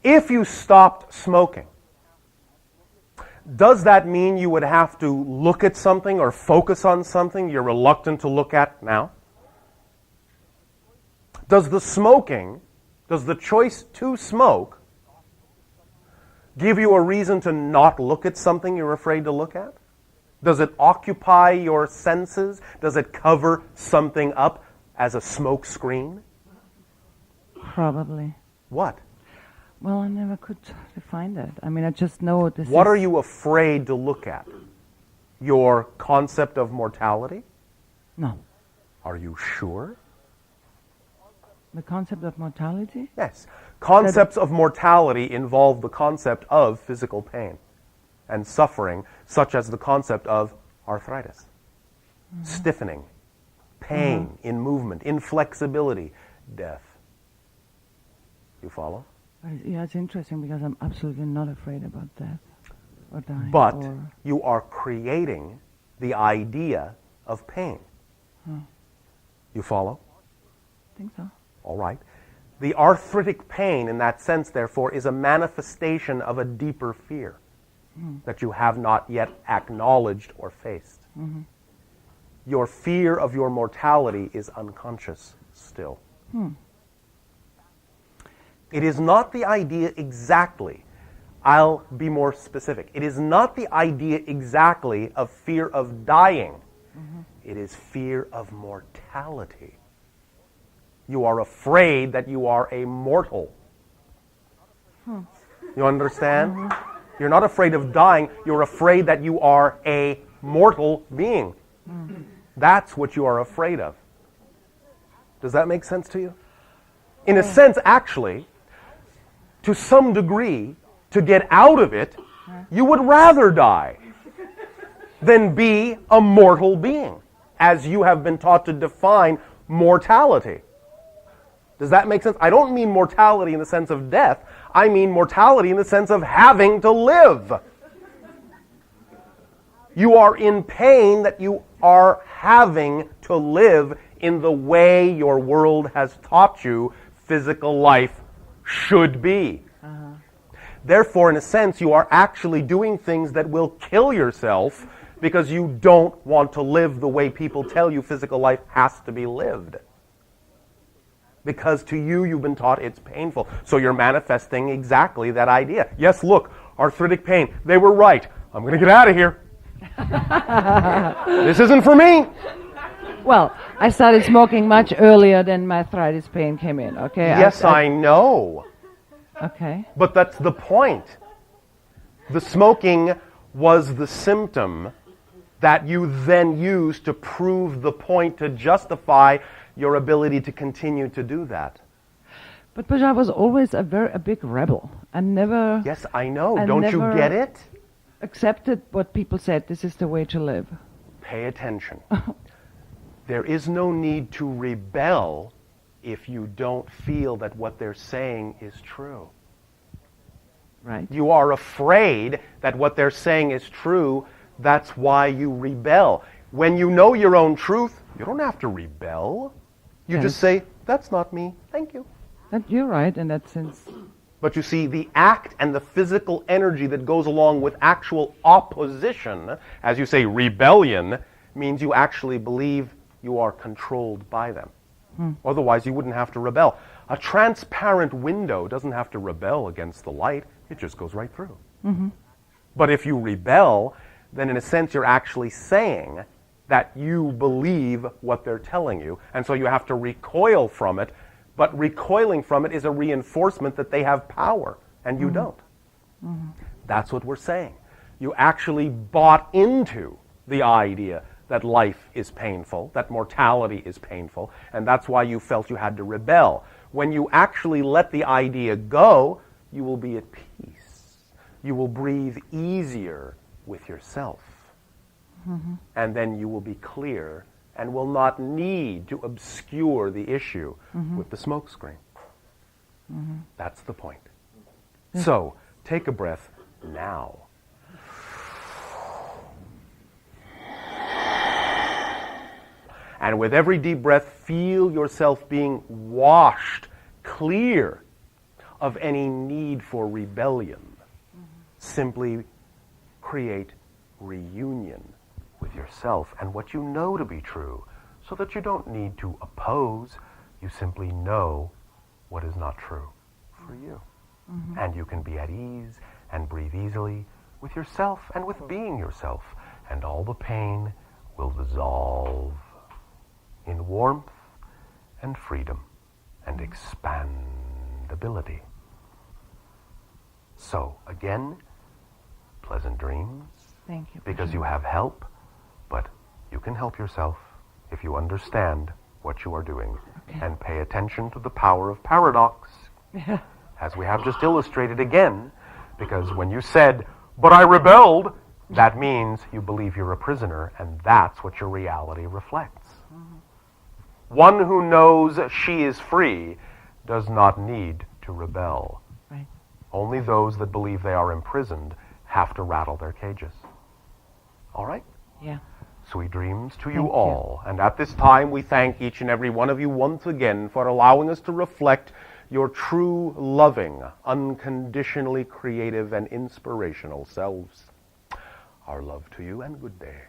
If you stopped smoking, does that mean you would have to look at something or focus on something you're reluctant to look at now? Does the choice to smoke give you a reason to not look at something you're afraid to look at? Does it occupy your senses? Does it cover something up as a smoke screen? Probably. What? Well, I never could define that. I mean, I just know this. What are you afraid to look at? Your concept of mortality? No. Are you sure? The concept of mortality? Yes. Concepts of mortality involve the concept of physical pain and suffering, such as the concept of arthritis, stiffening, pain in movement, inflexibility, death. You follow? Yeah, it's interesting because I'm absolutely not afraid about death or dying. But you are creating the idea of pain. You follow? I think so. All right. The arthritic pain in that sense, therefore, is a manifestation of a deeper fear that you have not yet acknowledged or faced. Your fear of your mortality is unconscious still. It is not the idea exactly. I'll be more specific. It is not the idea exactly of fear of dying. It is fear of mortality. You are afraid that you are a mortal. You understand? You're not afraid of dying. You're afraid that you are a mortal being. That's what you are afraid of. Does that make sense to you? In a sense, actually, to some degree, to get out of it, you would rather die than be a mortal being, as you have been taught to define mortality. Does that make sense? I don't mean mortality in the sense of death. I mean mortality in the sense of having to live. You are in pain that you are having to live in the way your world has taught you physical life should be. Therefore, in a sense, you are actually doing things that will kill yourself because you don't want to live the way people tell you physical life has to be lived. Because to you, you've been taught it's painful. So you're manifesting exactly that idea. Yes, look, arthritic pain. They were right. I'm going to get out of here. This isn't for me. Well, I started smoking much earlier than my arthritis pain came in, okay? Yes, I know. Okay. But that's the point. The smoking was the symptom that you then used to prove the point to justify your ability to continue to do that. But Bashar was always a big rebel. I never... Yes, I know. Don't you get it? Accepted what people said, this is the way to live. Pay attention. There is no need to rebel if you don't feel that what they're saying is true. Right. You are afraid that what they're saying is true. That's why you rebel. When you know your own truth, you don't have to rebel. You Yes. just say, that's not me, thank you. You're right in that sense. But you see, the act and the physical energy that goes along with actual opposition, as you say, rebellion, means you actually believe you are controlled by them. Otherwise, you wouldn't have to rebel. A transparent window doesn't have to rebel against the light. It just goes right through. But if you rebel, then in a sense you're actually saying that you believe what they're telling you, and so you have to recoil from it. But recoiling from it is a reinforcement that they have power, and you don't. That's what we're saying. You actually bought into the idea that life is painful, that mortality is painful, and that's why you felt you had to rebel. When you actually let the idea go, you will be at peace. You will breathe easier with yourself. And then you will be clear and will not need to obscure the issue with the smokescreen. That's the point. So, take a breath now. And with every deep breath, feel yourself being washed clear of any need for rebellion. Simply create reunion with yourself and what you know to be true, so that you don't need to oppose. You simply know what is not true for you. And you can be at ease and breathe easily with yourself and with being yourself, and all the pain will dissolve in warmth and freedom and expandability. So, again, pleasant dreams. Thank you. Because you have help, but you can help yourself if you understand what you are doing and pay attention to the power of paradox, as we have just illustrated again, because when you said, but I rebelled, that means you believe you're a prisoner, and that's what your reality reflects. One who knows she is free does not need to rebel. Right. Only those that believe they are imprisoned have to rattle their cages. All right? Yeah. Sweet dreams to you Thank all. And at this time, we thank each and every one of you once again for allowing us to reflect your true, loving, unconditionally creative, and inspirational selves. Our love to you, and good day.